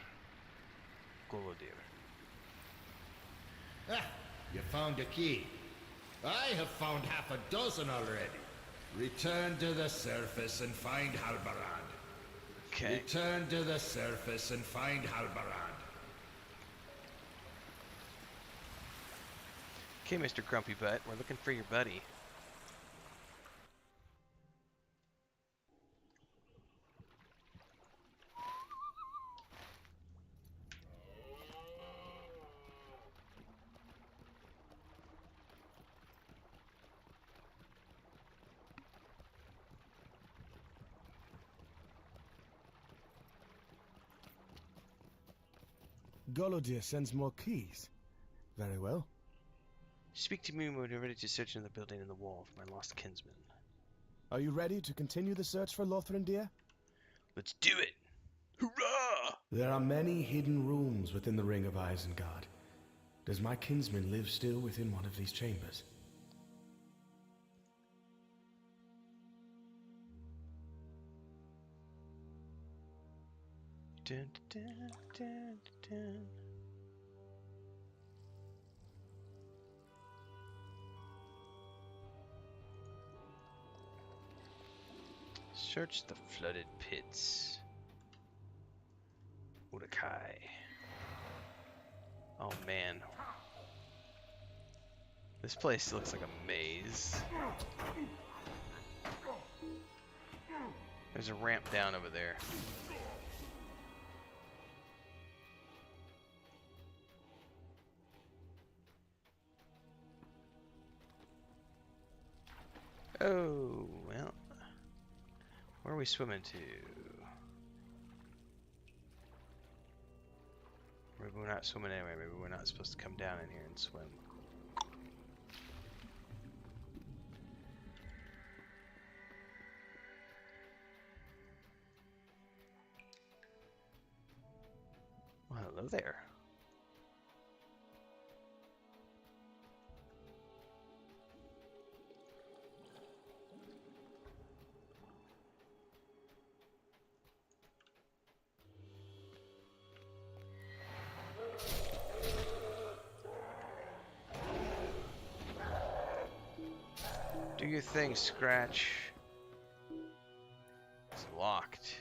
Goldodir. Ah, you found a key. I have found half a dozen already. Return to the surface and find Halbarad. Okay. Return to the surface and find Halbarad. Okay, Mr. Grumpy Butt, we're looking for your buddy. Golodir sends more keys. Very well. Speak to me when you're ready to search in the building and the wall for my lost kinsman. Are you ready to continue the search for Lothrandir? Let's do it! Hurrah! There are many hidden rooms within the ring of Isengard. Does my kinsman live still within one of these chambers? Dun, dun, dun, dun. Search the flooded pits. Urukai. Oh man. This place looks like a maze. There's a ramp down over there. Oh, well. Where are we swimming to? Maybe we're not swimming anyway. Maybe we're not supposed to come down in here and swim. Well, hello there. Do your thing, Scratch. It's locked.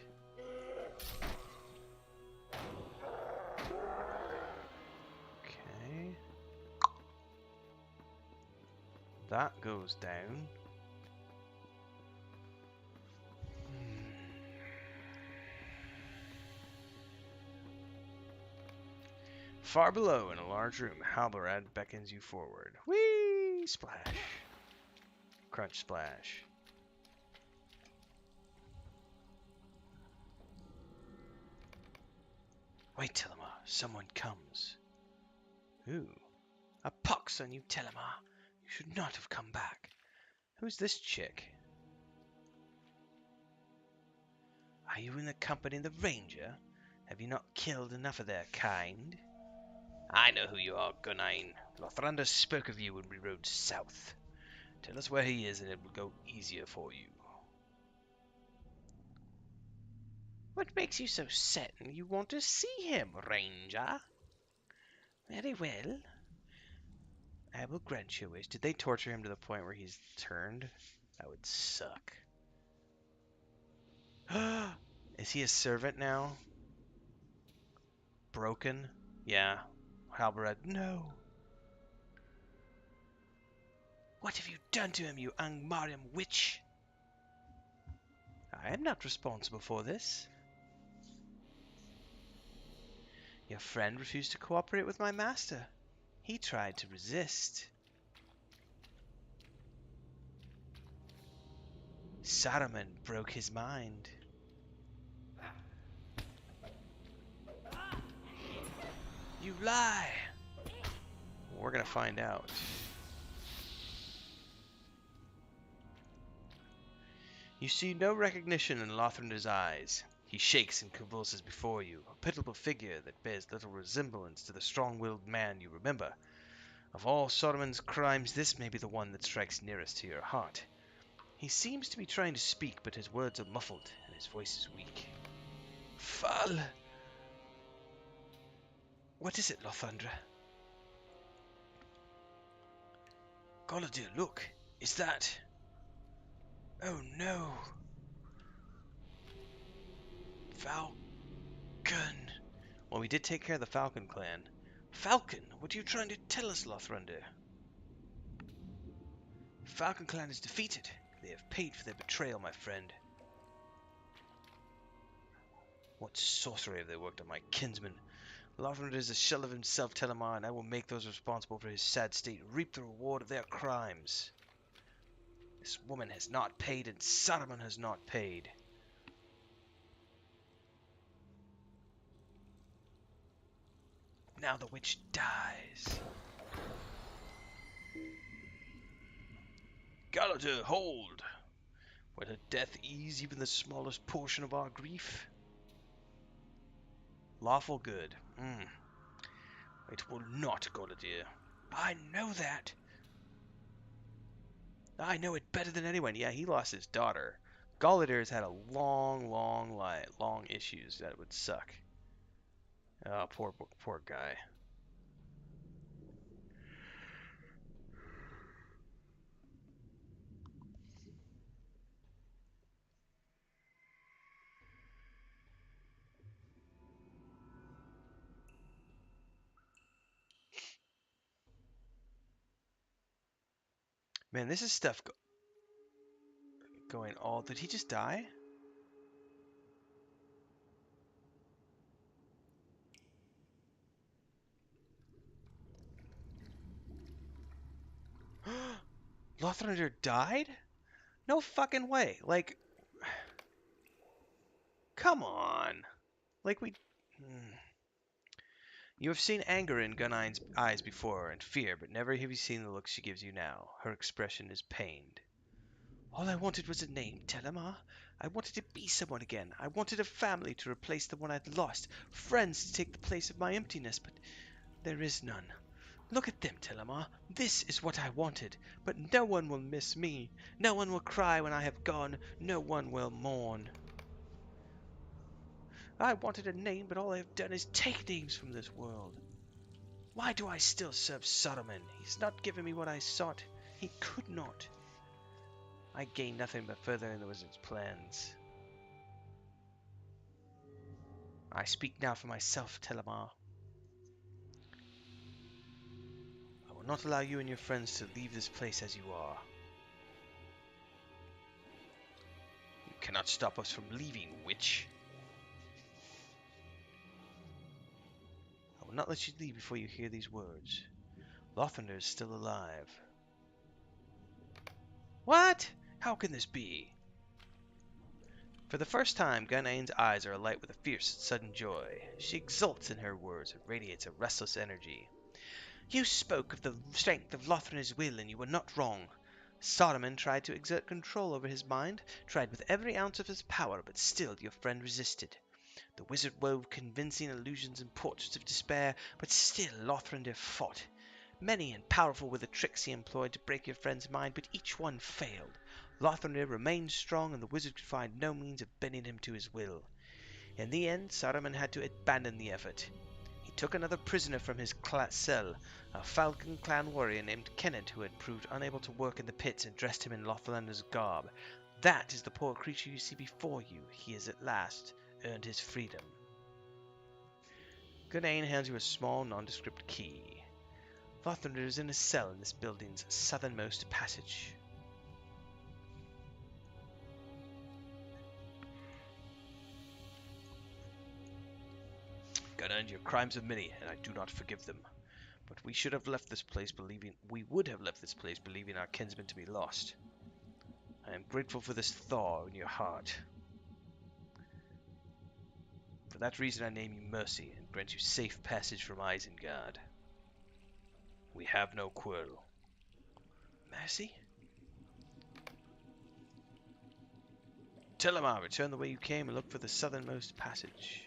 Okay. That goes down. Far below, in a large room, Halbarad beckons you forward. Whee! Splash. Crunch splash. Wait, Telemar. Someone comes. Who? A pox on you, Telemar. You should not have come back. Who's this chick? Are you in the company of the Ranger? Have you not killed enough of their kind? I know who you are, Gunnain. Lothrandir spoke of you when we rode south. Tell us where he is and it will go easier for you. What makes you so certain you want to see him, Ranger? Very well. I will grant your wish. Did they torture him to the point where he's turned? That would suck. Is he a servant now? Broken? Yeah. Halbarad, no. What have you done to him, you Angmarian witch? I am not responsible for this. Your friend refused to cooperate with my master. He tried to resist. Saruman broke his mind. You lie! We're gonna find out. You see no recognition in Lothrandir's eyes. He shakes and convulses before you, a pitiable figure that bears little resemblance to the strong-willed man you remember. Of all Saruman's crimes, this may be the one that strikes nearest to your heart. He seems to be trying to speak, but his words are muffled, and his voice is weak. Fal! What is it, Lothrandir? Golodir, look! Is that... Oh no! Falcon! Well, we did take care of the Falcon clan. Falcon? What are you trying to tell us, Lothrandir? Falcon clan is defeated. They have paid for their betrayal, my friend. What sorcery have they worked on my kinsman? Lothrandir is a shell of himself, Telemar, and I will make those responsible for his sad state reap the reward of their crimes. This woman has not paid, and Saruman has not paid. Now the witch dies. Gallater, hold! Will her death ease even the smallest portion of our grief? Lawful good. It will not, Gallater. I know that. I know it better than anyone. Yeah, he lost his daughter. Gallater's had a long issues. That would suck. Oh, poor guy. Man, this is stuff going all. Did he just die? Lothrandir died? No fucking way. Like, come on. Like, You have seen anger in Gunnein's eyes before, and fear, but never have you seen the look she gives you now. Her expression is pained. All I wanted was a name, Telemar. I wanted to be someone again. I wanted a family to replace the one I'd lost, friends to take the place of my emptiness, but there is none. Look at them, Telemar. This is what I wanted, but no one will miss me. No one will cry when I have gone. No one will mourn. I wanted a name, but all I have done is take names from this world. Why do I still serve Saruman? He's not given me what I sought. He could not. I gain nothing but furthering the wizard's plans. I speak now for myself, Telemar. I will not allow you and your friends to leave this place as you are. You cannot stop us from leaving, witch. I will not let you leave before you hear these words. Lothrandir is still alive. What? How can this be? For the first time, Gunnein's eyes are alight with a fierce and sudden joy. She exults in her words and radiates a restless energy. You spoke of the strength of Lothrandir's will, and you were not wrong. Saruman tried to exert control over his mind, tried with every ounce of his power, but still your friend resisted. The wizard wove convincing illusions and portraits of despair, but still Lothrandir fought. Many and powerful were the tricks he employed to break your friend's mind, but each one failed. Lothrandir remained strong, and the wizard could find no means of bending him to his will. In the end, Saruman had to abandon the effort. He took another prisoner from his cell, a Falcon clan warrior named Kenneth, who had proved unable to work in the pits, and dressed him in Lothrandir's garb. That is the poor creature you see before you. He has at last earned his freedom. Gunnain hands you a small, nondescript key. Lothrandir is in a cell in this building's southernmost passage. Gunnain, your crimes are many, and I do not forgive them. But we would have left this place believing our kinsman to be lost. I am grateful for this thaw in your heart. For that reason I name you Mercy, and grant you safe passage from Isengard. We have no quarrel. Mercy? Telemar, return the way you came and look for the southernmost passage.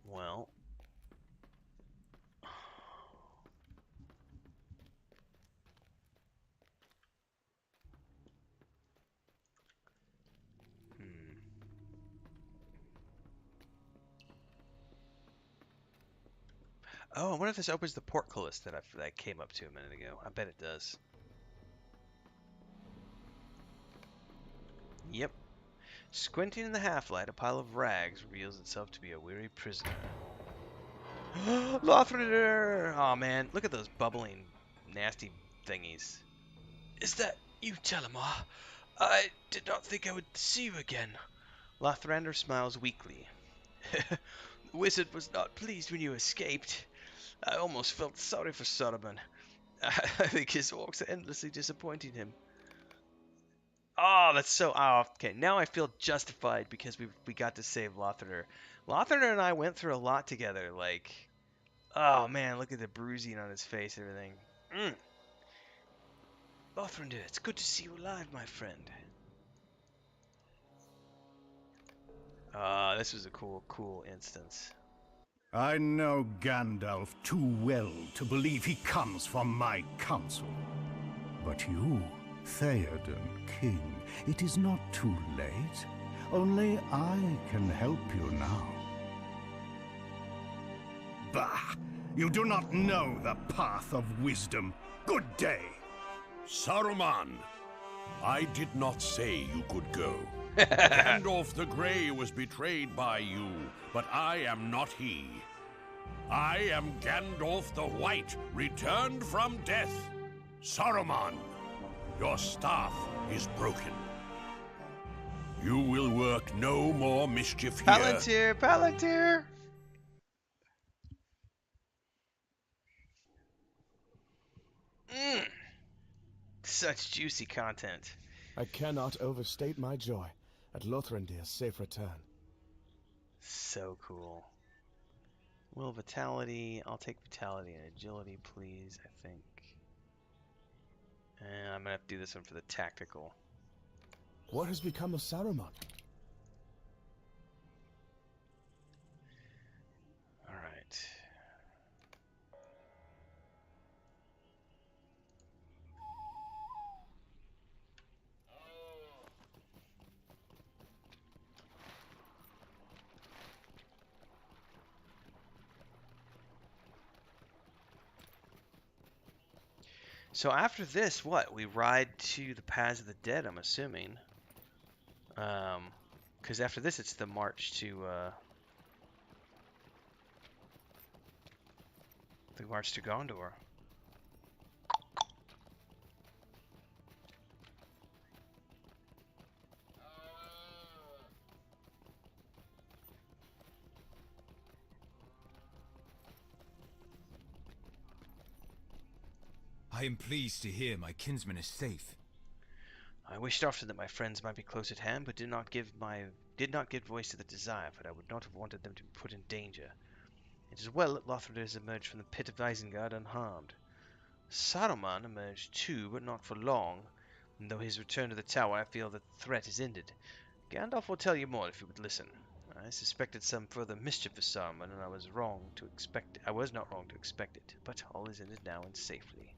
Well, Oh, I wonder if this opens the portcullis that came up to a minute ago. I bet it does. Yep. Squinting in the half-light, a pile of rags reveals itself to be a weary prisoner. Lothrandir! Oh man, look at those bubbling, nasty thingies. Is that you, Telemar? I did not think I would see you again. Lothrandir smiles weakly. The wizard was not pleased when you escaped. I almost felt sorry for Saruman. I think his orcs are endlessly disappointing him. Oh, that's so... Oh, okay, now I feel justified because we got to save Lothrandir. Lothrandir and I went through a lot together, like... Oh, man, look at the bruising on his face and everything. Lothrandir, it's good to see you alive, my friend. This was a cool instance. I know Gandalf too well to believe he comes from my counsel. But you, Theoden King, it is not too late. Only I can help you now. Bah! You do not know the path of wisdom. Good day. Saruman, I did not say you could go. Gandalf the Grey was betrayed by you, but I am not he. I am Gandalf the White, returned from death. Saruman, your staff is broken. You will work no more mischief here. Palantir! Palantir! Such juicy content. I cannot overstate my joy at Lothrandir's safe return. So cool. Will vitality. I'll take vitality and agility, please, I think. And I'm gonna have to do this one for the tactical. What has become of Saruman? Alright. So after this, what? We ride to the Paths of the Dead, I'm assuming. Because after this, it's the march to, Gondor. I am pleased to hear my kinsman is safe. I wished often that my friends might be close at hand, but did not give voice to the desire, for I would not have wanted them to be put in danger. It is well that Lothrandir has emerged from the pit of Isengard unharmed. Saruman emerged too, but not for long, and though his return to the tower, I feel that the threat is ended. Gandalf will tell you more if you would listen. I suspected some further mischief for Saruman, and I was not wrong to expect it, but all is ended now and safely.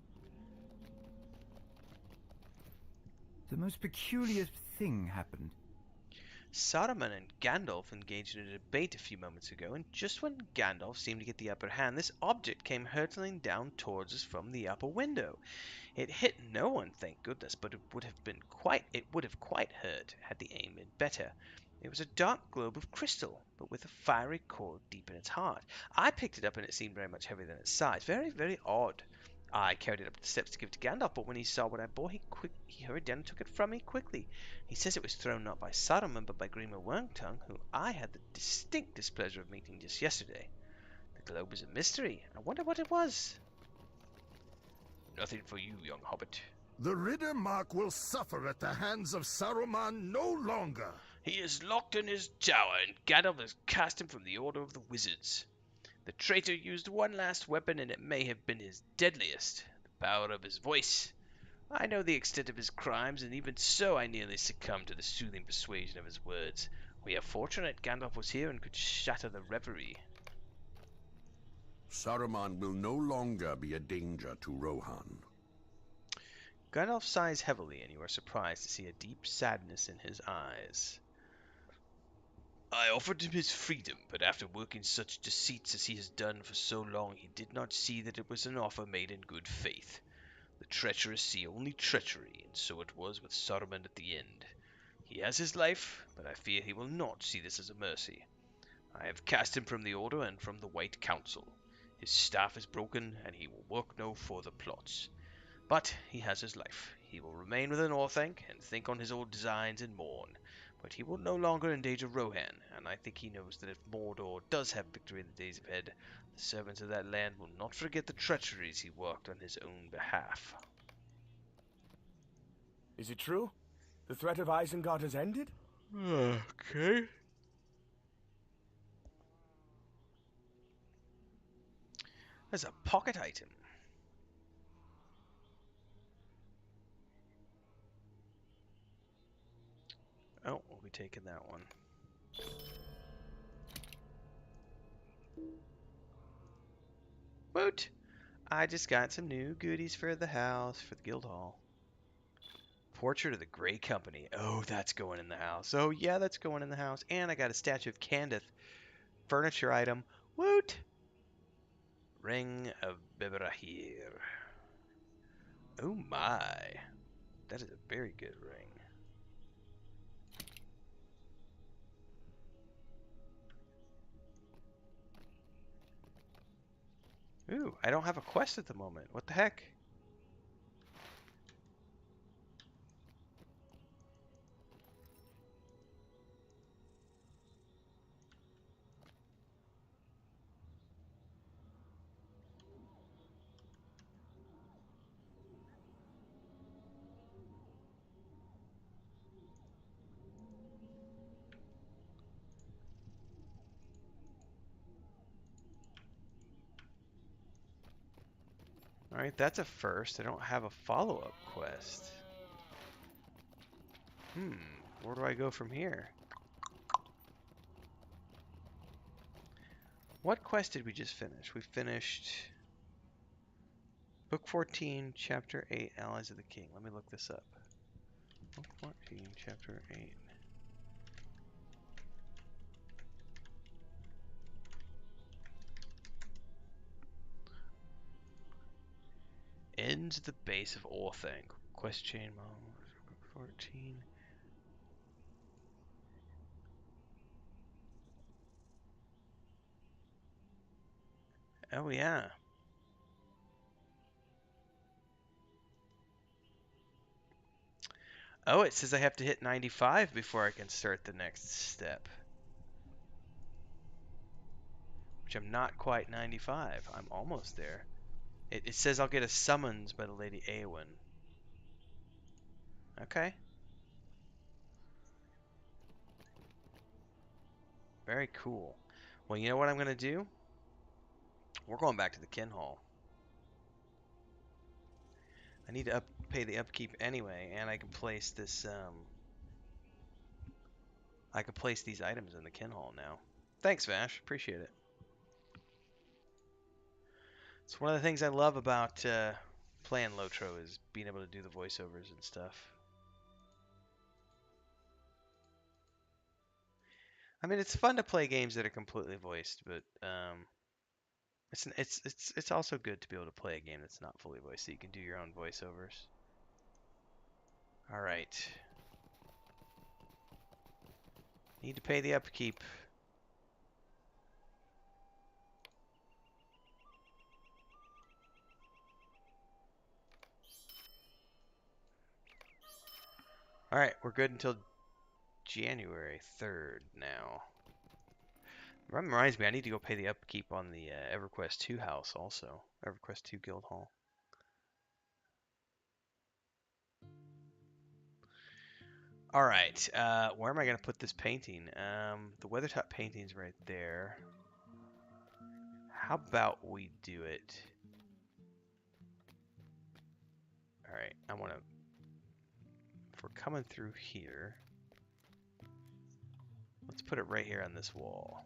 The most peculiar thing happened. Saruman and Gandalf engaged in a debate a few moments ago, and just when Gandalf seemed to get the upper hand, this object came hurtling down towards us from the upper window. It hit no one, thank goodness, but it would have quite hurt had the aim been better. It was a dark globe of crystal, but with a fiery core deep in its heart. I picked it up, and it seemed very much heavier than its size. Very, very odd. I carried it up the steps to give to Gandalf, but when he saw what I bore, he hurried down and took it from me quickly. He says it was thrown not by Saruman, but by Grima Wormtongue, who I had the distinct displeasure of meeting just yesterday. The globe is a mystery. I wonder what it was. Nothing for you, young hobbit. The Riddermark will suffer at the hands of Saruman no longer. He is locked in his tower, and Gandalf has cast him from the Order of the Wizards. The traitor used one last weapon, and it may have been his deadliest, the power of his voice. I know the extent of his crimes, and even so I nearly succumbed to the soothing persuasion of his words. We are fortunate Gandalf was here and could shatter the reverie. Saruman will no longer be a danger to Rohan. Gandalf sighs heavily, and you are surprised to see a deep sadness in his eyes. I offered him his freedom, but after working such deceits as he has done for so long, he did not see that it was an offer made in good faith. The treacherous see only treachery, and so it was with Saruman at the end. He has his life, but I fear he will not see this as a mercy. I have cast him from the Order and from the White Council. His staff is broken, and he will work no further plots. But he has his life. He will remain within Orthanc and think on his old designs and mourn. But he will no longer endanger Rohan, and I think he knows that if Mordor does have victory in the days ahead, the servants of that land will not forget the treacheries he worked on his own behalf. Is it true? The threat of Isengard has ended? Okay. There's a pocket item. Oh, we'll be taking that one. Woot! I just got some new goodies for the house, for the guild hall. Portrait of the Grey Company. Oh, that's going in the house. Oh, yeah, that's going in the house. And I got a statue of Candith. Furniture item. Woot! Ring of Bebrahir. Oh my. That is a very good ring. Ooh, I don't have a quest at the moment. What the heck? Alright, that's a first. I don't have a follow-up quest. Where do I go from here? What quest did we just finish? We finished Book 14, Chapter 8, Allies of the King. Let me look this up. Book 14, Chapter 8. Ends the base of Orthanc. Quest chain model. Book 14. Oh, yeah. Oh, it says I have to hit 95 before I can start the next step. Which I'm not quite 95. I'm almost there. It says I'll get a summons by the Lady Eowyn. Okay. Very cool. Well, you know what I'm going to do? We're going back to the Kin Hall. I need to pay the upkeep anyway, and I can place this, I can place these items in the Kin Hall now. Thanks, Vash. Appreciate it. It's one of the things I love about playing LOTRO is being able to do the voiceovers and stuff. I mean, it's fun to play games that are completely voiced, but it's also good to be able to play a game that's not fully voiced, so you can do your own voiceovers. All right. Need to pay the upkeep. All right, we're good until January 3rd now. That reminds me, I need to go pay the upkeep on the EverQuest 2 house also. EverQuest 2 Guild Hall. Alright, where am I going to put this painting? The Weathertop painting's right there. How about we do it? Alright, I want to... If we're coming through here, let's put it right here on this wall.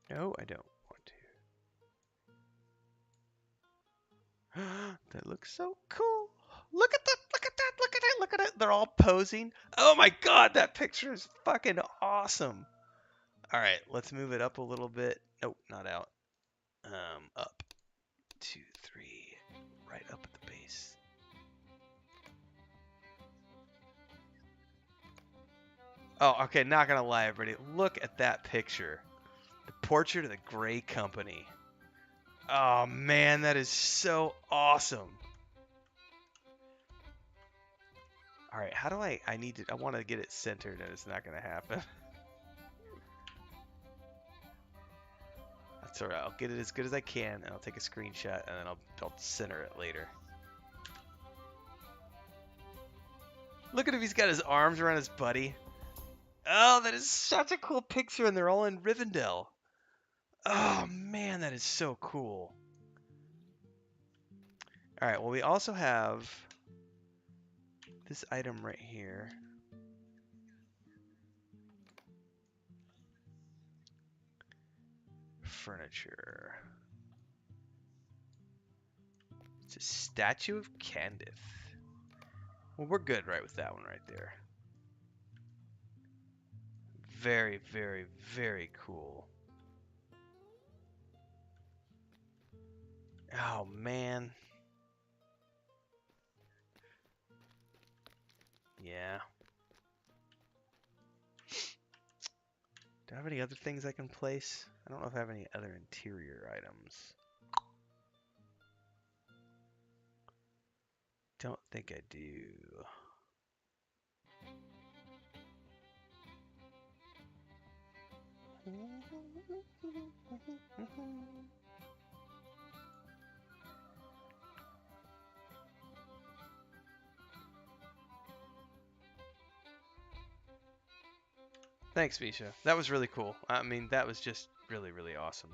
No, I don't want to. That looks so cool. Look at that! Look at that! Look at it! Look at it! They're all posing. Oh my god, that picture is fucking awesome. All right, let's move it up a little bit. Nope, not out. Up. 2, 3. Right up at the base. Oh, okay, not gonna lie, everybody. Look at that picture. The portrait of the Grey Company. Oh man, that is so awesome. All right, how do I want to get it centered and it's not gonna happen. That's alright, I'll get it as good as I can and I'll take a screenshot and then I'll center it later. Look at him, he's got his arms around his buddy. Oh, that is such a cool picture and they're all in Rivendell. Oh man, that is so cool. Alright, well we also have this item right here. Furniture. It's a statue of Candith. Well, we're good right with that one right there. Very, very, very cool. Oh, man. Yeah. Do I have any other things I can place? I don't know if I have any other interior items. Don't think I do. Thanks, Misha. That was really cool. I mean, that was just really, really awesome.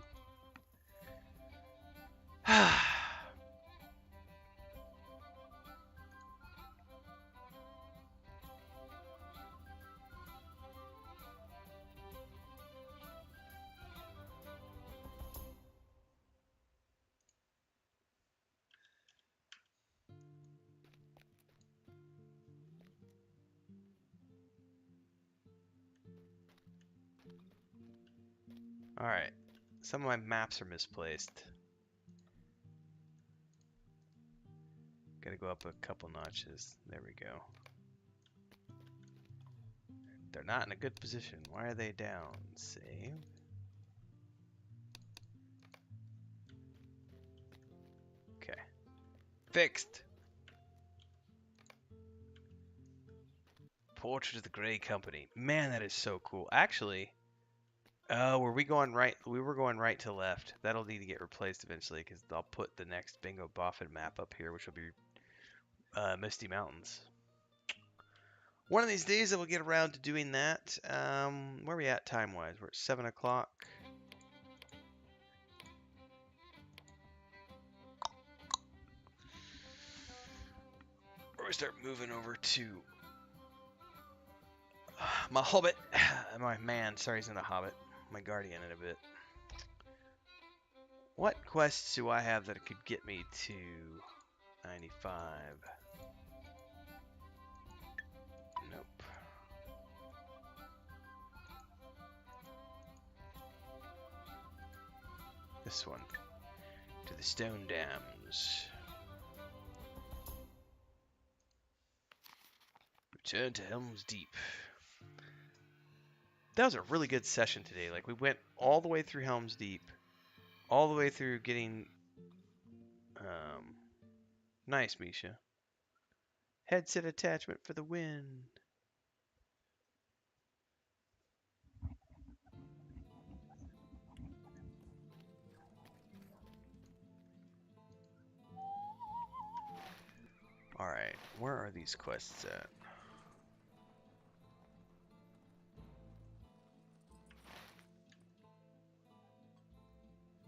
Alright, some of my maps are misplaced. Gotta go up a couple notches. There we go. They're not in a good position. Why are they down? Save. Okay. Fixed! Portrait of the Grey Company. Man, that is so cool. Actually... were we going right? We were going right to left. That'll need to get replaced eventually because I'll put the next Bingo Boffin map up here, which will be Misty Mountains. One of these days I will get around to doing that. Where are we at time-wise? We're at 7 o'clock. Or we start moving over to my hobbit. My man, sorry, he's not a hobbit. My guardian in a bit. What quests do I have that could get me to 95? Nope. This one. To the Stone Dams. Return to Helm's Deep. That was a really good session today. Like, we went all the way through Helm's Deep. All the way through getting... nice, Misha. Headset attachment for the win. Alright, where are these quests at?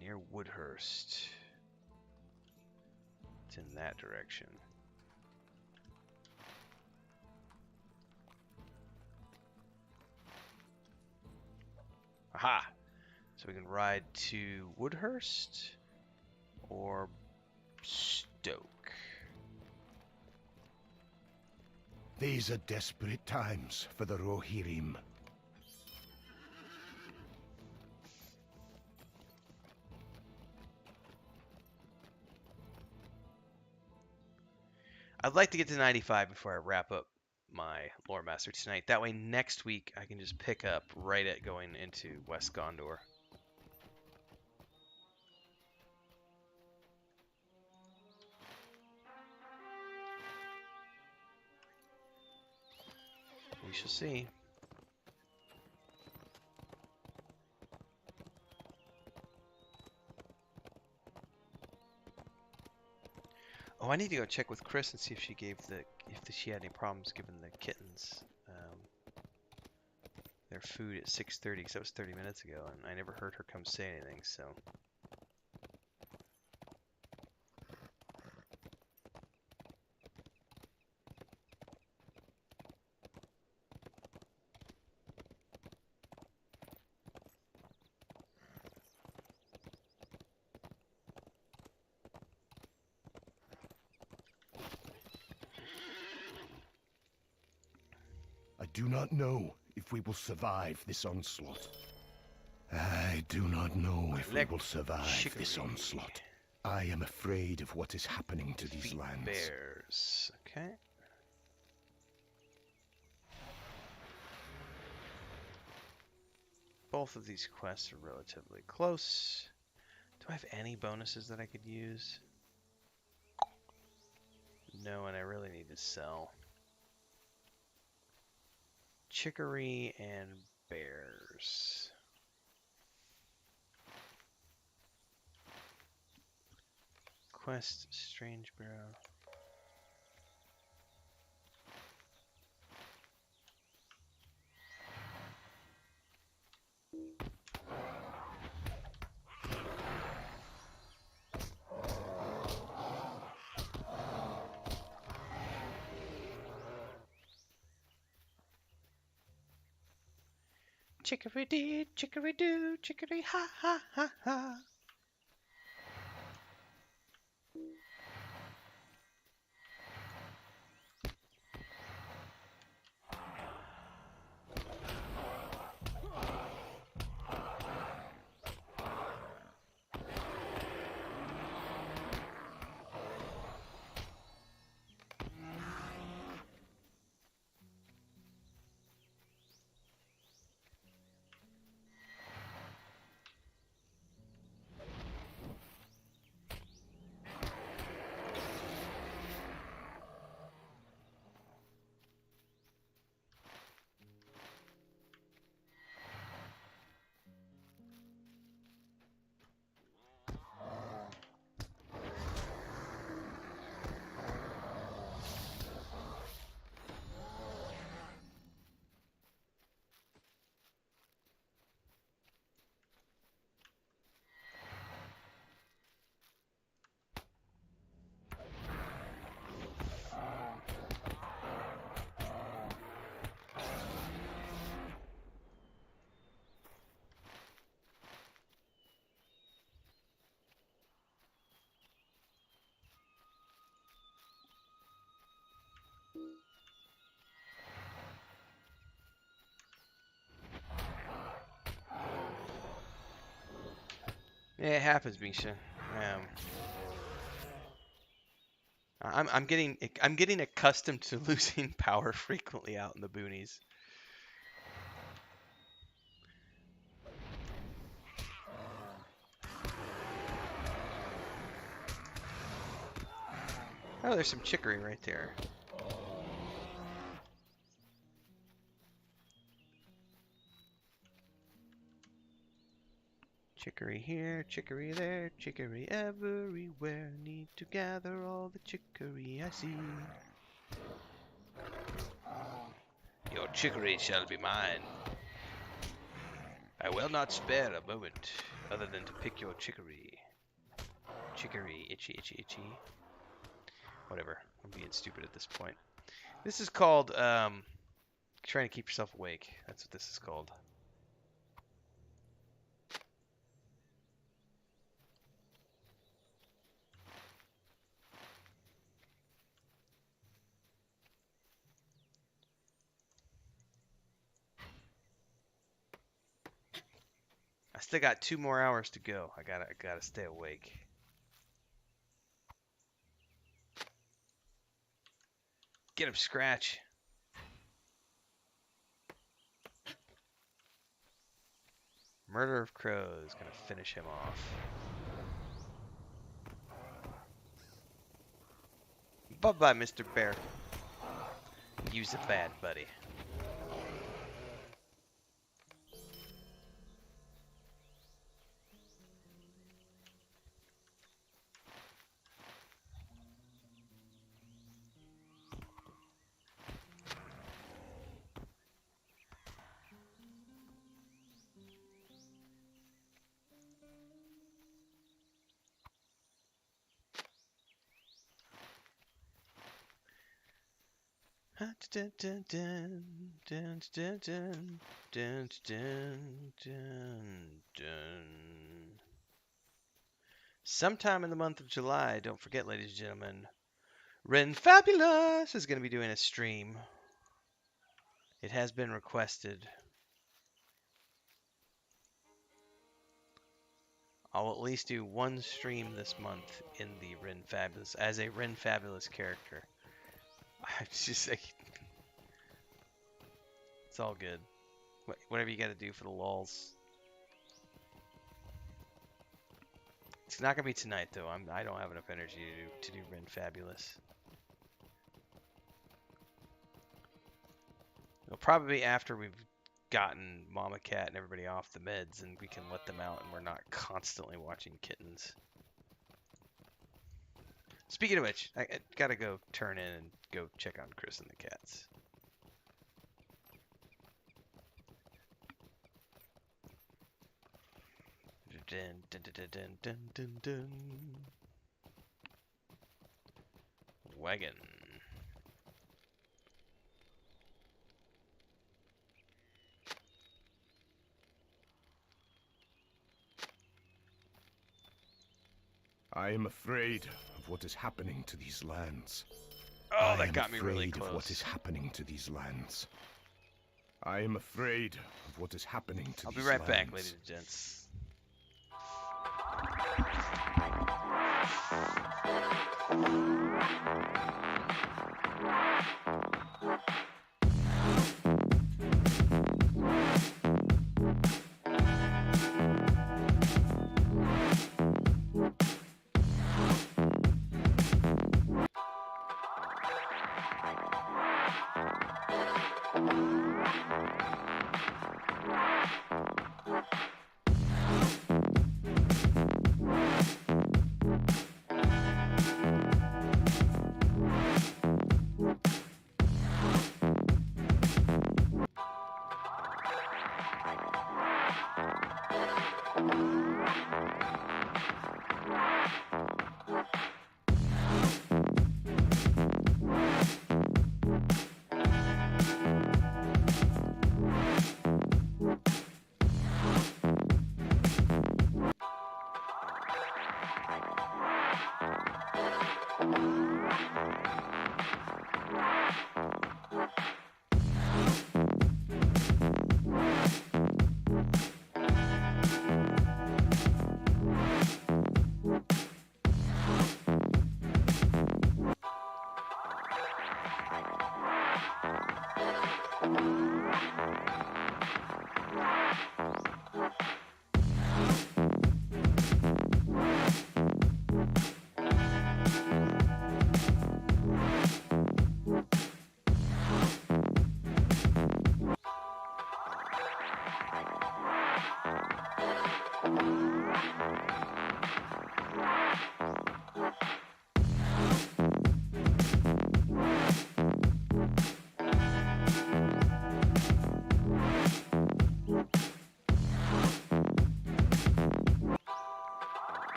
Near Woodhurst. It's in that direction. So we can ride to Woodhurst or stoke. These are desperate times for the Rohirrim. I'd like to get to 95 before I wrap up my Lore Master tonight. That way next week I can just pick up right at going into West Gondor. We shall see. Oh, I need to go check with Chris and see if she gave she had any problems giving the kittens their food at 6:30, because that was 30 minutes ago, and I never heard her come say anything. So. I do not know if we will survive this onslaught. I do not know if we will survive this onslaught. I am afraid of what is happening to these lands. Bears. Okay. Both of these quests are relatively close. Do I have any bonuses that I could use? No, and I really need to sell. Chicory and bears. Quest Strange Barrow. Chicory dee, chicory do, chicory ha ha ha ha. Yeah, it happens, Misha. I'm getting accustomed to losing power frequently out in the boonies. Oh, there's some chicory right there. Chicory here, chicory there, chicory everywhere. Need to gather all the chicory I see. Your chicory shall be mine. I will not spare a moment other than to pick your chicory. Chicory, itchy, itchy, itchy. Whatever. I'm being stupid at this point. This is called trying to keep yourself awake. That's what this is called. still got 2 more hours to go. I gotta stay awake. Get him, Scratch. Murder of Crows gonna finish him off. Bye-bye, Mr. Bear. You's a bad buddy. Sometime in the month of July, don't forget, ladies and gentlemen, Ren Fabulous is going to be doing a stream. It has been requested. I'll at least do 1 stream this month in the Ren Fabulous, as a Ren Fabulous character. I just like, it's all good. Whatever you got to do for the lulz. It's not gonna be tonight though. I don't have enough energy to do Ren Fabulous. It'll probably be after we've gotten Mama Cat and everybody off the meds, and we can let them out, and we're not constantly watching kittens. Speaking of which, I gotta go turn in and go check on Chris and the cats. Dun, dun, dun, dun, dun, dun, dun. Wagon. I am afraid of what is happening to these lands. Oh, that got me really close. I am afraid of what is happening to these lands. I am afraid of what is happening to these lands. I'll be right back, ladies and gents.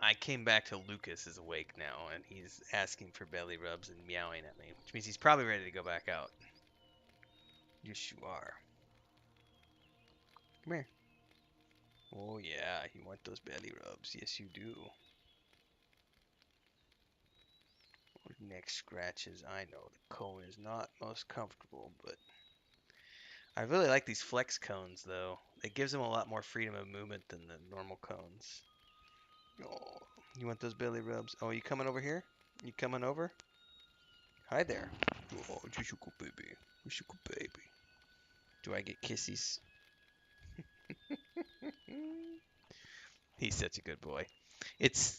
I came back to Lucas is awake now, and he's asking for belly rubs and meowing at me, which means he's probably ready to go back out. Yes, you are. Come here. Oh yeah, you want those belly rubs. Yes, you do. Neck scratches. I know the cone is not most comfortable, but I really like these flex cones, though. It gives them a lot more freedom of movement than the normal cones. Oh, you want those belly rubs? Oh, you coming over here? You coming over? Hi there. Oh, Jushuko baby. Jushuko baby. Do I get kisses? He's such a good boy.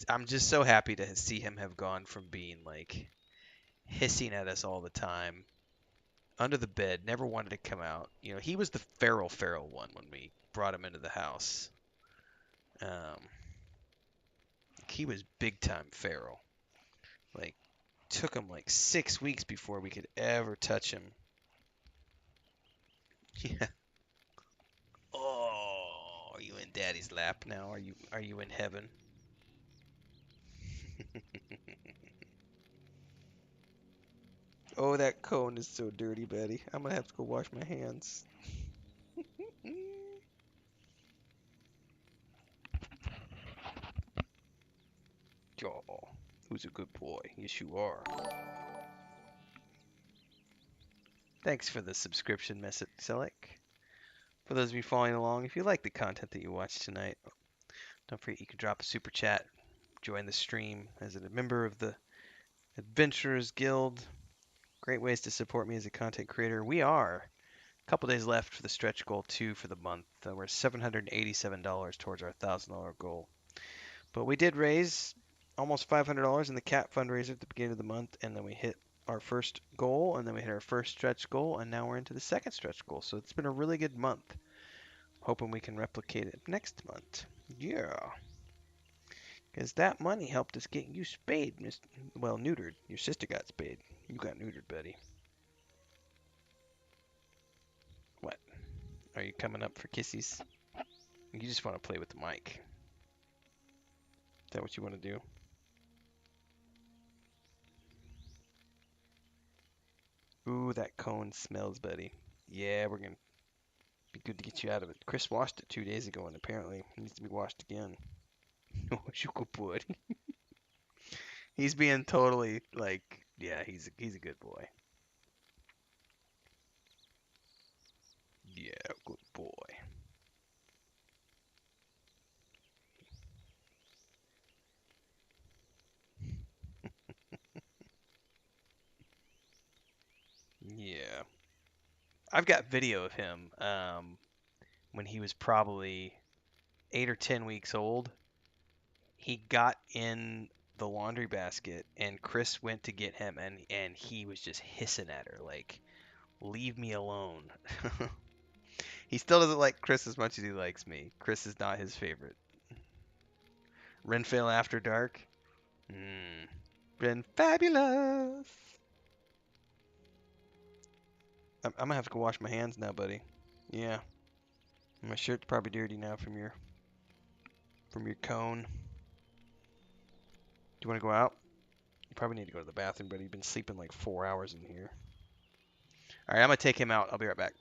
I'm just so happy to see him have gone from being like hissing at us all the time, under the bed, never wanted to come out. You know, he was the feral one when we brought him into the house. He was big time feral. Like, took him like 6 weeks before we could ever touch him. Yeah. Oh, are you in Daddy's lap now? Are you in heaven? Oh, that cone is so dirty, Betty. I'm gonna have to go wash my hands. Oh, who's a good boy? Yes, you are. Thanks for the subscription message, Selec. For those of you following along, if you like the content that you watched tonight, don't forget you can drop a super chat, join the stream as a member of the Adventurers Guild. Great ways to support me as a content creator. We are a couple days left for the stretch goal 2 for the month. We're $787 towards our $1,000 goal. But we did raise almost $500 in the cat fundraiser at the beginning of the month, and then we hit our first goal, and then we hit our first stretch goal, and now we're into the second stretch goal. So it's been a really good month. Hoping we can replicate it next month. Yeah. Because that money helped us get you spayed, well, neutered. Your sister got spayed. You got neutered, buddy. What? Are you coming up for kissies? You just want to play with the mic. Is that what you want to do? Ooh, that cone smells, buddy. Yeah, we're going to be good to get you out of it. Chris washed it 2 days ago, and apparently it needs to be washed again. Oh, you good boy. He's being totally, like, yeah, he's a good boy. Yeah, good boy. Yeah. I've got video of him when he was probably 8 or 10 weeks old. He got in the laundry basket, and Chris went to get him, and he was just hissing at her, like, leave me alone. He still doesn't like Chris as much as he likes me. Chris is not his favorite. Renfield After Dark? Been fabulous. I'm gonna have to go wash my hands now, buddy. Yeah. My shirt's probably dirty now from your cone. Do you want to go out? You probably need to go to the bathroom, buddy. You've been sleeping like 4 hours in here. All right, I'm gonna take him out. I'll be right back.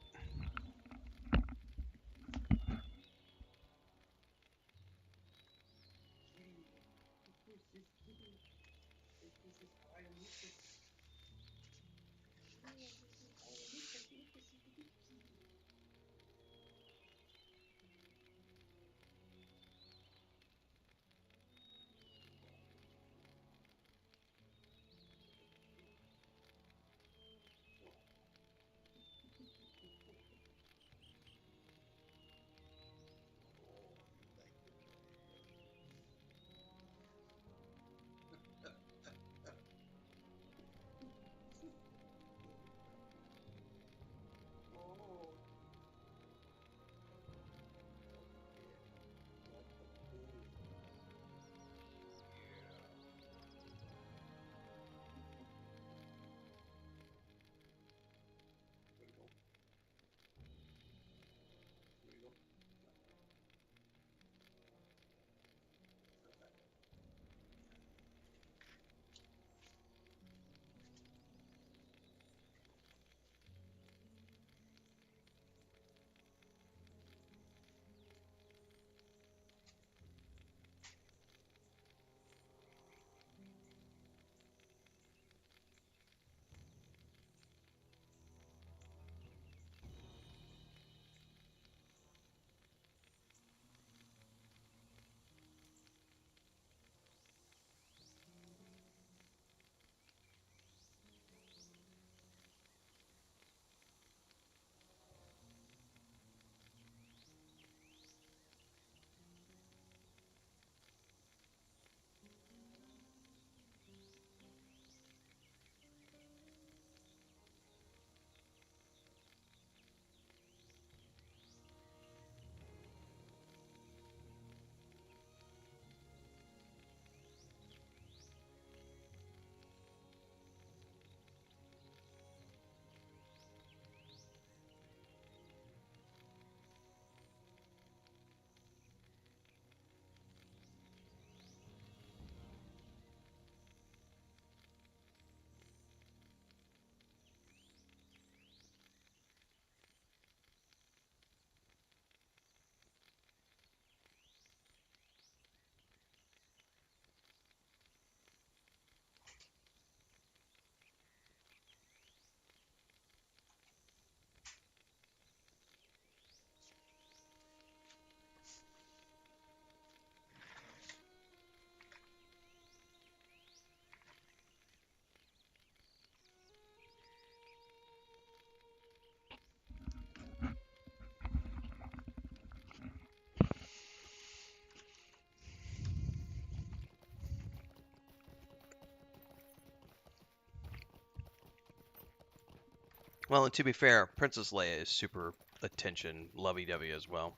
Well, and to be fair, Princess Leia is super attention, lovey-dovey as well.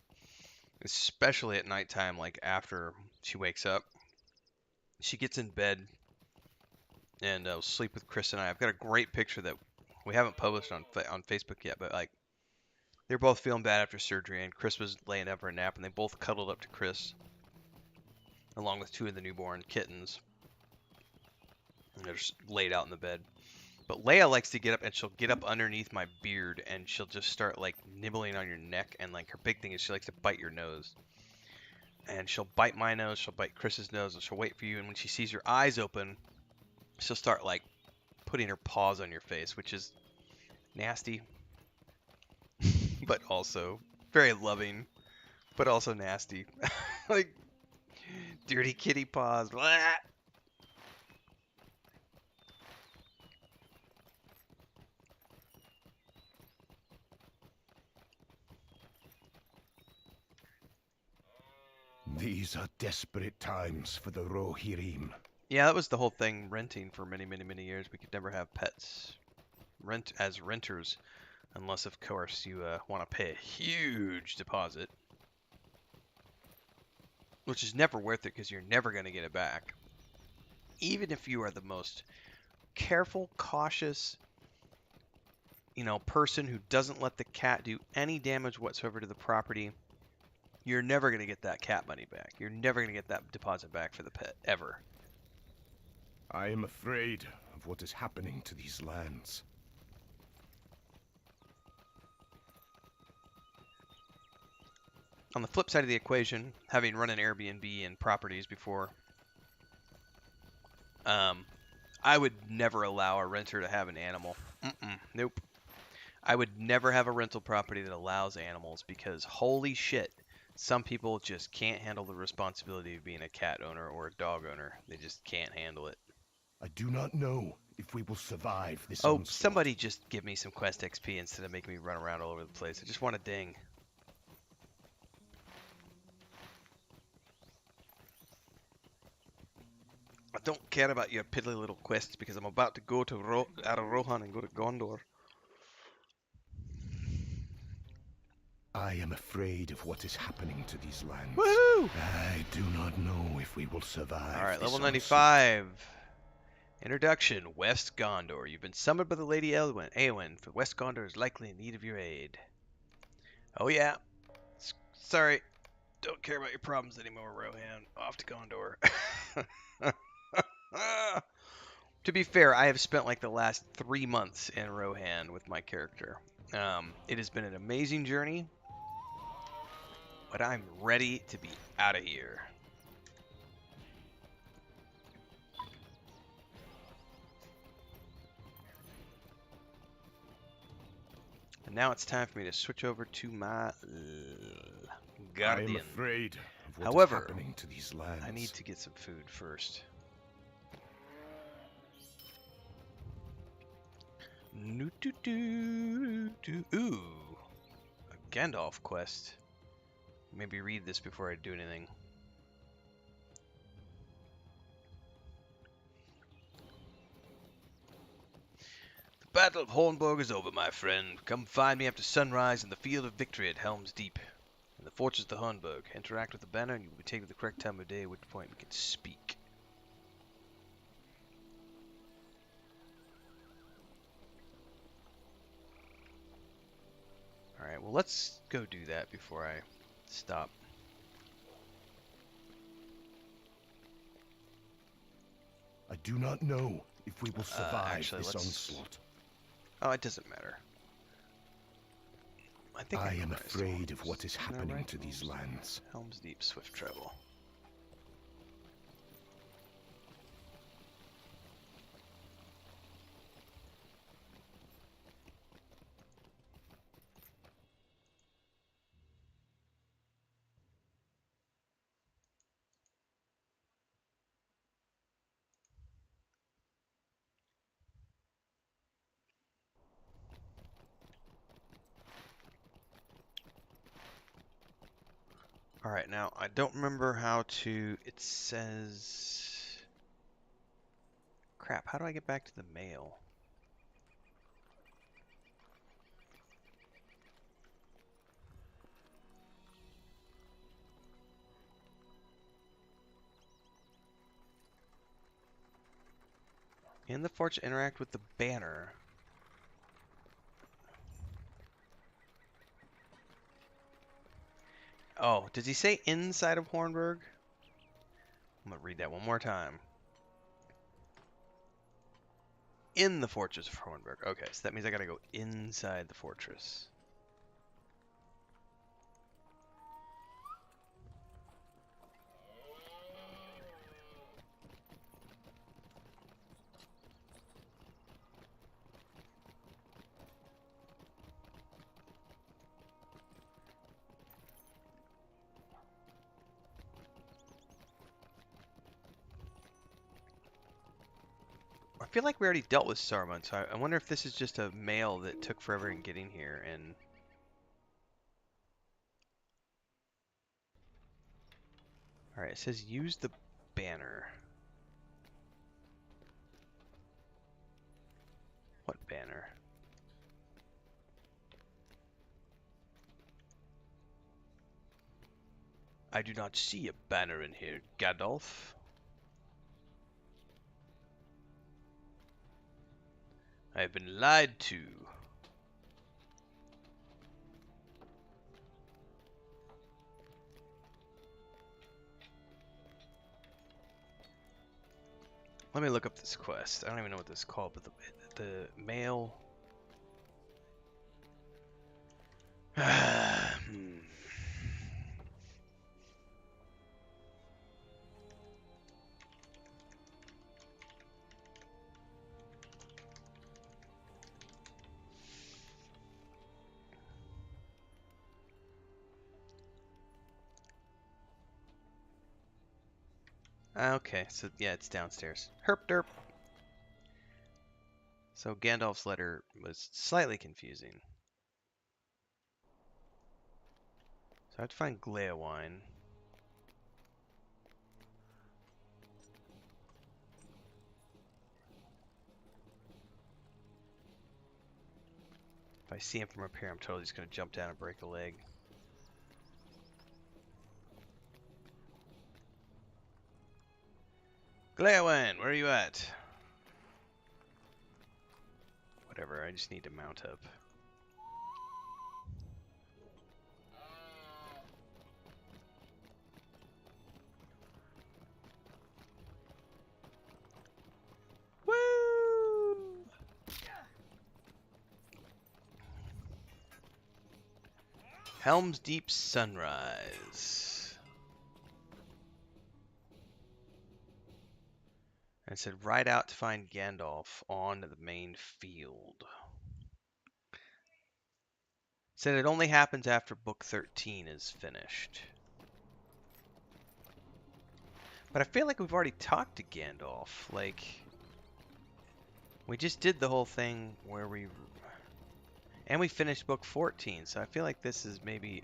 Especially at nighttime, like after she wakes up. She gets in bed and sleep with Chris and I. I've got a great picture that we haven't published on Facebook yet, but like they're both feeling bad after surgery, and Chris was laying down for a nap, and they both cuddled up to Chris, along with 2 of the newborn kittens. And they're just laid out in the bed. But Leia likes to get up, and she'll get up underneath my beard, and she'll just start like nibbling on your neck. And like her big thing is she likes to bite your nose. And she'll bite my nose, she'll bite Chris's nose, and she'll wait for you. And when she sees your eyes open, she'll start like putting her paws on your face, which is nasty, but also very loving, but also nasty. Like dirty kitty paws. Blah. These are desperate times for the Rohirrim. Yeah, that was the whole thing, renting for many, many, many years. We could never have pets as renters, unless, of course, you want to pay a huge deposit, which is never worth it because you're never going to get it back. Even if you are the most careful, cautious, person who doesn't let the cat do any damage whatsoever to the property, you're never going to get that cat money back. You're never going to get that deposit back for the pet, ever. I am afraid of what is happening to these lands. On the flip side of the equation, having run an Airbnb and properties before, I would never allow a renter to have an animal. Nope. I would never have a rental property that allows animals because holy shit, some people just can't handle the responsibility of being a cat owner or a dog owner. They just can't handle it. I do not know if we will survive this Oh, onslaught. somebody just give me some quest XP instead of making me run around all over the place. I just want a ding. I don't care about your piddly little quests because I'm about to go to out of Rohan and go to Gondor. I am afraid of what is happening to these lands. Woohoo! I do not know if we will survive. Alright, level this 95. Introduction, West Gondor. You've been summoned by the Lady Eowyn, for West Gondor is likely in need of your aid. Oh yeah. Sorry. Don't care about your problems anymore, Rohan. Off to Gondor. To be fair, I have spent like the last 3 months in Rohan with my character. It has been an amazing journey, but I'm ready to be out of here. And now it's time for me to switch over to my Guardian. I am afraid of what However, is happening to these lands. I need to get some food first. Ooh, a Gandalf quest. Maybe read this before I do anything. The Battle of Hornburg is over, my friend. Come find me after sunrise in the field of victory at Helm's Deep. In the fortress of Hornburg. Interact with the banner and you will be taken to the correct time of day, at which point we can speak. Alright, well let's go do that before I stop. I do not know if we will survive actually, this let's... onslaught. Oh, it doesn't matter. I am afraid of what is happening to these lands. Helm's Deep, swift travel. Alright, now I don't remember how to... It says... Crap, how do I get back to the mail? In the fortress, interact with the banner. Oh, does he say inside of Hornburg? I'm going to read that one more time. In the fortress of Hornburg. Okay, so that means I got to go inside the fortress. I feel like we already dealt with Saruman, so I wonder if this is just a mail that took forever in getting here, and... Alright, it says use the banner. What banner? I do not see a banner in here, Gandalf. I have been lied to. Let me look up this quest. I don't even know what this is called, but the mail. Okay, so yeah, it's downstairs. Herp derp. So Gandalf's letter was slightly confusing. So I have to find Gleowine. If I see him from up here, I'm totally just going to jump down and break a leg. Gleowine, where are you at? Whatever, I just need to mount up. Woo! Helm's Deep Sunrise. And it said ride out to find Gandalf on the main field. It said it only happens after book 13 is finished. But I feel like we've already talked to Gandalf. Like, we just did the whole thing where we... And we finished book 14, so I feel like this is maybe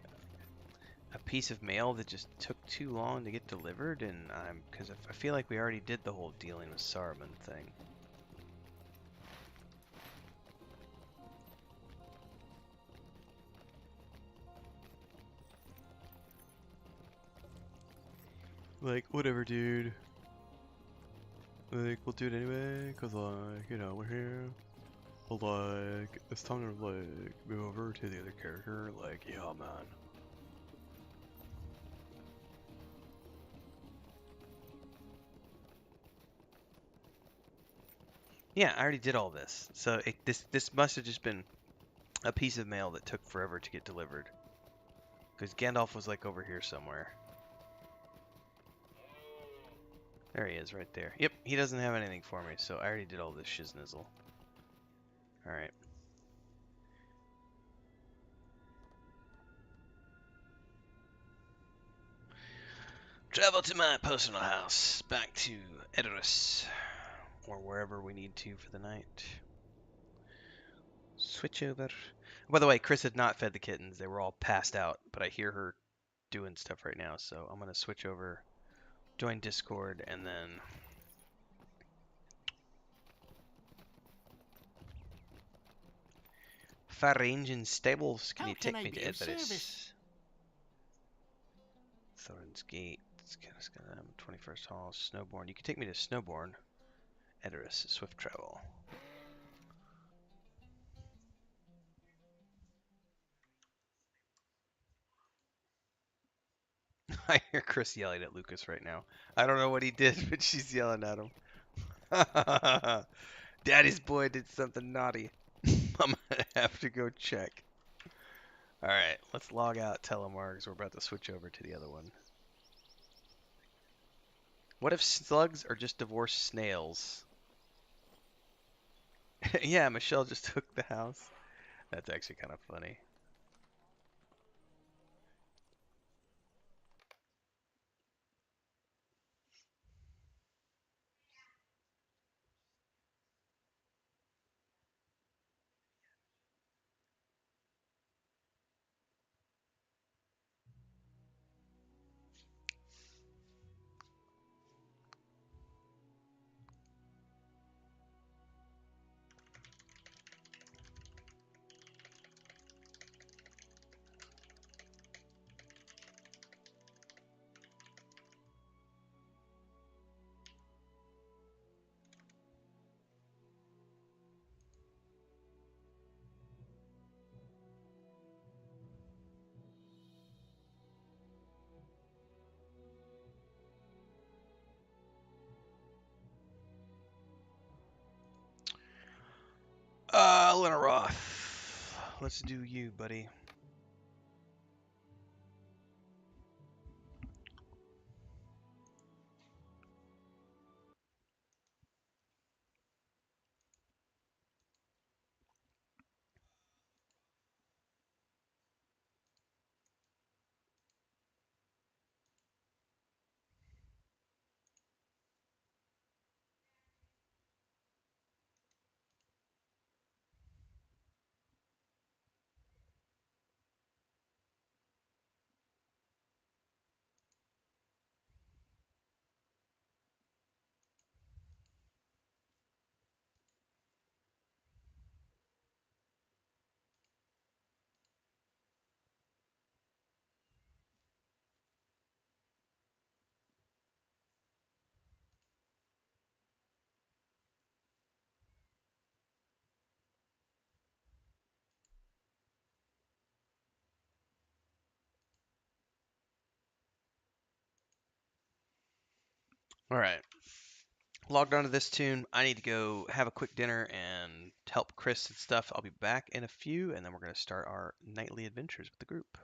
a piece of mail that just took too long to get delivered, and because I feel like we already did the whole dealing with Saruman thing. Like, whatever, dude. Like, we'll do it anyway, cause like, you know, we're here. But like, it's time to like move over to the other character. Like, yeah, man. Yeah, I already did all this. So this must have just been a piece of mail that took forever to get delivered. Because Gandalf was like over here somewhere. There he is, right there. Yep, he doesn't have anything for me, so I already did all this shiznizzle. Alright. Travel to my personal house, back to Edoras, or wherever we need to for the night. Switch over. By the way, Chris had not fed the kittens. They were all passed out, but I hear her doing stuff right now, so I'm going to switch over, join Discord, and then... Fire Engine Stables, can you take me to Edoras? Thorin's Gate, 21st Hall, Snowborn. You can take me to Snowborn. Edoras, swift travel. I hear Chris yelling at Lucas right now. I don't know what he did, but she's yelling at him. Daddy's boy did something naughty. I'm gonna have to go check. Alright, let's log out Telemar because we're about to switch over to the other one. What if slugs are just divorced snails? Yeah, Michelle just took the house. That's actually kind of funny. Lenaroth. Let's do you, buddy. Alright. Logged onto this tune. I need to go have a quick dinner and help Chris and stuff. I'll be back in a few, and then we're going to start our nightly adventures with the group.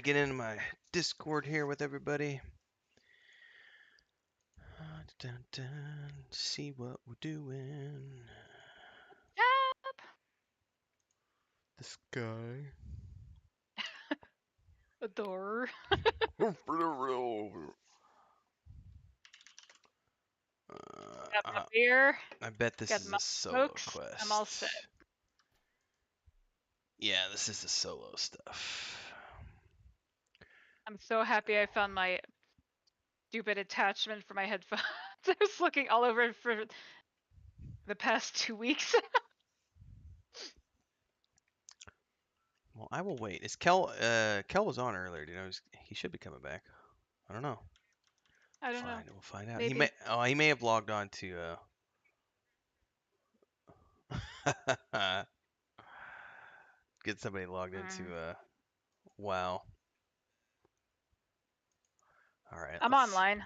to get into my Discord here with everybody. See what we're doing. This guy. A door. Got my beer. I bet this Got is my a solo smokes. quest. I'm all set. Yeah, this is the solo stuff. I'm so happy I found my stupid attachment for my headphones. I was looking all over it for the past 2 weeks. Well, I will wait. Is Kel? Kel was on earlier. Do you know he should be coming back? I don't know. I don't know. We'll find out. Maybe. He may. Oh, he may have logged on to. Get somebody logged into. WoW. All right. I'm online.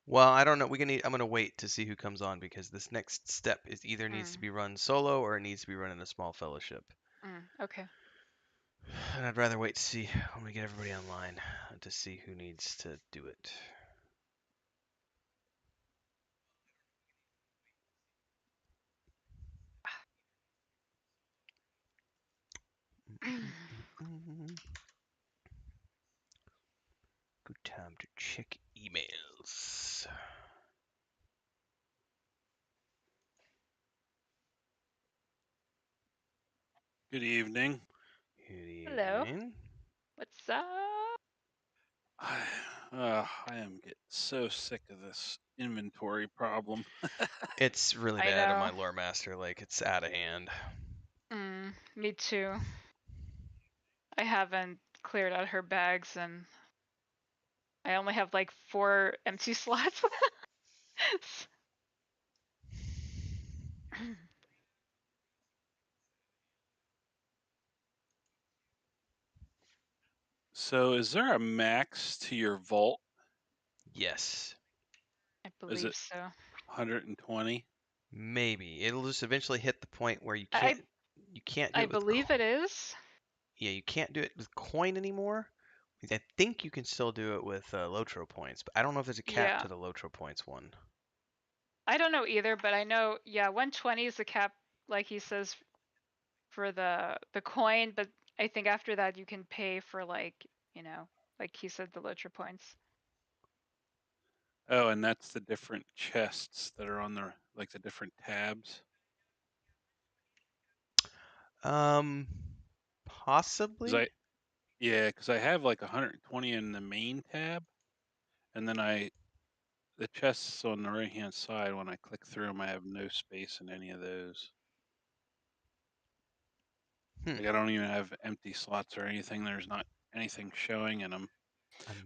Well, I don't know. I'm gonna wait to see who comes on because this next step is either needs to be run solo or it needs to be run in a small fellowship. Okay. And I'd rather wait to see when we get everybody online to see who needs to do it. Good time to check emails. Good evening. Good evening. Hello. What's up? I am getting so sick of this inventory problem. It's really bad on my lore master. Like, it's out of hand. Me too. I haven't cleared out her bags and I only have like 4 empty slots. So is there a max to your vault? Yes. I believe so. 120? Maybe. It'll just eventually hit the point where you can't do it I with believe it is. Yeah, you can't do it with coin anymore. I think you can still do it with LOTRO points, but I don't know if there's a cap to the LOTRO points one. I don't know either, but I know 120 is the cap, like he says, for the coin, but I think after that you can pay for like he said, the LOTRO points. Oh, and that's the different chests that are on the like the different tabs. Possibly. Because I have like 120 in the main tab, and then the chests on the right hand side. When I click through them, I have no space in any of those. Like I don't even have empty slots or anything. There's not anything showing in them.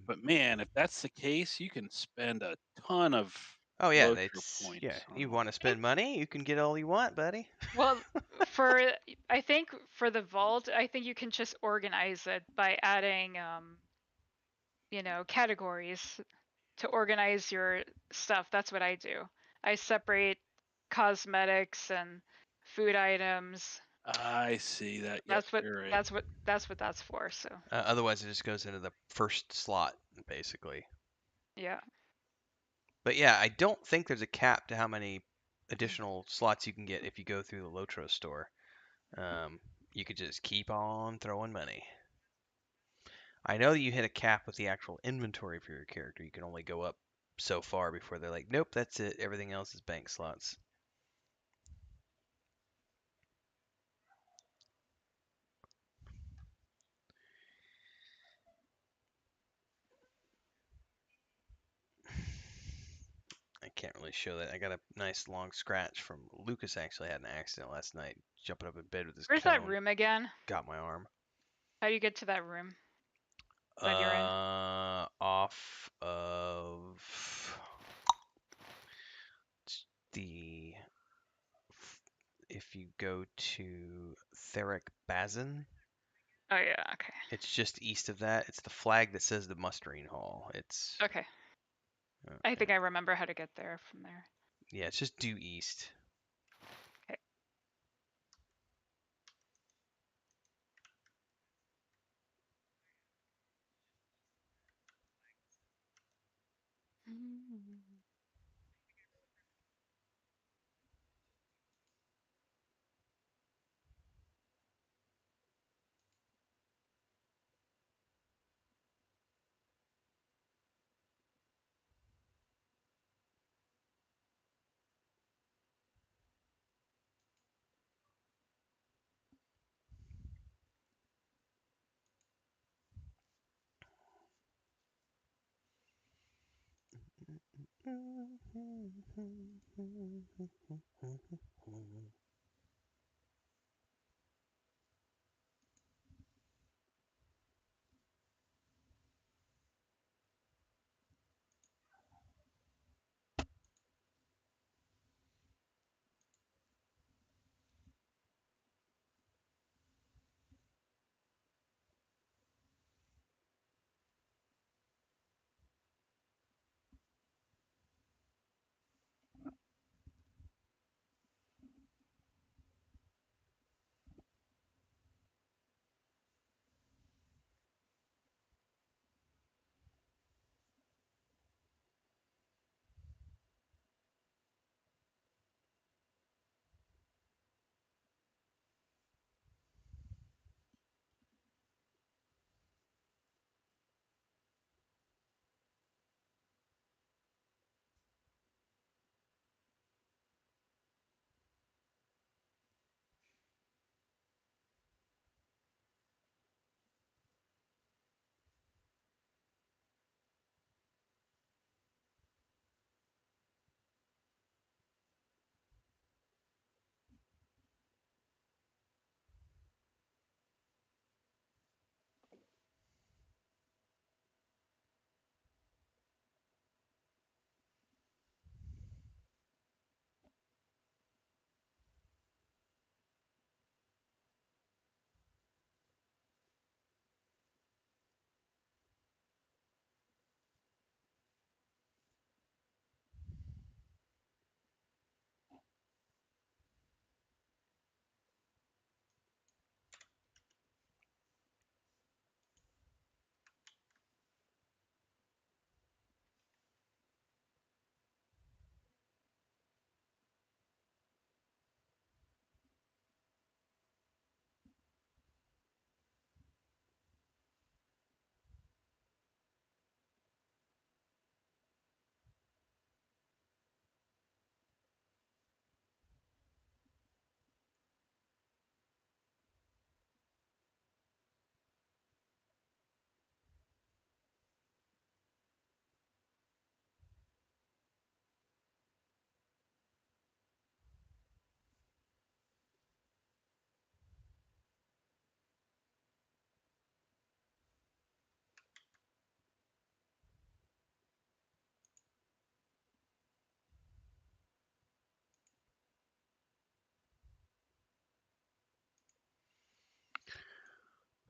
But man, if that's the case, you can spend a ton of LOTRO points. Yeah. You want to spend money? You can get all you want, buddy. Well, I think for the vault, I think you can just organize it by adding categories to organize your stuff. That's what I do. I separate cosmetics and food items. I see that. Yep, That's what that's for. So. Otherwise, it just goes into the first slot, basically. Yeah. But yeah, I don't think there's a cap to how many additional slots you can get if you go through the LOTRO store. You could just keep on throwing money. I know you hit a cap with the actual inventory for your character. You can only go up so far before they're like, nope, that's it. Everything else is bank slots. I can't really show that. I got a nice long scratch from Lucas. Actually had an accident last night, jumping up in bed with his Where's cone. that room again? Got my arm. How do you get to that room that you're in? Off of the. If you go to Theric Bazin. Oh yeah, okay. It's just east of that. It's the flag that says the mustering hall. It's okay. I think I remember how to get there from there. Yeah, it's just due east. Okay.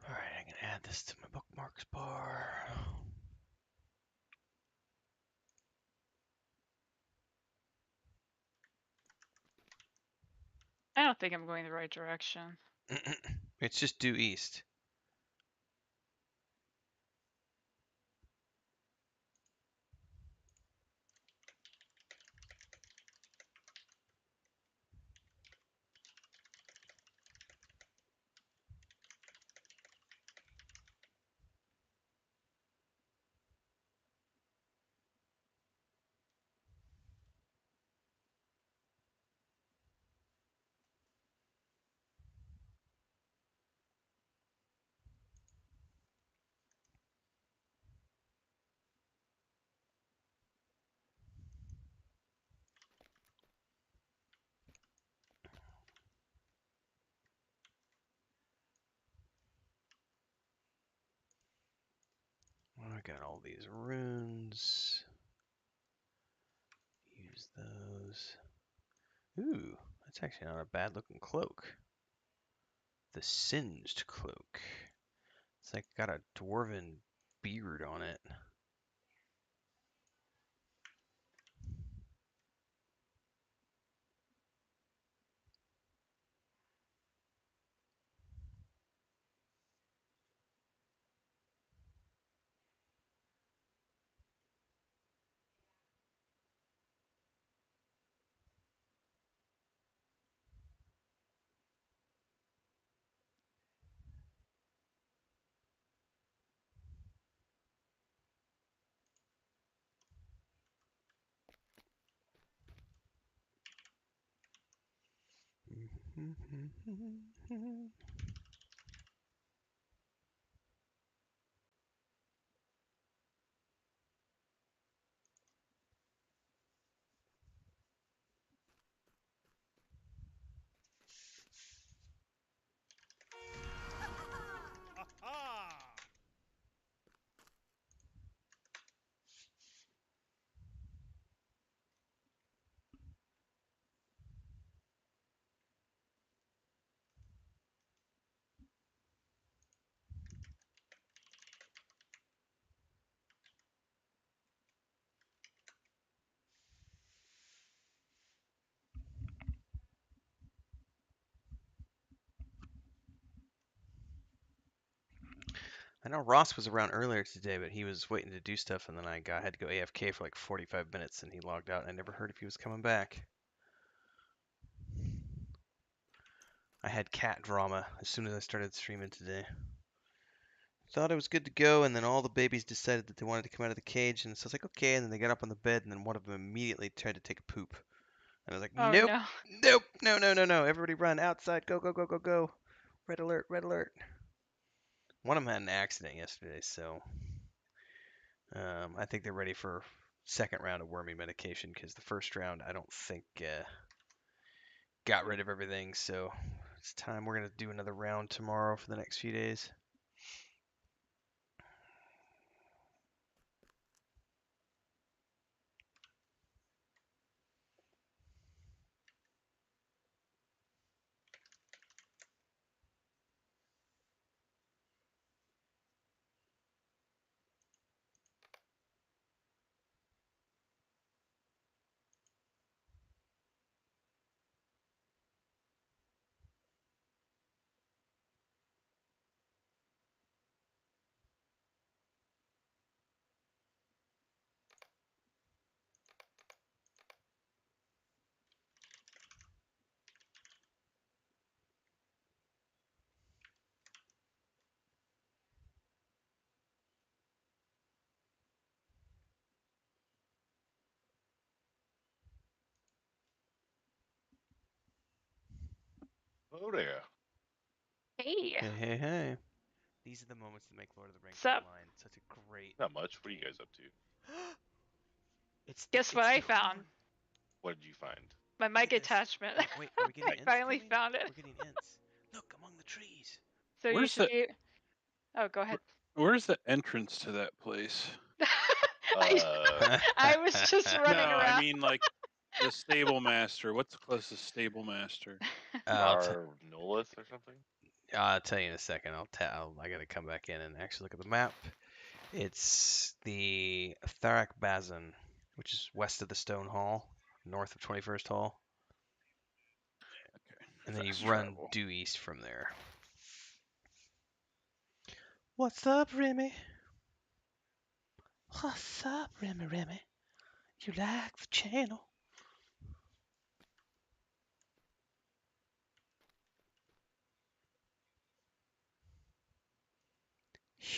Alright, I can add this to my bookmarks bar. I don't think I'm going the right direction. It's just due east. I got all these runes. Use those. Ooh, that's actually not a bad looking cloak. The Singed Cloak. It's like got a dwarven beard on it. know Ross was around earlier today, but he was waiting to do stuff, and then I had to go AFK for like 45 minutes, and he logged out, and I never heard if he was coming back. I had cat drama as soon as I started streaming today. Thought I was good to go, and then all the babies decided that they wanted to come out of the cage, and so I was like, okay, and then they got up on the bed, and then one of them immediately tried to take a poop. And I was like, Oh, nope, no. nope, no, everybody run outside, go, go, go, go, go. Red alert, red alert. One of them had an accident yesterday, so I think they're ready for second round of worming medication, because the first round I don't think got rid of everything, so it's time. We're going to do another round tomorrow for the next few days. Oh there. Hey. Hey. These are the moments that make Lord of the Rings What's up? Online such a great... Not much. What are you guys up to? Guess what I found? What did you find? My mic attachment. Wait, are we getting I Ents finally coming? found it. We're getting Ents. Look, among the trees. So you Where's should the be... Oh, go ahead. Where's the entrance to that place? I was just running no, around. I mean like the stable master. What's the closest stable master? Nolith or something? I'll tell you in a second. I gotta come back in and actually look at the map. It's the Tharak Bazin, which is west of the Stone Hall, north of 21st Hall. Okay. And then you Fast run travel. due east from there. What's up, Remy? What's up, Remy? You like the channel?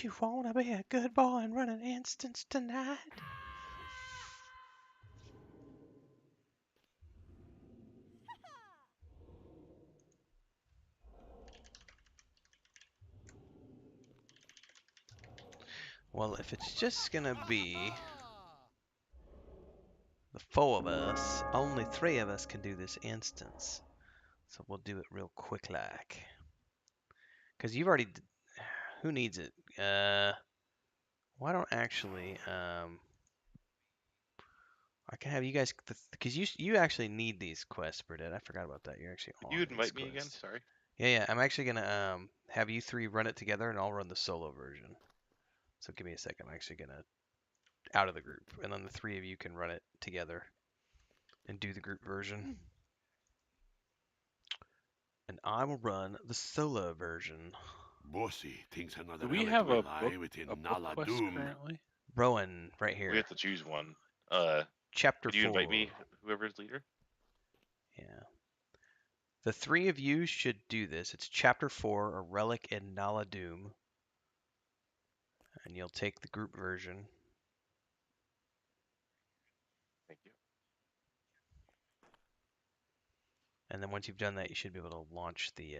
You wanna be a good boy and run an instance tonight? Well, if it's just gonna be the 4 of us, only 3 of us can do this instance. So we'll do it real quick like. Because you've already... Who needs it? Why don't actually... I can have you guys... Because you actually need these quests, Burdett. I forgot about that. You're actually on You invite these me again? quests. Sorry. Yeah. I'm actually going to have you 3 run it together, and I'll run the solo version. So give me a second. I'm actually going to... Out of the group. And then the 3 of you can run it together and do the group version. And I will run the solo version. Bossy thinks another Do we relic have will a lie book, within a book quest Nala-Doom. currently? Rowan, right here. We have to choose one. Chapter 4. Could you invite me, whoever's leader? Yeah. The 3 of you should do this. It's Chapter 4, A Relic in Nala-Doom. And you'll take the group version. Thank you. And then once you've done that, you should be able to launch the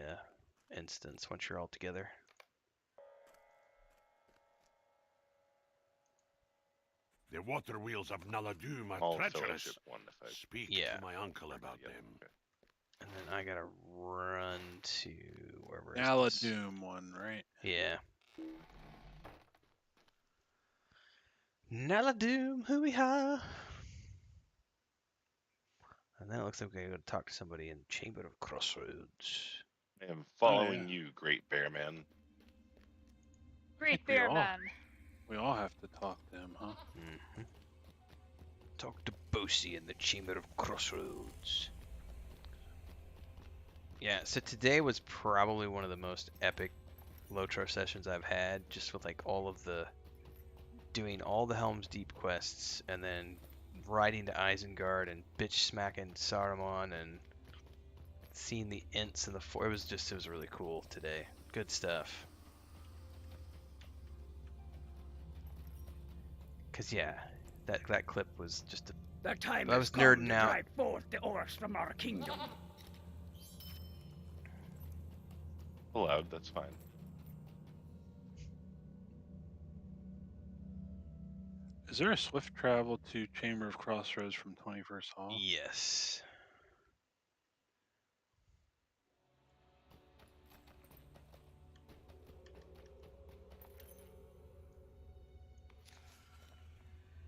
instance once you're all together. The water wheels of Nala-Doom are All treacherous. fellowship one if I... Speak Yeah. to my uncle about Yeah, them. okay. And then I gotta run to wherever is this? Nala-Doom one, right? Yeah. Nala-Doom, hoo-wee-ha! And then it looks like we're gonna talk to somebody in Chamber of Crossroads. I am following you, Great Bear Man. Great we Bear all- Man. We all have to talk to him, huh? Mm-hmm. Talk to Bosie in the Chamber of Crossroads. Yeah, so today was probably one of the most epic LOTRO sessions I've had, just with like all of the doing all the Helm's Deep quests and then riding to Isengard and bitch smacking Saruman and seeing the Ents and it was really cool today. Good stuff. Cause yeah, that clip was just The time I was has come nerding to out. drive forth the orcs from our kingdom. Allowed, that's fine. Is there a swift travel to Chamber of Crossroads from 21st Hall? Yes.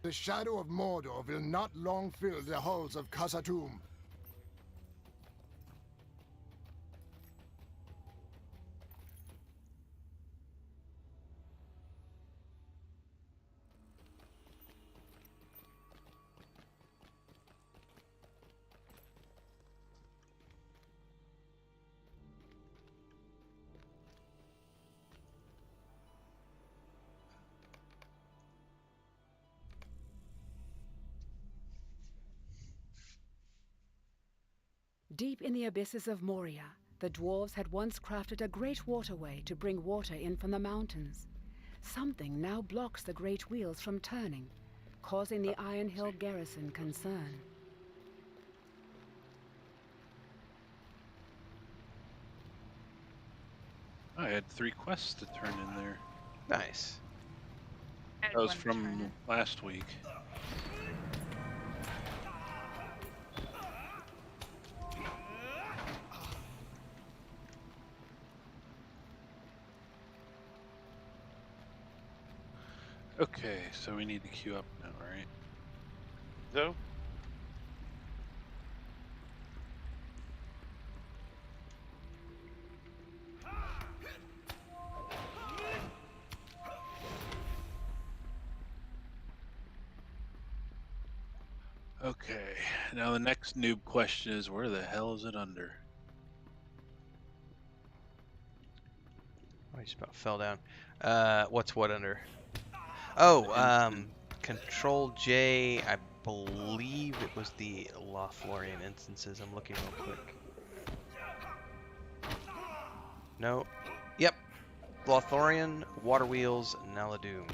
The shadow of Mordor will not long fill the halls of Khazad-dûm. Deep in the abysses of Moria, the dwarves had once crafted a great waterway to bring water in from the mountains. Something now blocks the great wheels from turning, causing the Iron Hill garrison concern. I had 3 quests to turn in there. Nice. That was from last week. Okay, so we need to queue up now, right? So? Okay, now the next noob question is, where the hell is it under? I just about fell down. What's what under? Oh, Control J. I believe it was the Lothlorien instances. I'm looking real quick. No. Yep. Lothlorien, Water Wheels, Naladoom.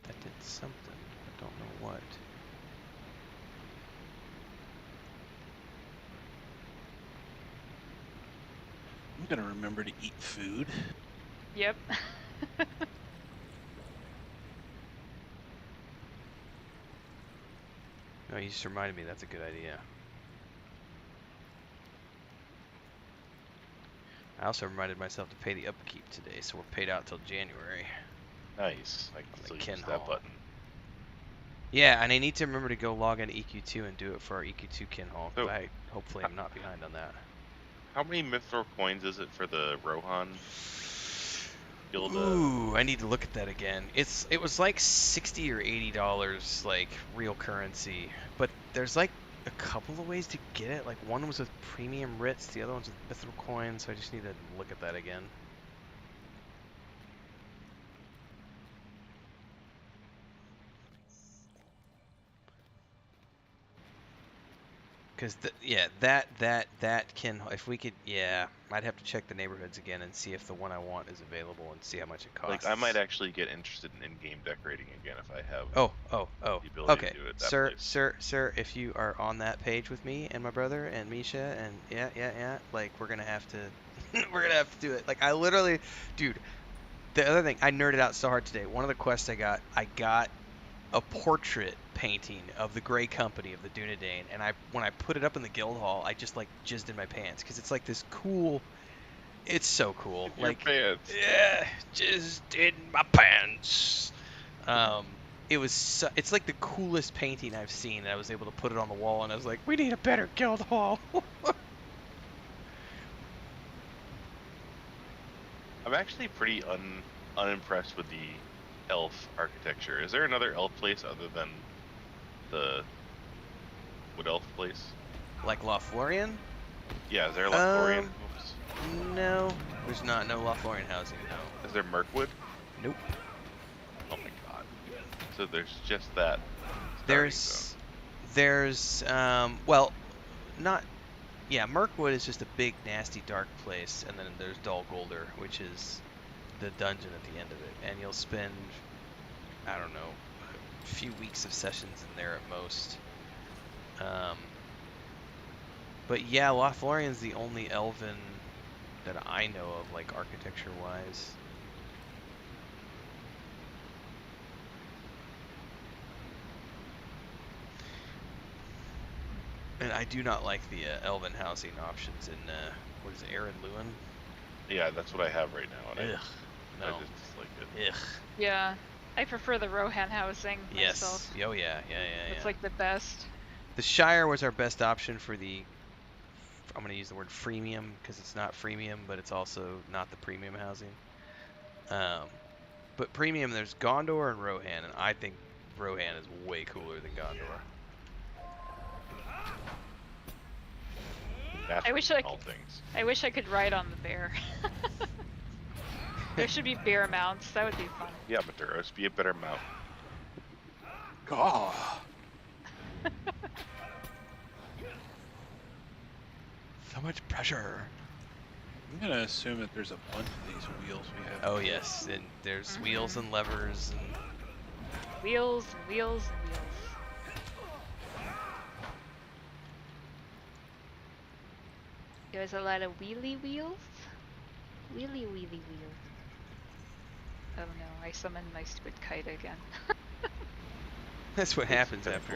That did something. I don't know what. I'm gonna remember to eat food. Yep. No, you just reminded me. That's a good idea. I also reminded myself to pay the upkeep today, so we're paid out till January. Nice. I can still use that button. Yeah, and I need to remember to go log into EQ2 and do it for our EQ2 kin hall. So, I hopefully am not behind on that. How many Mithril coins is it for the Rohan guild? Ooh, I need to look at that again. It was like $60 or $80 like real currency, but there's like a couple of ways to get it. Like one was with premium writs, the other one's with mithril coins. So I just need to look at that again. Because that can, if we could, yeah, I'd have to check the neighborhoods again and see if the one I want is available and see how much it costs. Like, I might actually get interested in in-game decorating again if I have the ability okay, to do it that sir, if you are on that page with me and my brother and Misha and yeah, like we're gonna have to, we're gonna have to do it. Like I literally, dude, the other thing, I nerded out so hard today. One of the quests I got a portrait painting of the Grey Company of the Dunedain, and when I put it up in the guild hall, I just like jizzed in my pants because it's like this cool. It's so cool. In like your pants. yeah, jizzed in my pants. it was it's like the coolest painting I've seen, and I was able to put it on the wall, and I was like, we need a better guild hall. I'm actually pretty unimpressed with the elf architecture. Is there another elf place other than the wood elf place? Like Lothlorien? Yeah, is there a Lothlorien? No, there's not. No Lothlorien housing, no. Is there Mirkwood? Nope. Oh my god. So there's just that. There's well, not. Yeah, Mirkwood is just a big, nasty, dark place, and then there's Dol Guldur, which is the dungeon at the end of it, and you'll spend, I don't know, a few weeks of sessions in there at most. But yeah, Lothlorien's the only elven that I know of, like, architecture-wise. And I do not like the elven housing options in, what is it, Aaron Lewin? Yeah, that's what I have right now. And Ugh, no. I just dislike it. Ugh. Yeah, I prefer the Rohan housing myself. Yes. Oh yeah. It's like the best. The Shire was our best option for the, I'm going to use the word freemium because it's not freemium, but it's also not the premium housing. But premium, there's Gondor and Rohan, and I think Rohan is way cooler than Gondor. I wish I could ride on the bear. There should be bear mounts. That would be fun. Yeah, Maduros, be a better mount. God. So much pressure. I'm gonna assume that there's a bunch of these wheels we have. Oh yes, and there's wheels and levers and wheels and wheels and wheels. There's a lot of wheelie wheels. Wheelie wheelie wheels. Oh no, I summoned my stupid kite again. That's what happens after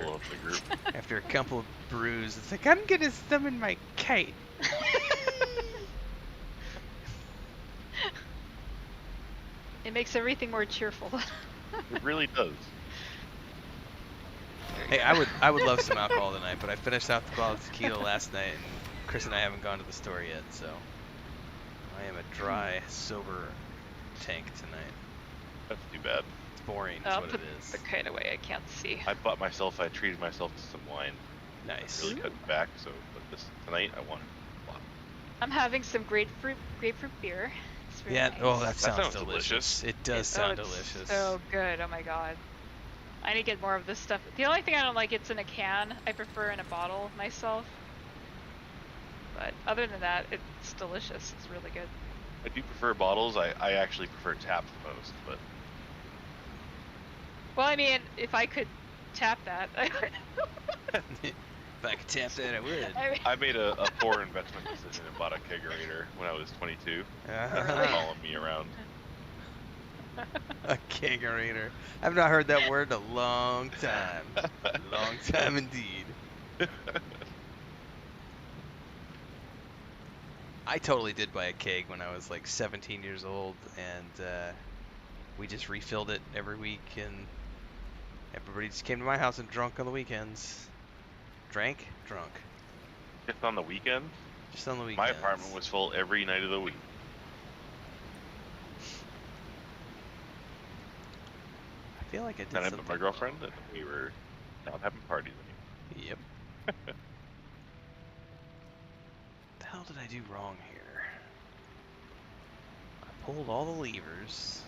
a couple of brews. It's like, I'm gonna summon my kite. It makes everything more cheerful. It really does. Hey, I would love some alcohol tonight, but I finished out the bottle of tequila last night, and Chris and I haven't gone to the store yet, so I am a dry, sober tank tonight. That's too bad. It's boring. I'll Is what put it is. the kite away. I can't see. I treated myself to some wine. Nice. Really cutting back, so but tonight I want a lot. I'm having some grapefruit beer. It's really Yeah. nice. Oh, that sounds delicious. It does sound delicious. So good. Oh my god. I need to get more of this stuff. The only thing I don't like, it's in a can. I prefer in a bottle myself. But other than that, it's delicious. It's really good. I do prefer bottles. I actually prefer tap the most, but. Well, I mean, if I could tap that, I would. If I could tap that, I would. I made a poor investment decision and bought a kegerator when I was 22. They're following me around. A kegerator. I've not heard that word in a long time. Long time indeed. I totally did buy a keg when I was like 17 years old, and we just refilled it every week, and everybody just came to my house and drunk on the weekends. Drank, drunk. Just on the weekend? Just on the weekends. My apartment was full every night of the week. I feel like I did Then I something met my girlfriend, and we were not having parties anymore. Yep. What the hell did I do wrong here? I pulled all the levers.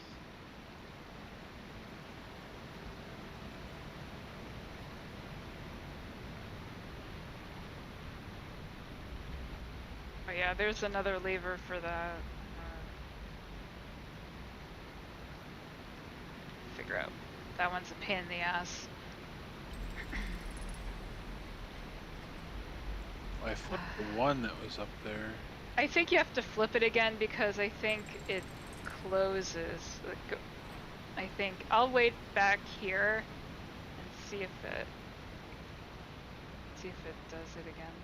Oh yeah, there's another lever for the. Figure out. That one's a pain in the ass. I flipped the one that was up there. I think you have to flip it again because I think it closes. I think I'll wait back here and see if it does it again.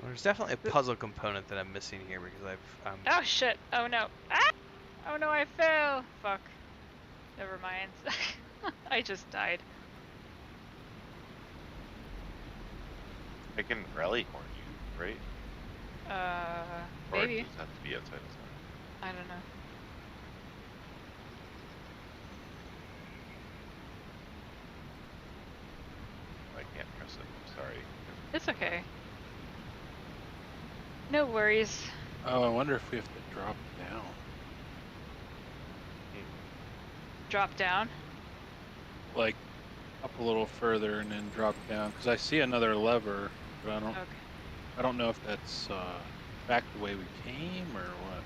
Well, there's definitely a puzzle component that I'm missing here because Oh shit! Oh no! Ah! Oh no! I fell! Fuck. Never mind. I just died. I can rally horn you, right? Or Maybe. does it have to be outside of time? I don't know. I can't press it. I'm sorry. It's okay. No worries. Oh, I wonder if we have to drop down. Drop down? Like, up a little further and then drop down. Because I see another lever, but I don't know if that's back the way we came or what.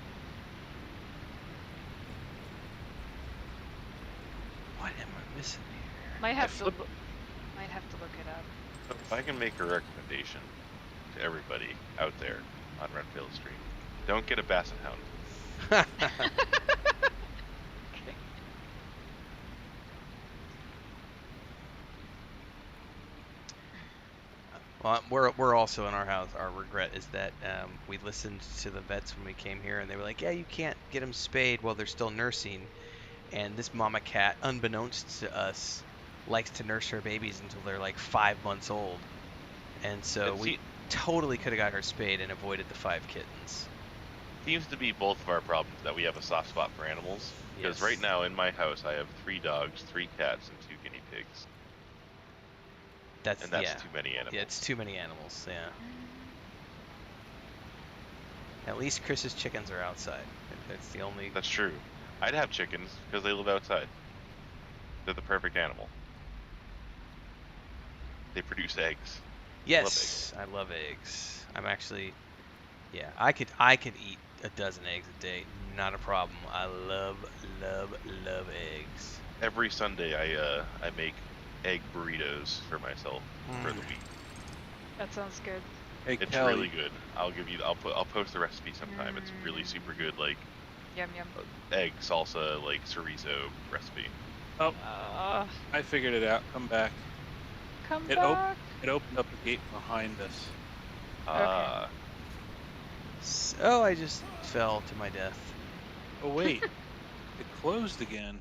What am I missing here? Might have to look it up. So if I can make a recommendation to everybody out there on Renfield Stream, don't get a Basset Hound. Well, we're also in our house. Our regret is that we listened to the vets when we came here, and they were like, "Yeah, you can't get them spayed while they're still nursing." And this mama cat, unbeknownst to us, likes to nurse her babies until they're like 5 months old, and so we totally could have got her spayed and avoided the 5 kittens. Seems to be both of our problems that we have a soft spot for animals. Because Yes. right now in my house I have 3 dogs, 3 cats, and 2 guinea pigs. That's And that's yeah. too many animals. Yeah, it's too many animals. Yeah. At least Chris's chickens are outside. That's the only. That's true. I'd have chickens because they live outside. They're the perfect animal. They produce eggs. Yes, I love eggs. I'm actually, yeah, I could eat a dozen eggs a day, not a problem. I love eggs. Every Sunday I make egg burritos for myself for the week. That sounds good. Hey, It's Kelly. really good. I'll post the recipe sometime. It's really super good, like Yum yum. egg salsa, like chorizo recipe. Oh, I figured it out. Come back. Come It back. It opened up a gate behind us. So I just fell to my death. Oh wait, it closed again.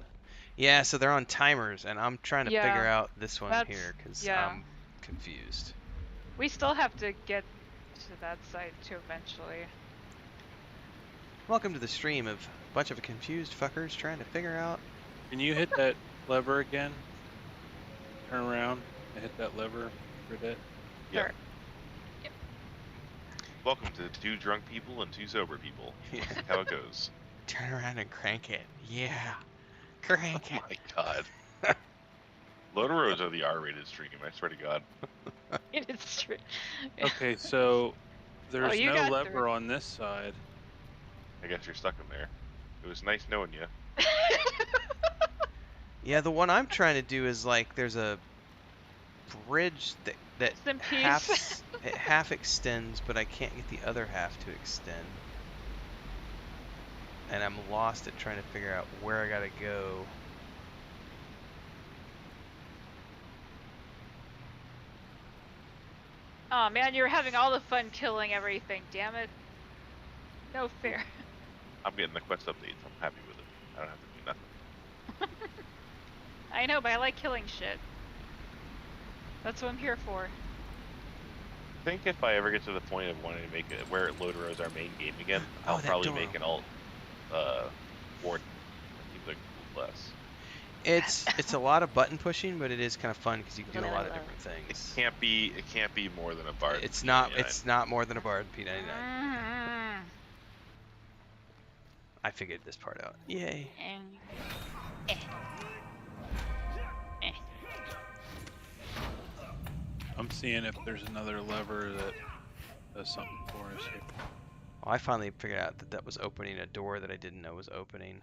Yeah, so they're on timers, and I'm trying to Yeah, figure out this one that's- here because yeah. I'm confused. We still have to get to that side too eventually. Welcome to the stream of a bunch of confused fuckers trying to figure out. Can you hit that lever again? Turn around and hit that lever for that. Yeah. Welcome to 2 drunk people and 2 sober people. Yeah. How it goes. Turn around and crank it. Yeah. Crank it. Oh my god. LOTROs are the R-rated stream, I swear to god. It is true. Okay, so there's you no got lever through. on this side. I guess you're stuck in there. It was nice knowing you. Yeah, the one I'm trying to do is like there's a bridge that Rest in peace. it half extends, but I can't get the other half to extend. And I'm lost at trying to figure out where I gotta go. Oh man, you're having all the fun killing everything, damn it. No fair. I'm getting the quest updates, I'm happy with it. I don't have to do nothing. I know, but I like killing shit. That's what I'm here for. I think if I ever get to the point of wanting to make it where LOTRO is our main game again, Oh, I'll that probably door. make an alt warden. Seems like a cool class. It's a lot of button pushing, but it is kind of fun because you can do a lot of different things. It can't be more than a bard. It's not more than a bard P99. I figured this part out. Yay. I'm seeing if there's another lever that does something for us here. Well, I finally figured out that that was opening a door that I didn't know was opening.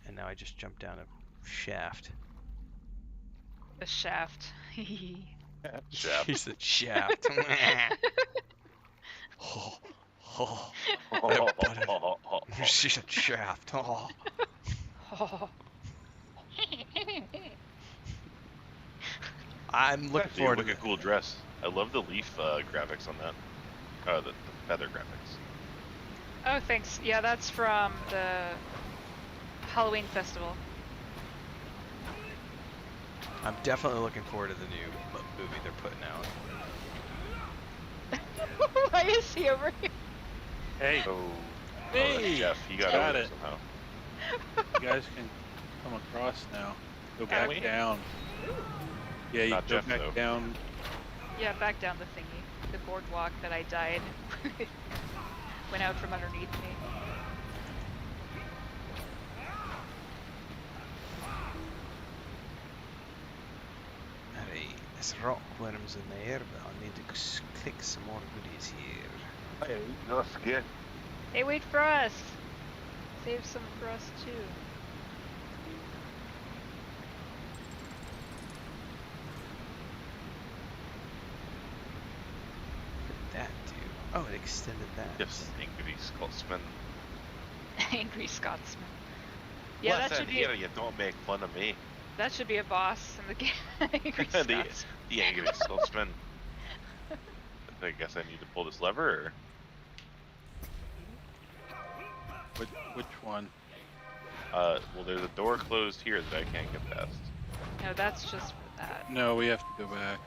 And now I just jumped down a shaft. A shaft. Shaft. She's a shaft. She's a shaft. Oh. I'm looking Actually, forward look to a cool dress. I love the leaf graphics on that. The feather graphics. Oh, thanks. Yeah, that's from the Halloween festival. I'm definitely looking forward to the new movie they're putting out. Why is he over here? Hey. Oh, Hey. Jeff, you got Got over it. somehow. You guys can come across now. Go Can back we? down. Yeah, you Not go Jeff, back though. down. Yeah, back down the thingy. The boardwalk that I died. Went out from underneath me. Alright, there's rockworms in there, but I'll need to click some more goodies here. Hey, no scared. Hey, wait for us! Save some for us too. What did that do? Oh, it extended that. Yes, angry Scotsman. Angry Scotsman. Yeah, that should Listen be. here, you don't make fun of me. That should be a boss in the game. Angry Scotsman. the angry Scotsman. I guess I need to pull this lever, or? Which one? Well, there's a door closed here that I can't get past. No, that's just for that. No, we have to go back.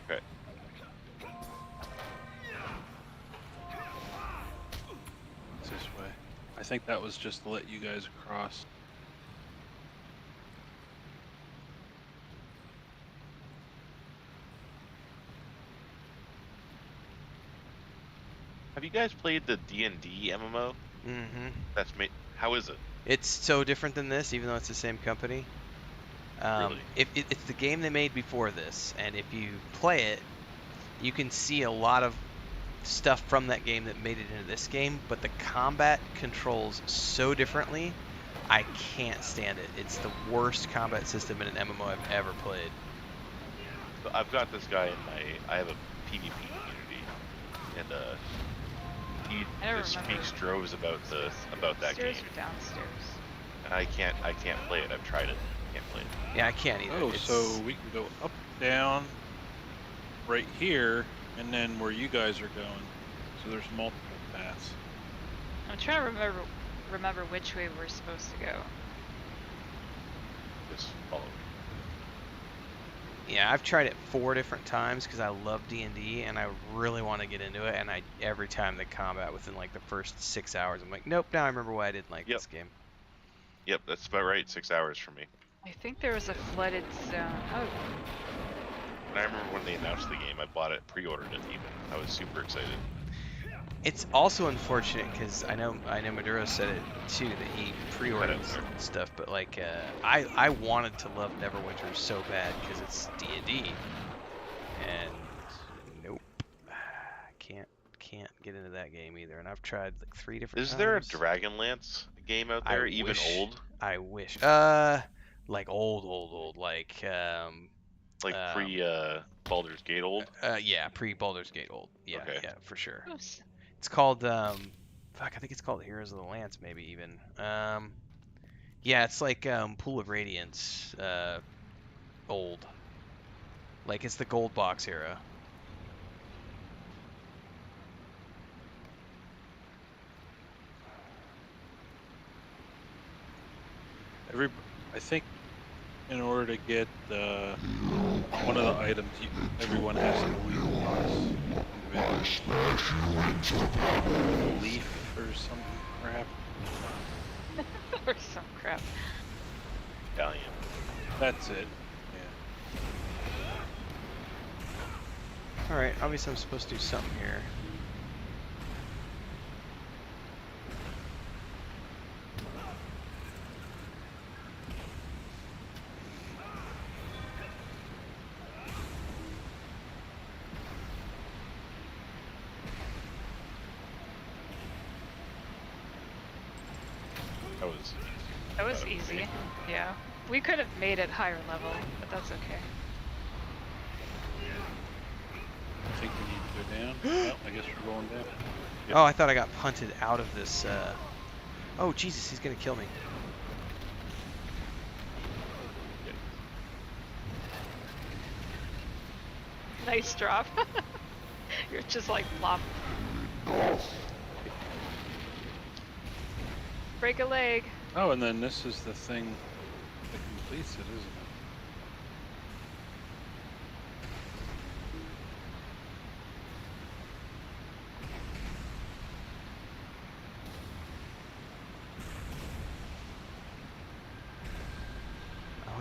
Okay. It's this way. I think that was just to let you guys across. Have you guys played the D&D MMO? Mm-hmm. That's made. How is it? It's so different than this, even though it's the same company. Really? It's the game they made before this, and if you play it, you can see a lot of stuff from that game that made it into this game, but the combat controls so differently, I can't stand it. It's the worst combat system in an MMO I've ever played. So I've got this guy in my. I have a PvP community, and he just speaks droves about that game. Upstairs or downstairs? And I can't play it. I've tried it. Can't play it. Yeah, I can't either. Oh, so we can go up, down, right here, and then where you guys are going. So there's multiple paths. I'm trying to remember which way we're supposed to go. Just follow me. Yeah, I've tried it 4 different times because I love D&D and I really want to get into it, and every time the combat within like the first 6 hours, I'm like, nope, now I remember why I didn't like this game. Yep, that's about right. 6 hours for me. I think there was a flooded zone. Oh. And I remember when they announced the game, I bought it, pre-ordered it even. I was super excited. It's also unfortunate because I know Maduro said it too, that he pre-ordered stuff, but like I wanted to love Neverwinter so bad because it's D&D, and nope, can't get into that game either. And I've tried like 3 different times. Is there a Dragonlance game out there, even old? I wish. Like old, like pre Baldur's Gate old. Yeah, pre Baldur's Gate old. Yeah, okay. Yeah, for sure. It's called fuck, I think it's called Heroes of the Lance, maybe even. Yeah, it's like Pool of Radiance, old. Like it's the gold box era. I think in order to get one of the items, everyone has to leave the box. A leaf or some crap. Or some crap. Italian. That's it. Yeah. Alright, obviously I'm supposed to do something here. That was easy. Yeah. We could have made it higher level, but that's okay. I think we need to go down. Well, I guess we're going down. Yep. Oh, I thought I got punted out of this. Oh, Jesus, he's gonna kill me. Nice drop. You're just like plop. Break a leg. Oh, and then this is the thing that completes it, isn't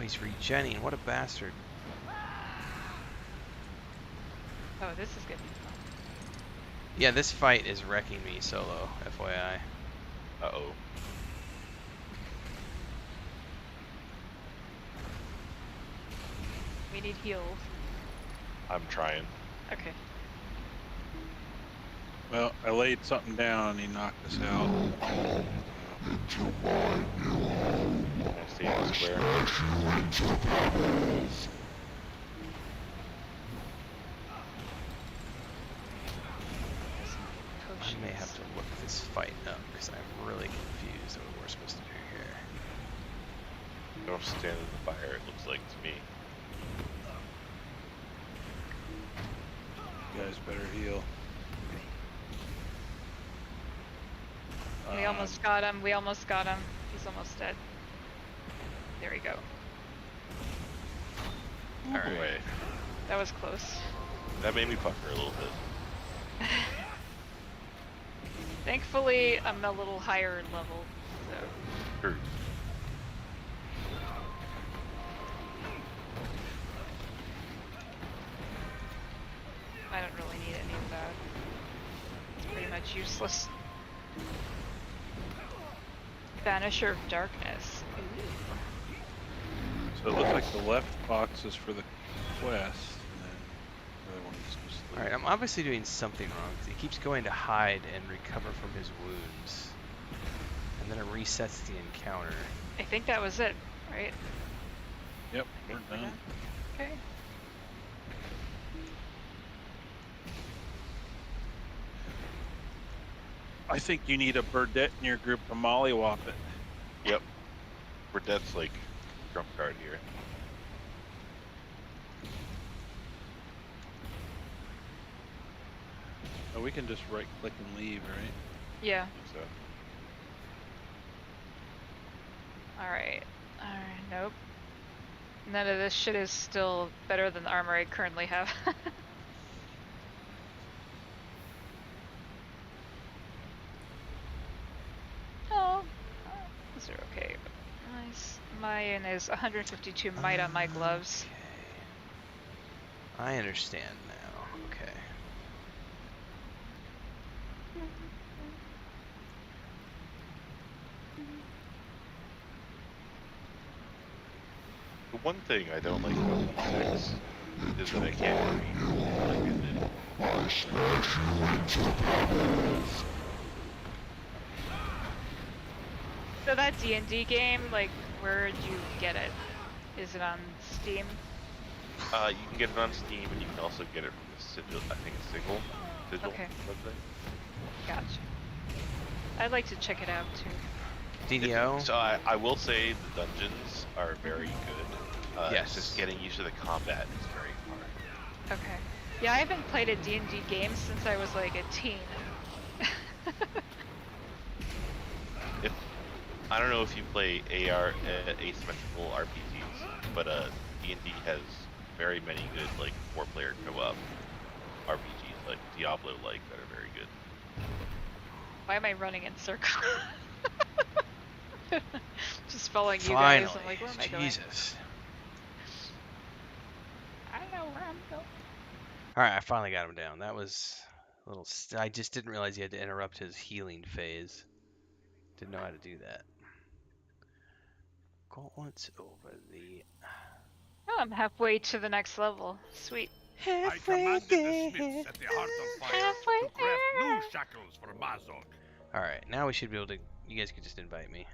He's regenning. What a bastard. Oh, this is gonna be fun. Yeah, this fight is wrecking me solo, FYI. Uh-oh. We need heals. I'm trying. Okay. Well, I laid something down and he knocked us out. Stay in the square. I may have to look this fight up because I'm really confused on what we're supposed to do here. Don't stand in the fire, it looks like to me. You guys better heal. We almost got him. We almost got him. He's almost dead. There we go. Alright. That was close. That made me pucker a little bit. Thankfully, I'm a little higher level, so. Sure. I don't really need any of that. It's pretty much useless. Banisher of Darkness. Ooh. So it looks like the left box is for the quest, and then the other one is just the... Alright, I'm obviously doing something wrong because he keeps going to hide and recover from his wounds. And then it resets the encounter. I think that was it, right? Yep, we're done. Okay. I think you need a Burdette in your group to mollywop it. Yep. Burdette's like trump card here. Oh, we can just right click and leave, right? Yeah. I think so. Alright. Alright, nope. None of this shit is still better than the armor I currently have. Oh, these are okay. Nice. Mine is 152 might on my gloves. I understand now. Okay. The one thing I don't like about E6 is that I can't read like I did. So that D&D game, like, where'd you get it? Is it on Steam? You can get it on Steam, and you can also get it from the Sigil, I think it's Sigil Okay. website. Gotcha. I'd like to check it out too. DDO? So I will say the dungeons are very good. Yes. It's just getting used to the combat is very hard. Okay. Yeah, I haven't played a D&D game since I was like a teen. I don't know if you play asymmetrical RPGs, but D&D has very many good like 4-player co-op RPGs like Diablo-like that are very good. Why am I running in circles? Just following Finally. you guys. I'm like, where am I going? Jesus. I don't know where I'm going. Alright, I finally got him down. That was a little... I just didn't realize he had to interrupt his healing phase. Didn't know how to do that. Gauntlets over the... Oh, I'm halfway to the next level. Sweet. I commanded the smiths at the Heart of Fire to craft new shackles for Mazog. Alright, now we should be able to... You guys could just invite me.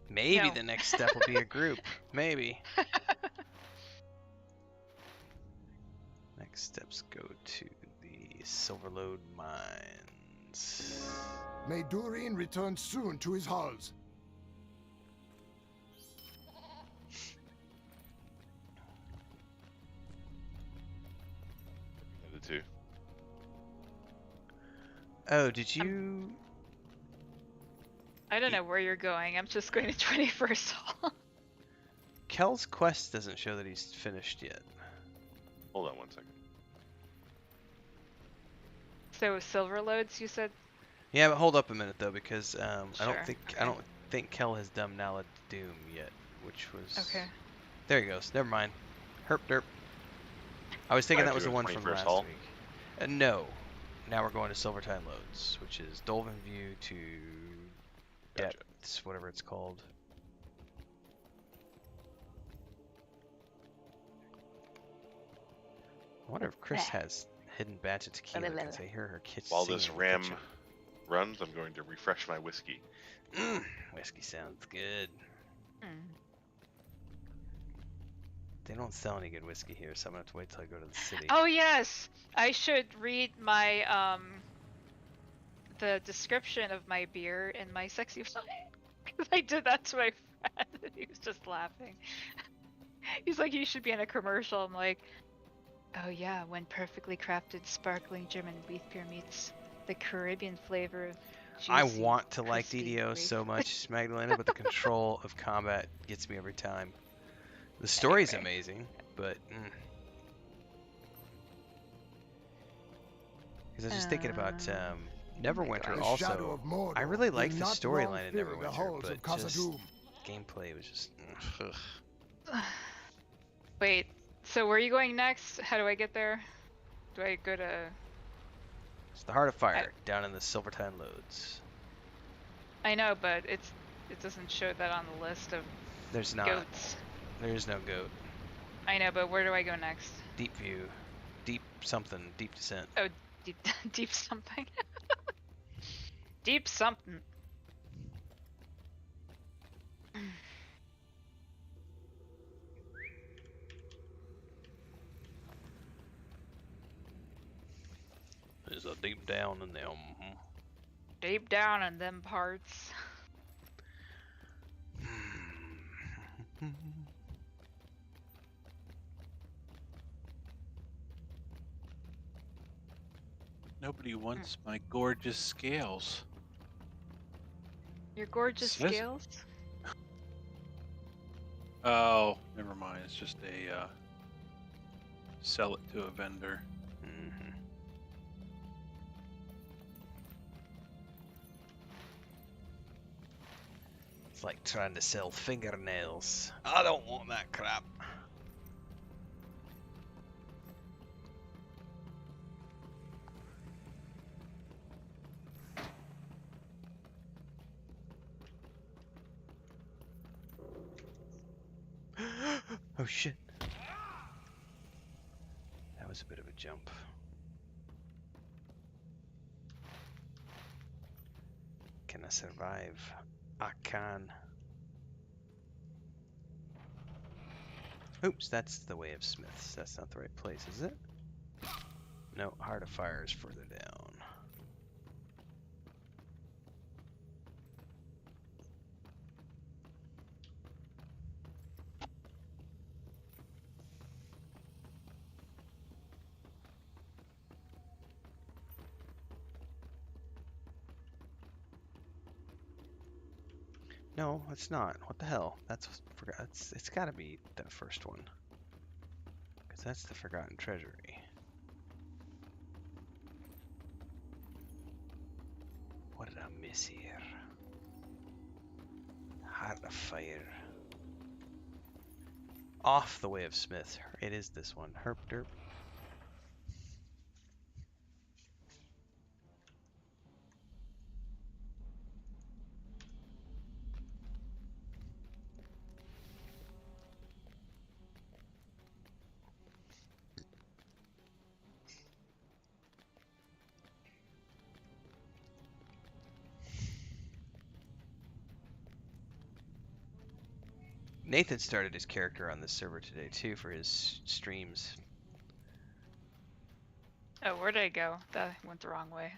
Maybe No. the next step will be a group. Maybe. Next steps go to the Silverlode Mines. May Durin return soon to his halls. The two. Oh, did you... I don't know where you're going. I'm just going to 21st Hall. Kel's quest doesn't show that he's finished yet. Hold on one second. So silver loads, you said? Yeah, but hold up a minute though, because I Sure, don't think Kel has done Nala Doom yet, which was Okay. There he goes. Never mind. Herp derp. I was thinking that was the one from 21st last Hall? week. No. Now we're going to Silvertine Loads, which is Dolphin View to Gotcha. Depths, whatever it's called. I wonder if Chris has hidden batch of tequila because I hear her kids While singing this in the ram kitchen. runs, I'm going to refresh my whiskey. Whiskey sounds good. They don't sell any good whiskey here, so I'm gonna have to wait till I go to the city. Oh yes, I should read my the description of my beer in my sexy file. Because I did that to my friend and he was just laughing. He's like, you should be in a commercial. I'm like, oh yeah, when perfectly crafted sparkling German wheat beer meets the Caribbean flavor of I juicy, want to like crispy DDO grape. so much, Magdalena, but the control of combat gets me every time. The story's amazing, but because I was just thinking about Neverwinter. The Also, shadow of Mordor I really will like the not storyline in long fill the Neverwinter, halls of but just Khazad-dûm. gameplay was just. Ugh. Wait, so where are you going next? How do I get there? Do I go to... It's the Heart of Fire down in the Silvertine Loads. I know, but it doesn't show that on the list of There's not. goats. There is no goat. I know, but where do I go next? Deep View, deep something, deep descent. Oh, deep something. Deep something. There's a deep down in them. Deep down in them parts. Nobody wants my gorgeous scales. Your gorgeous Says- scales? Oh, never mind. It's just a sell it to a vendor. It's like trying to sell fingernails. I don't want that crap. Oh shit. That was a bit of a jump. Can I survive? I can. Oops, that's the Way of Smiths. That's not the right place, is it? No, Heart of Fire is further down. No, it's not. What the hell? That's forgot. It's got to be the first one, because that's the Forgotten Treasury. What did I miss here? Heart of Fire. Off the Way of Smith. It is this one. Herp derp. Nathan started his character on this server today too for his streams. Oh, where did I go? That went the wrong way.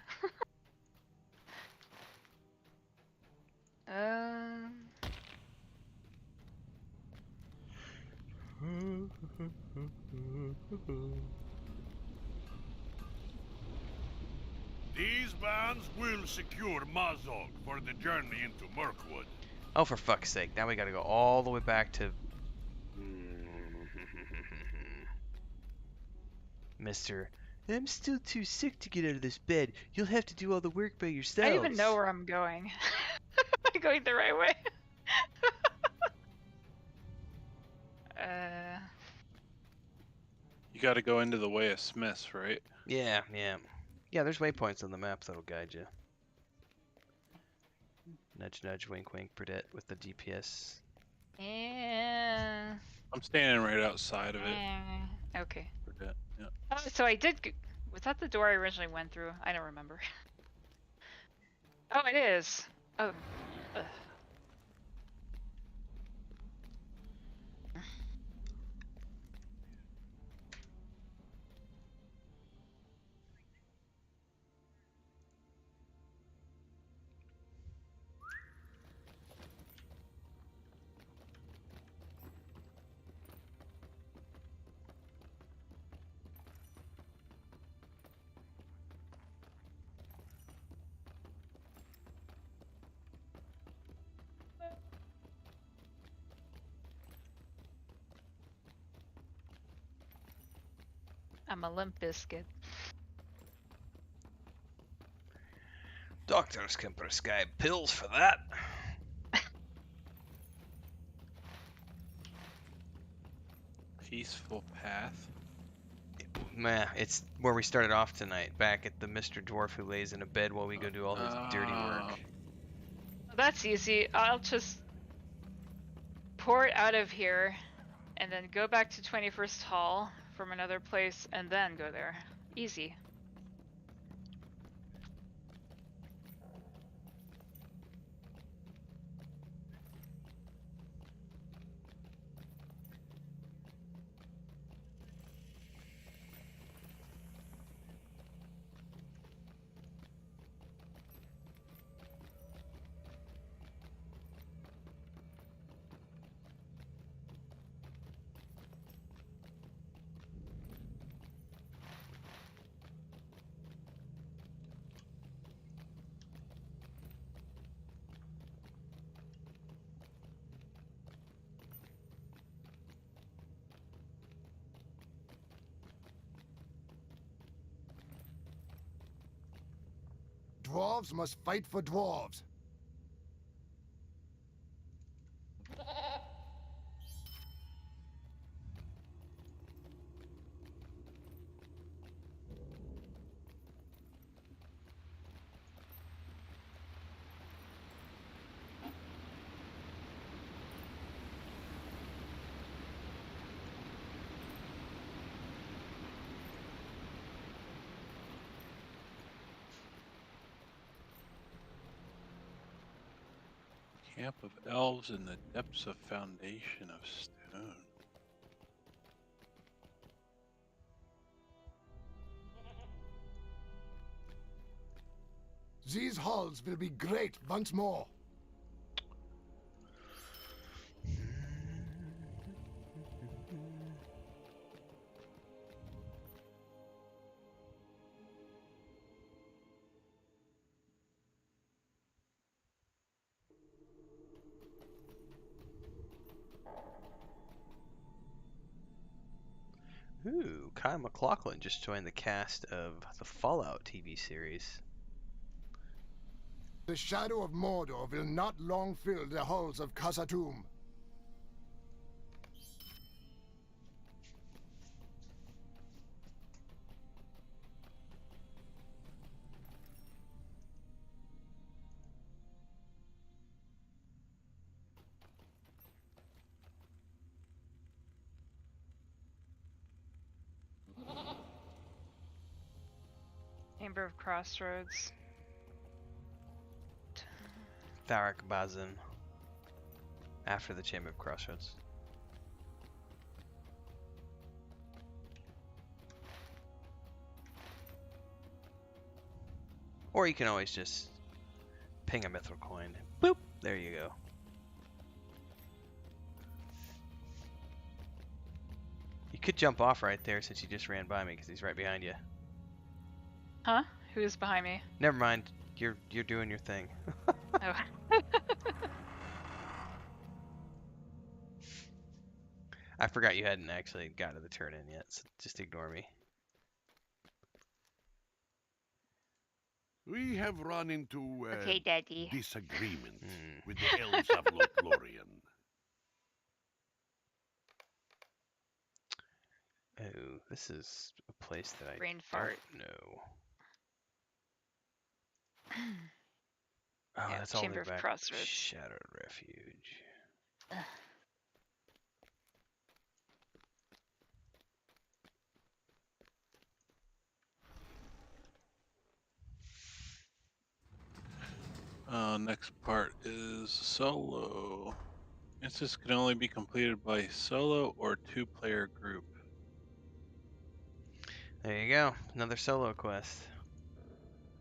These bands will secure Mazog for the journey into Mirkwood. Oh, for fuck's sake. Now we gotta go all the way back to... Mr. I'm still too sick to get out of this bed. You'll have to do all the work by yourselves. I don't even know where I'm going. Am I going the right way? You got to go into the way of Smiths, right? Yeah, yeah. Yeah, there's waypoints on the map that'll guide you. Nudge, nudge, wink, wink, Burdette with the GPS. Yeah. I'm standing right outside of it. Okay. Burdette, yeah. Oh, so I did. Was that the door I originally went through? I don't remember. Oh, it is. Oh. Ugh. I'm a limp biscuit. Doctors can prescribe pills for that. Peaceful path. Meh, it's where we started off tonight, back at the Mr. Dwarf who lays in a bed while we go do all his dirty work. That's easy. I'll just port out of here and then go back to 21st Hall from another place and then go there. Easy. Dwarves must fight for dwarves. Camp of elves in the depths of foundation of stone. These halls will be great once more. Ooh, Kyle MacLachlan just joined the cast of the Fallout TV series. The shadow of Mordor will not long fill the halls of Khazad-dûm. Chamber of Crossroads. Tharak Bazin. After the Chamber of Crossroads. Or you can always just ping a mithril coin. Boop! There you go. You could jump off right there since you just ran by me because he's right behind you. Huh? Who's behind me? Never mind. You're doing your thing. Oh. I forgot you hadn't actually got to the turn in yet, so just ignore me. We have run into Okay, Daddy. disagreement with the elves of Lothlorien. Oh, this is a place that I Brain don't fart. know. Oh, Yeah, that's all the Chamber way of back. Crossroads. Shattered Refuge. Next part is solo. Instances can only be completed by solo or 2-player group. There you go. Another solo quest.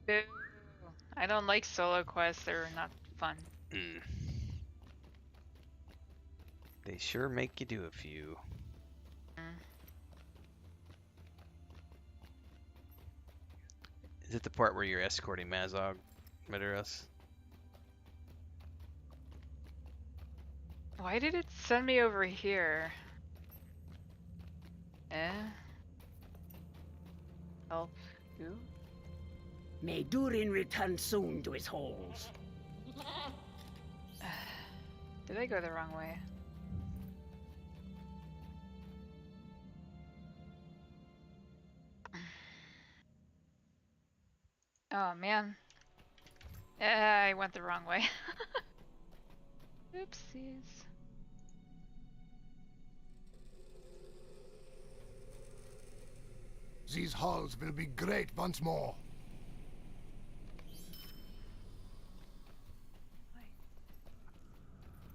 Boo. I don't like solo quests. They're not fun. They sure make you do a few. Is it the part where you're escorting Mazog, Medeiros? Why did it send me over here? Help. Who? May Durin return soon to his halls. Did I go the wrong way? Oh man. I went the wrong way. Oopsies. These halls will be great once more.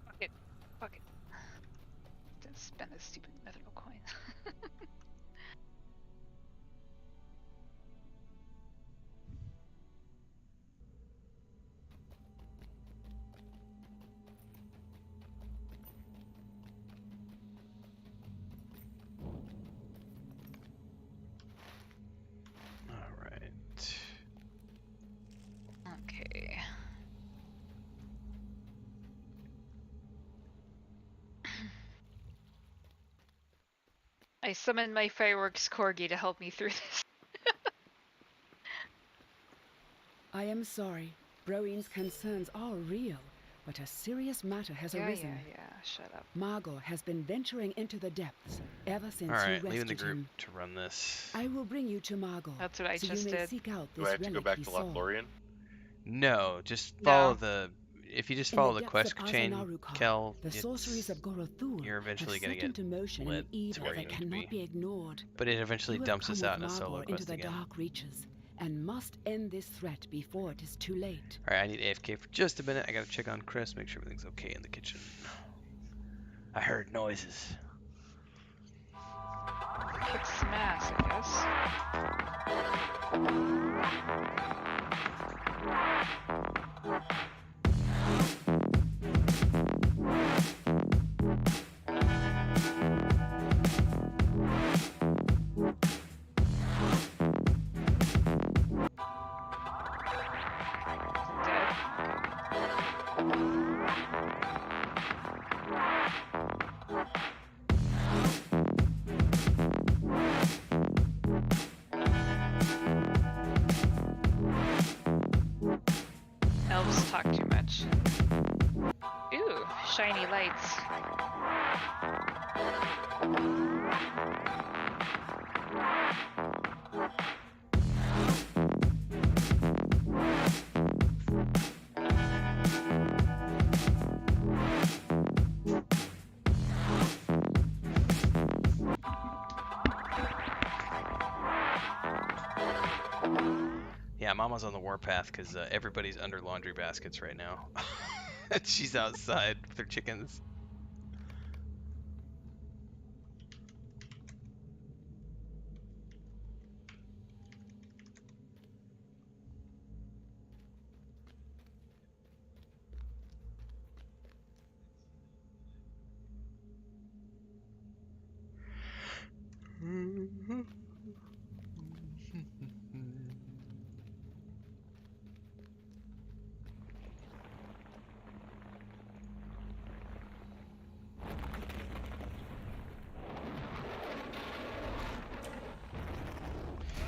Fuck it. Fuck it. Didn't spend this stupid mythical coin. Alright. Okay. I summoned my fireworks corgi to help me through this. I am sorry. Broin's concerns are real, but a serious matter has arisen. Yeah, shut up. Margot has been venturing into the depths ever since you Alright, rescued leaving the group him. to run this. I will bring you to Margot. That's what I so just you may did. seek out Do this I have to go relic back he to saw. Lothlorien? No, just follow No. the... If you just In follow the the depths quest of chain, Azanarukar, Kel, the sorceries of Gorothur you're eventually have going set to into get motion led an evil where you that need to cannot be ignored. But it eventually You have dumps come us with out in a solo Margot quest into the again. dark reaches and must end this threat before it is too late. Alright, I need AFK for just a minute. I gotta check on Chris, make sure everything's okay in the kitchen. I heard noises. Kick some ass, I guess. Elves talk too much. Ooh, shiny lights. Yeah, Mama's on the warpath because everybody's under laundry baskets right now. She's outside with her chickens.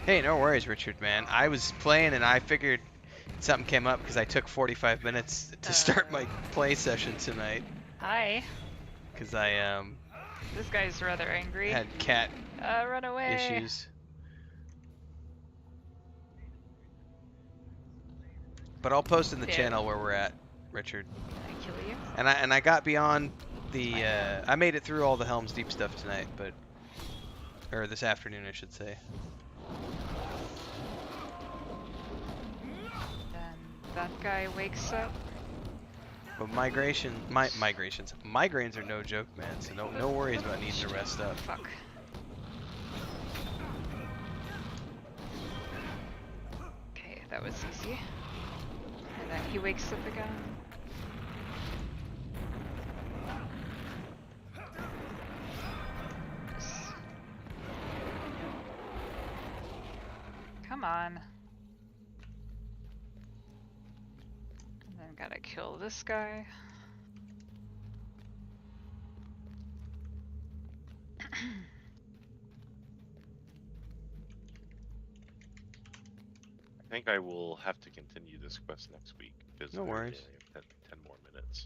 Hey, no worries, Richard, man. I was playing and I figured something came up because I took 45 minutes to start my play session tonight. Hi. Because I This guy's rather angry. Had cat run away. issues. But I'll post in the channel where we're at, Richard. Can I kill you? And I got beyond the I made it through all the Helm's Deep stuff tonight, or this afternoon I should say. Then that guy wakes up. But migraines are no joke, man. So no worries about needing to rest up. Fuck. Okay, that was easy. And then he wakes up again. Come on. And then gotta kill this guy. I think I will have to continue this quest next week because no worries. I have 10 more minutes.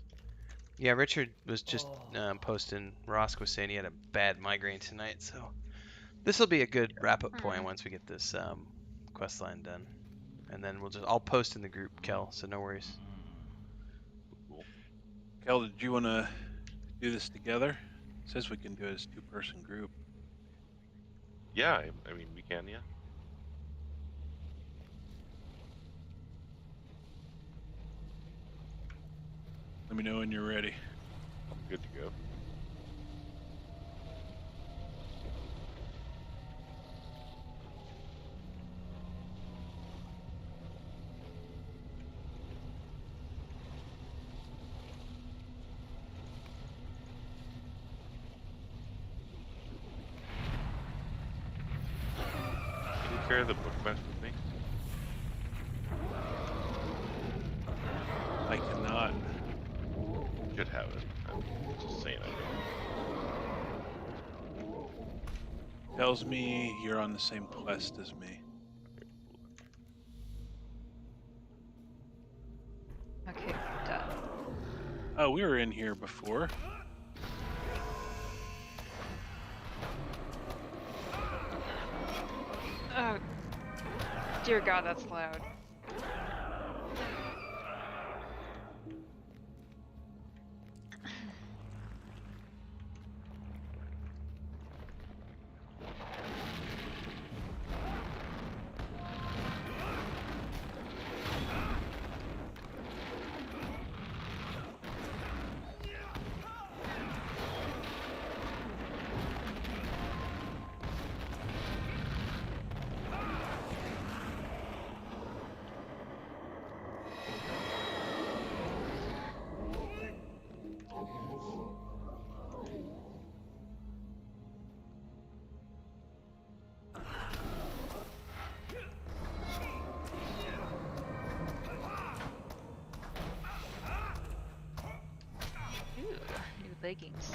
Yeah, Richard was just posting. Rosk was saying he had a bad migraine tonight, so this will be a good wrap-up point once we get this quest line done, and then I'll post in the group, Kel. So no worries. Cool. Kel, did you want to do this together? It says we can do it as a 2-person group. Yeah, I mean we can. Yeah. Let me know when you're ready. I'm good to go. Can you carry the book quest with me? I cannot. Should have it. I'm just saying I do. Tells me you're on the same quest as me. Okay, done. Oh, we were in here before. Oh, dear God, that's loud. Leggings.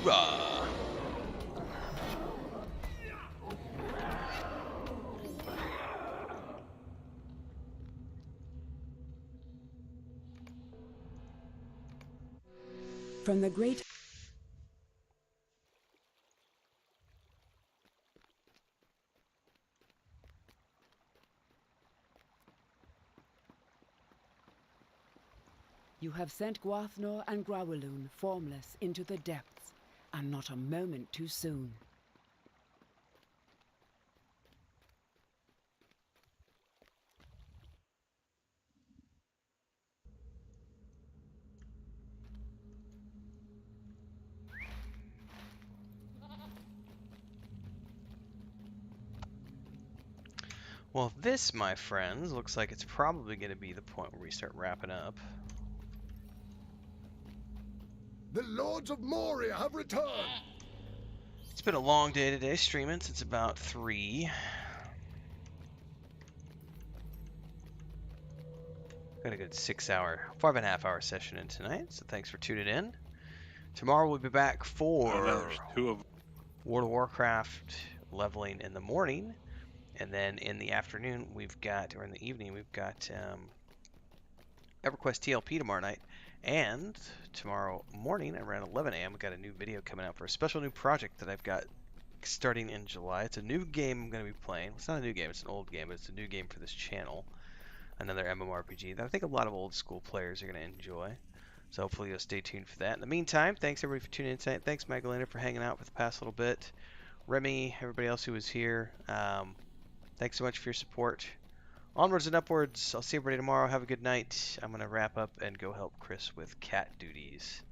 Hoorah! From the great You have sent Gwathmor and Growaloon formless into the depths, and not a moment too soon. Well, this, my friends, looks like it's probably going to be the point where we start wrapping up. The Lords of Moria have returned! It's been a long day today, streaming since about 3. Got a good 5.5 hour session in tonight, so thanks for tuning in. Tomorrow we'll be back for World of Warcraft leveling in the morning, and then in the afternoon or in the evening, we've got EverQuest TLP tomorrow night. And tomorrow morning around 11 a.m. we've got a new video coming out for a special new project that I've got starting in July. It's a new game I'm going to be playing. It's not a new game, it's an old game, but it's a new game for this channel. Another mmorpg that I think a lot of old school players are going to enjoy. So hopefully you'll stay tuned for that. In the meantime, thanks everybody for tuning in tonight. Thanks Magdalena for hanging out for the past little bit. Remy, everybody else who was here, thanks so much for your support. Onwards and upwards. I'll see everybody tomorrow. Have a good night. I'm going to wrap up and go help Chris with cat duties.